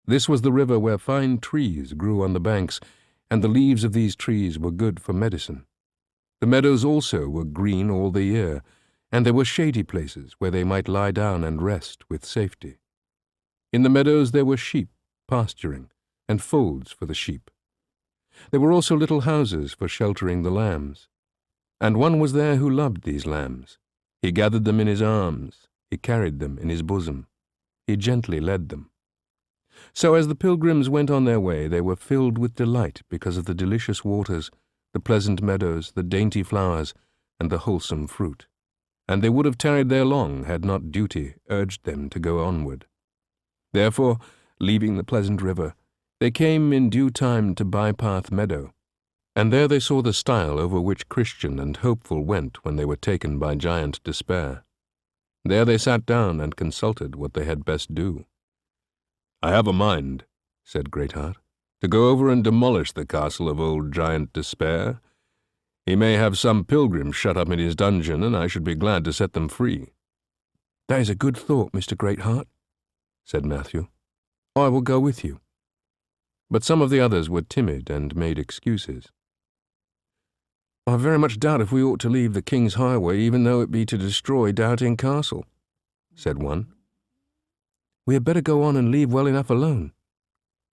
This was the river where fine trees grew on the banks, and the leaves of these trees were good for medicine. The meadows also were green all the year, and there were shady places where they might lie down and rest with safety. In the meadows there were sheep pasturing, and folds for the sheep. There were also little houses for sheltering the lambs. And one was there who loved these lambs. He gathered them in his arms, he carried them in his bosom, he gently led them. So as the pilgrims went on their way, they were filled with delight because of the delicious waters, the pleasant meadows, the dainty flowers, and the wholesome fruit. And they would have tarried there long had not duty urged them to go onward. Therefore, leaving the pleasant river, they came in due time to Bypath Meadow, and there they saw the stile over which Christian and Hopeful went when they were taken by Giant Despair. There they sat down and consulted what they had best do. "I have a mind," said Greatheart, "to go over and demolish the castle of old Giant Despair. He may have some pilgrims shut up in his dungeon, and I should be glad to set them free." "That is a good thought, Mr. Greatheart," said Matthew. "I will go with you." But some of the others were timid and made excuses. "I very much doubt if we ought to leave the King's highway, even though it be to destroy Doubting Castle," said one. "We had better go on and leave well enough alone,"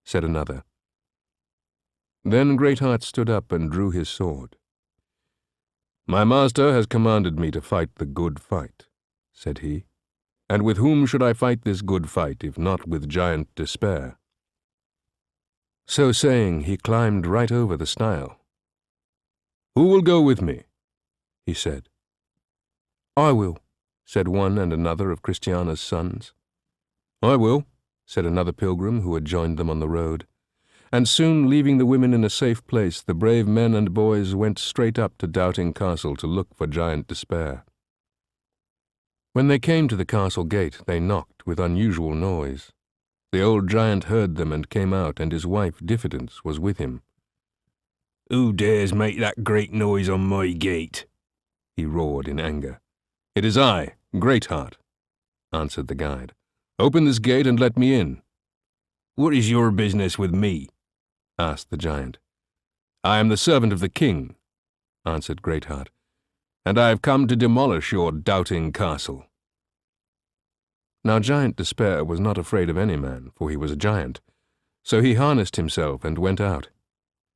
said another. Then Greatheart stood up and drew his sword. "My master has commanded me to fight the good fight," said he, "and with whom should I fight this good fight, if not with Giant Despair?" So saying, he climbed right over the stile. "Who will go with me?" he said. "I will," said one and another of Christiana's sons. "I will," said another pilgrim who had joined them on the road. And soon, leaving the women in a safe place, the brave men and boys went straight up to Doubting Castle to look for Giant Despair. When they came to the castle gate, they knocked with unusual noise. The old giant heard them and came out, and his wife Diffidence was with him. "Who dares make that great noise on my gate?" he roared in anger. "It is I, Greatheart," answered the guide. "Open this gate and let me in." "What is your business with me?" asked the giant. "I am the servant of the king," answered Greatheart, "and I have come to demolish your Doubting Castle." Now Giant Despair was not afraid of any man, for he was a giant. So he harnessed himself and went out.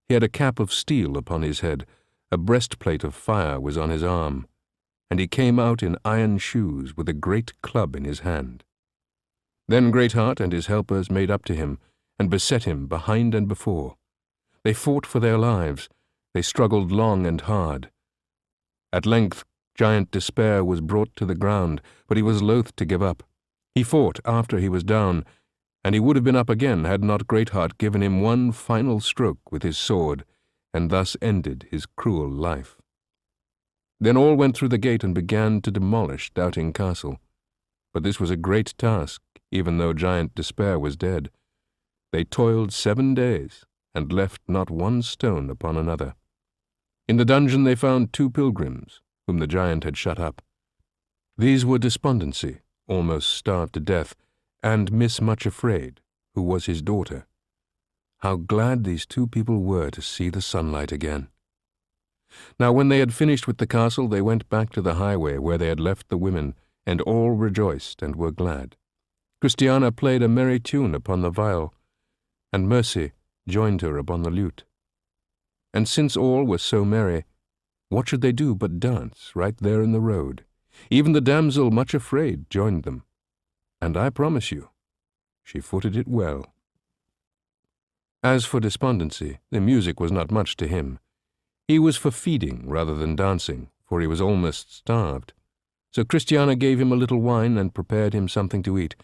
He had a cap of steel upon his head, a breastplate of fire was on his arm, and he came out in iron shoes with a great club in his hand. Then Greatheart and his helpers made up to him, and beset him behind and before. They fought for their lives. They struggled long and hard. At length Giant Despair was brought to the ground, but he was loath to give up. He fought after he was down, and he would have been up again had not Greatheart given him one final stroke with his sword, and thus ended his cruel life. Then all went through the gate and began to demolish Doubting Castle. But this was a great task, even though Giant Despair was dead. They toiled 7 days, and left not one stone upon another. In the dungeon they found 2 pilgrims, whom the giant had shut up. These were Despondency, almost starved to death, and Miss Much Afraid, who was his daughter. How glad these 2 people were to see the sunlight again. Now when they had finished with the castle, they went back to the highway where they had left the women, and all rejoiced and were glad. Christiana played a merry tune upon the viol, and Mercy joined her upon the lute. And since all were so merry, what should they do but dance right there in the road? Even the damsel Much Afraid joined them, and I promise you, she footed it well. As for Despondency, the music was not much to him. He was for feeding rather than dancing, for he was almost starved. So Christiana gave him a little wine and prepared him something to eat,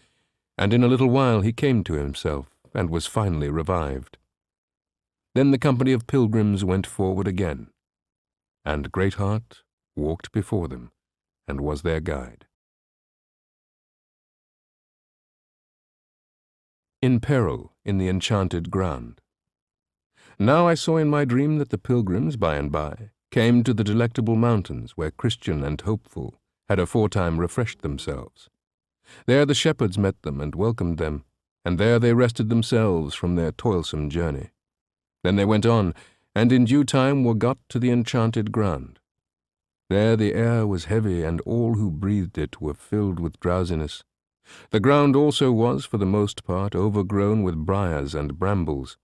and in a little while he came to himself and was finally revived. Then the company of pilgrims went forward again, and Greatheart walked before them and was their guide. In Peril in the Enchanted Ground. Now I saw in my dream that the pilgrims, by and by, came to the Delectable Mountains, where Christian and Hopeful had aforetime refreshed themselves. There the shepherds met them and welcomed them, and there they rested themselves from their toilsome journey. Then they went on, and in due time were got to the Enchanted Ground. There the air was heavy, and all who breathed it were filled with drowsiness. The ground also was, for the most part, overgrown with briars and brambles,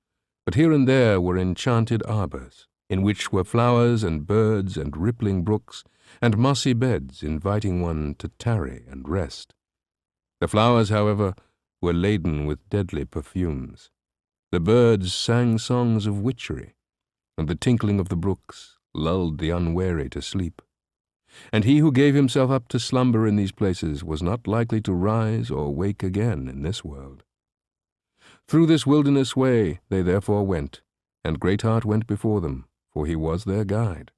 but here and there were enchanted arbours, in which were flowers and birds and rippling brooks, and mossy beds inviting one to tarry and rest. The flowers, however, were laden with deadly perfumes. The birds sang songs of witchery, and the tinkling of the brooks lulled the unwary to sleep. And he who gave himself up to slumber in these places was not likely to rise or wake again in this world. Through this wilderness way they therefore went, and Greatheart went before them, for he was their guide.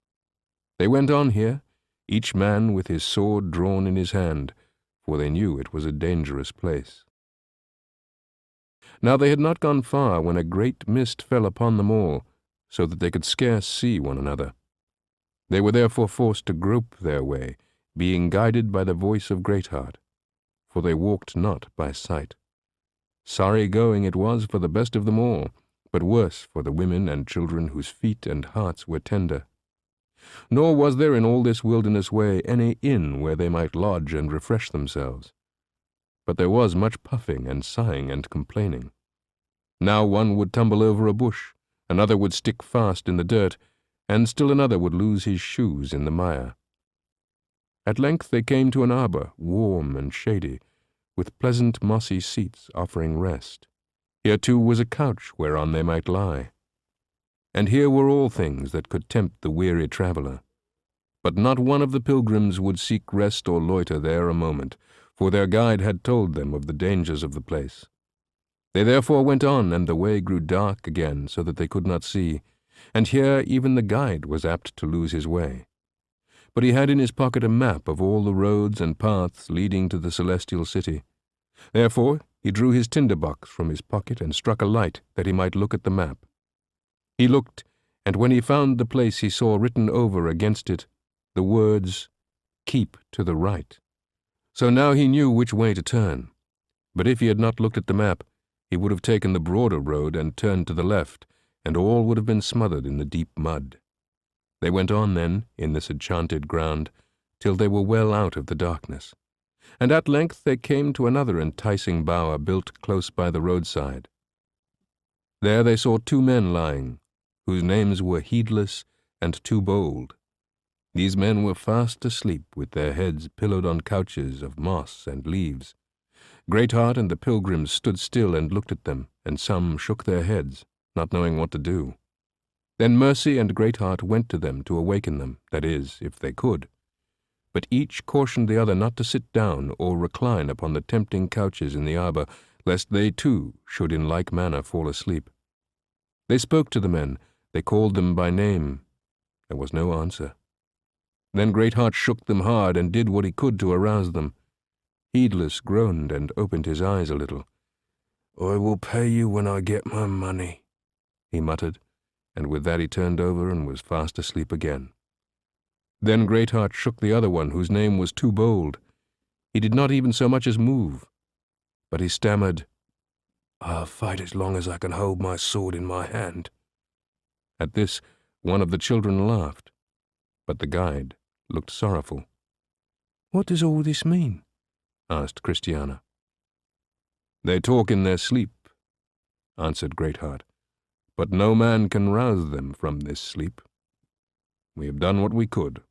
They went on here, each man with his sword drawn in his hand, for they knew it was a dangerous place. Now they had not gone far when a great mist fell upon them all, so that they could scarce see one another. They were therefore forced to grope their way, being guided by the voice of Greatheart, for they walked not by sight. Sorry going it was for the best of them all, but worse for the women and children whose feet and hearts were tender. Nor was there in all this wilderness way any inn where they might lodge and refresh themselves. But there was much puffing and sighing and complaining. Now one would tumble over a bush, another would stick fast in the dirt, and still another would lose his shoes in the mire. At length they came to an arbour, warm and shady, with pleasant mossy seats offering rest. Here too was a couch whereon they might lie. And here were all things that could tempt the weary traveller. But not one of the pilgrims would seek rest or loiter there a moment, for their guide had told them of the dangers of the place. They therefore went on, and the way grew dark again, so that they could not see, and here even the guide was apt to lose his way. But he had in his pocket a map of all the roads and paths leading to the celestial city. Therefore he drew his tinder-box from his pocket and struck a light that he might look at the map. He looked, and when he found the place he saw written over against it the words, "Keep to the right." So now he knew which way to turn. But if he had not looked at the map, he would have taken the broader road and turned to the left, and all would have been smothered in the deep mud. They went on then, in this enchanted ground, till they were well out of the darkness. And at length they came to another enticing bower built close by the roadside. There they saw 2 men lying, whose names were Heedless and Too Bold. These men were fast asleep, with their heads pillowed on couches of moss and leaves. Greatheart and the pilgrims stood still and looked at them, and some shook their heads, not knowing what to do. Then Mercy and Greatheart went to them to awaken them, that is, if they could. But each cautioned the other not to sit down or recline upon the tempting couches in the arbour, lest they too should in like manner fall asleep. They spoke to the men, they called them by name. There was no answer. Then Greatheart shook them hard and did what he could to arouse them. Heedless groaned and opened his eyes a little. "I will pay you when I get my money," he muttered, and with that he turned over and was fast asleep again. Then Greatheart shook the other one, whose name was Too Bold. He did not even so much as move, but he stammered, "I'll fight as long as I can hold my sword in my hand." At this, one of the children laughed, but the guide looked sorrowful. "What does all this mean?" asked Christiana. "They talk in their sleep," answered Greatheart, "but no man can rouse them from this sleep. We have done what we could."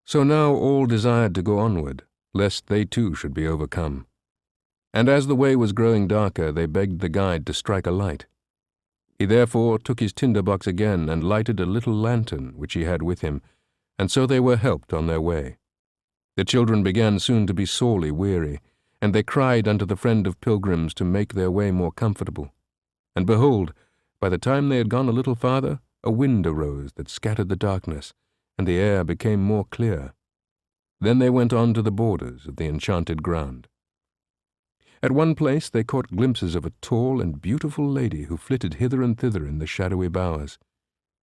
So now all desired to go onward, lest they too should be overcome. And as the way was growing darker, they begged the guide to strike a light. He therefore took his tinderbox again and lighted a little lantern which he had with him, and so they were helped on their way. The children began soon to be sorely weary, and they cried unto the friend of pilgrims to make their way more comfortable. And behold, by the time they had gone a little farther, a wind arose that scattered the darkness, and the air became more clear. Then they went on to the borders of the enchanted ground. At one place they caught glimpses of a tall and beautiful lady who flitted hither and thither in the shadowy bowers.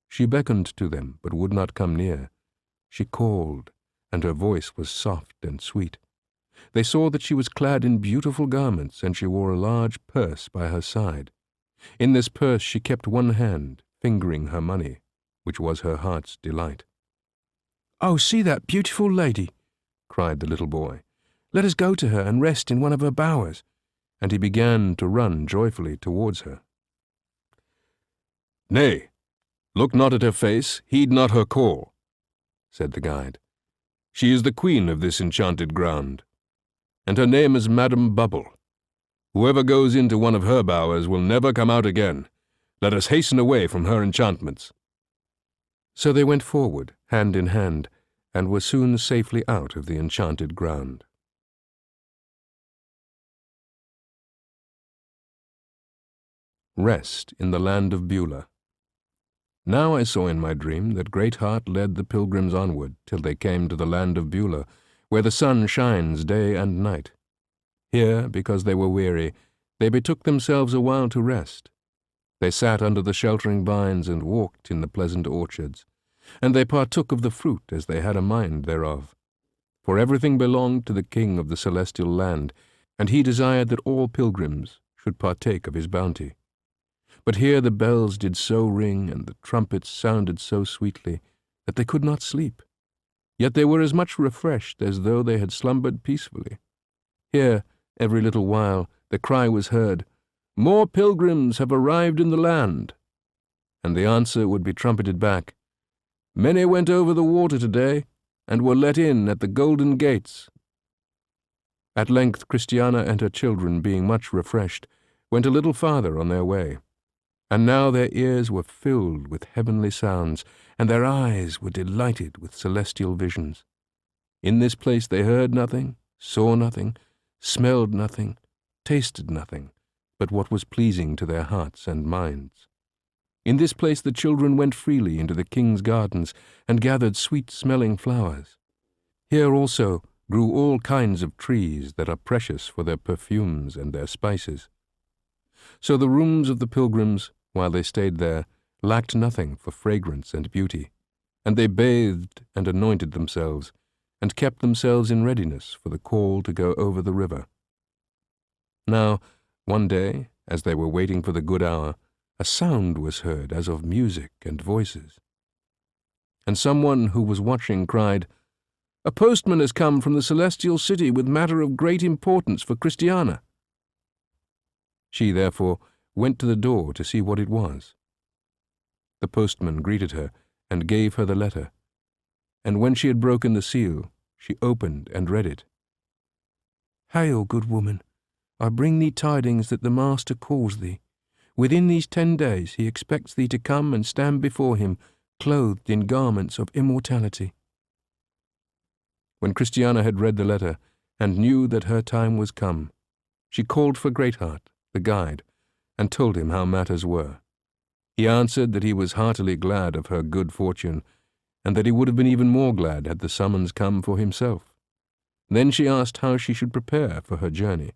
She beckoned to them, but would not come near. She called, and her voice was soft and sweet. They saw that she was clad in beautiful garments, and she wore a large purse by her side. In this purse she kept one hand, fingering her money, which was her heart's delight. "Oh, see that beautiful lady!" cried the little boy. "Let us go to her and rest in one of her bowers." And he began to run joyfully towards her. "Nay, look not at her face, heed not her call," said the guide. "She is the queen of this enchanted ground, and her name is Madam Bubble. Whoever goes into one of her bowers will never come out again. Let us hasten away from her enchantments." So they went forward, hand in hand, and were soon safely out of the enchanted ground. Rest in the land of Beulah. Now I saw in my dream that Greatheart led the pilgrims onward till they came to the land of Beulah, where the sun shines day and night. Here, because they were weary, they betook themselves a while to rest. They sat under the sheltering vines and walked in the pleasant orchards, and they partook of the fruit as they had a mind thereof. For everything belonged to the King of the celestial land, and he desired that all pilgrims should partake of his bounty. But here the bells did so ring, and the trumpets sounded so sweetly, that they could not sleep. Yet they were as much refreshed as though they had slumbered peacefully. Here, every little while, the cry was heard, "More pilgrims have arrived in the land." And the answer would be trumpeted back, "Many went over the water today, and were let in at the golden gates." At length Christiana and her children, being much refreshed, went a little farther on their way. And now their ears were filled with heavenly sounds, and their eyes were delighted with celestial visions. In this place they heard nothing, saw nothing, smelled nothing, tasted nothing, but what was pleasing to their hearts and minds. In this place the children went freely into the king's gardens, and gathered sweet-smelling flowers. Here also grew all kinds of trees that are precious for their perfumes and their spices. So the rooms of the pilgrims, while they stayed there, lacked nothing for fragrance and beauty, and they bathed and anointed themselves, and kept themselves in readiness for the call to go over the river. Now, one day, as they were waiting for the good hour, a sound was heard as of music and voices. And someone who was watching cried, "A postman has come from the celestial city with matter of great importance for Christiana." She, therefore, went to the door to see what it was. The postman greeted her and gave her the letter, and when she had broken the seal, she opened and read it. "Hail, good woman, I bring thee tidings that the Master calls thee. Within these 10 days he expects thee to come and stand before him, clothed in garments of immortality." When Christiana had read the letter, and knew that her time was come, She called for Greatheart, the guide, and told him how matters were. He answered that he was heartily glad of her good fortune, and that he would have been even more glad had the summons come for himself. Then she asked how she should prepare for her journey,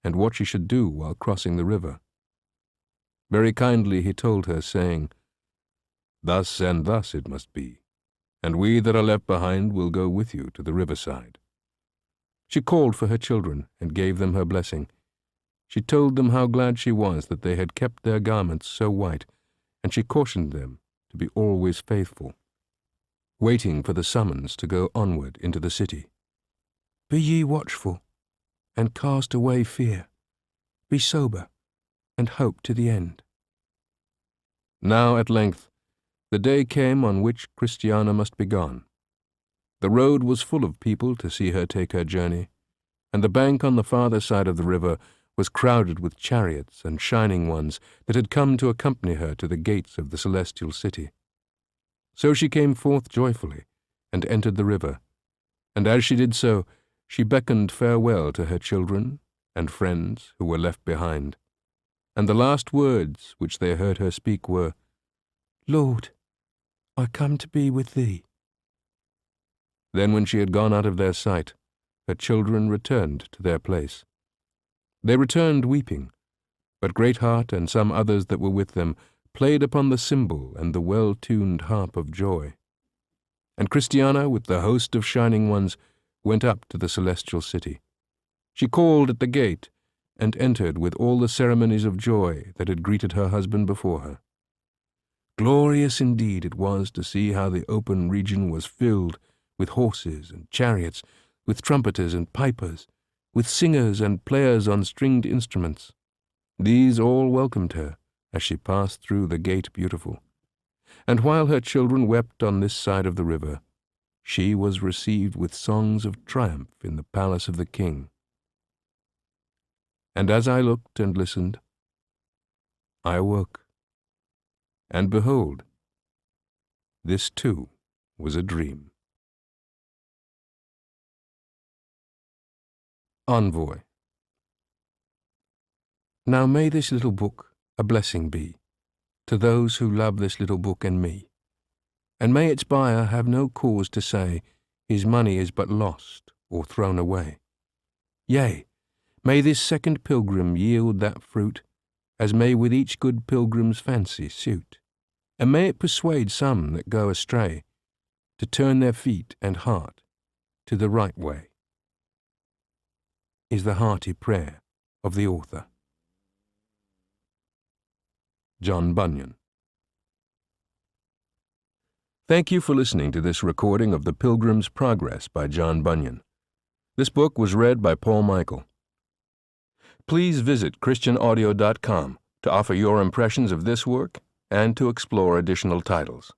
and what she should do while crossing the river. Very kindly he told her, saying, "Thus and thus it must be, and we that are left behind will go with you to the riverside." She called for her children and gave them her blessing. She told them how glad she was that they had kept their garments so white, and she cautioned them to be always faithful, waiting for the summons to go onward into the city. "Be ye watchful, and cast away fear. Be sober, and hope to the end." Now at length the day came on which Christiana must be gone. The road was full of people to see her take her journey, and the bank on the farther side of the river was crowded with chariots and shining ones that had come to accompany her to the gates of the celestial city. So she came forth joyfully and entered the river, and as she did so, she beckoned farewell to her children and friends who were left behind, and the last words which they heard her speak were, "Lord, I come to be with thee." Then when she had gone out of their sight, her children returned to their place. They returned weeping, but Greatheart and some others that were with them played upon the cymbal and the well-tuned harp of joy. And Christiana, with the host of shining ones, went up to the celestial city. She called at the gate, and entered with all the ceremonies of joy that had greeted her husband before her. Glorious indeed it was to see how the open region was filled with horses and chariots, with trumpeters and pipers, with singers and players on stringed instruments. These all welcomed her as she passed through the gate beautiful. And while her children wept on this side of the river, she was received with songs of triumph in the palace of the king. And as I looked and listened, I awoke, and behold, this too was a dream. Envoy. Now may this little book a blessing be to those who love this little book and me, and may its buyer have no cause to say his money is but lost or thrown away. Yea, may this second pilgrim yield that fruit as may with each good pilgrim's fancy suit, and may it persuade some that go astray to turn their feet and heart to the right way, is the hearty prayer of the author. John Bunyan. Thank you for listening to this recording of The Pilgrim's Progress by John Bunyan. This book was read by Paul Michael. Please visit ChristianAudio.com to offer your impressions of this work and to explore additional titles.